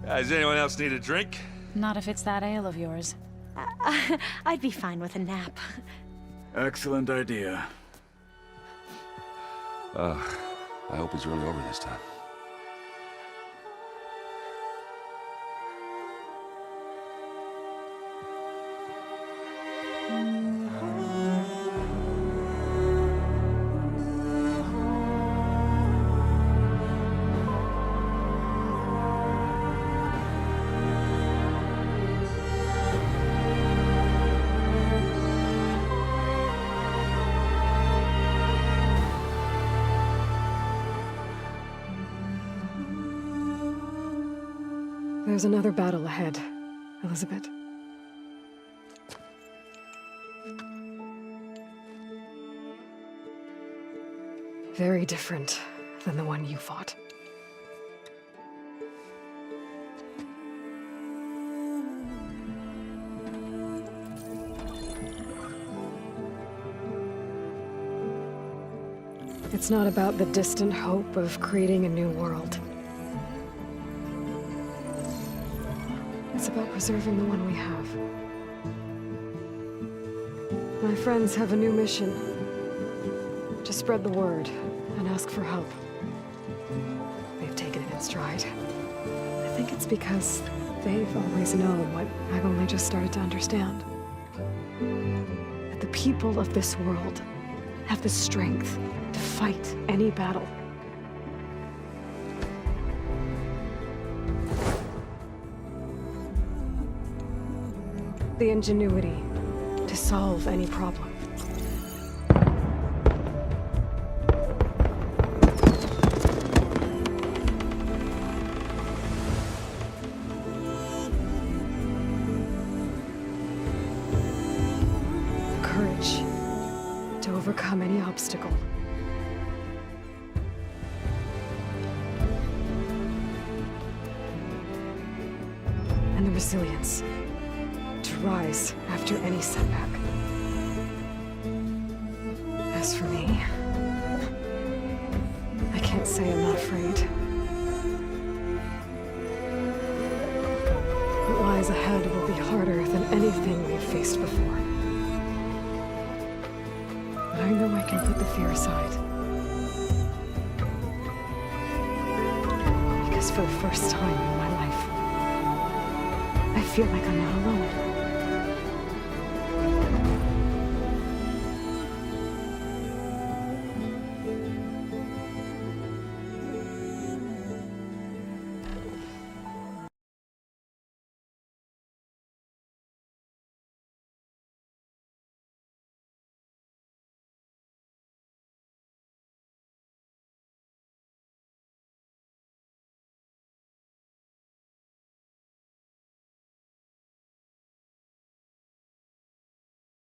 Does anyone else need a drink? Not if it's that ale of yours. I'd be fine with a nap. Excellent idea. I hope it's really over this time. There's another battle ahead, Elizabeth. Very different than the one you fought. It's not about the distant hope of creating a new world. It's about preserving the one we have. My friends have a new mission. To spread the word and ask for help. They've taken it in stride. I think it's because they've always known what I've only just started to understand. That the people of this world have the strength to fight any battle. The ingenuity to solve any problem. The courage to overcome any obstacle. And the resilience to rise after any setback. As for me, I can't say I'm not afraid. What lies ahead will be harder than anything we've faced before. But I know I can put the fear aside. Because for the first time in my life, I feel like I'm not alone.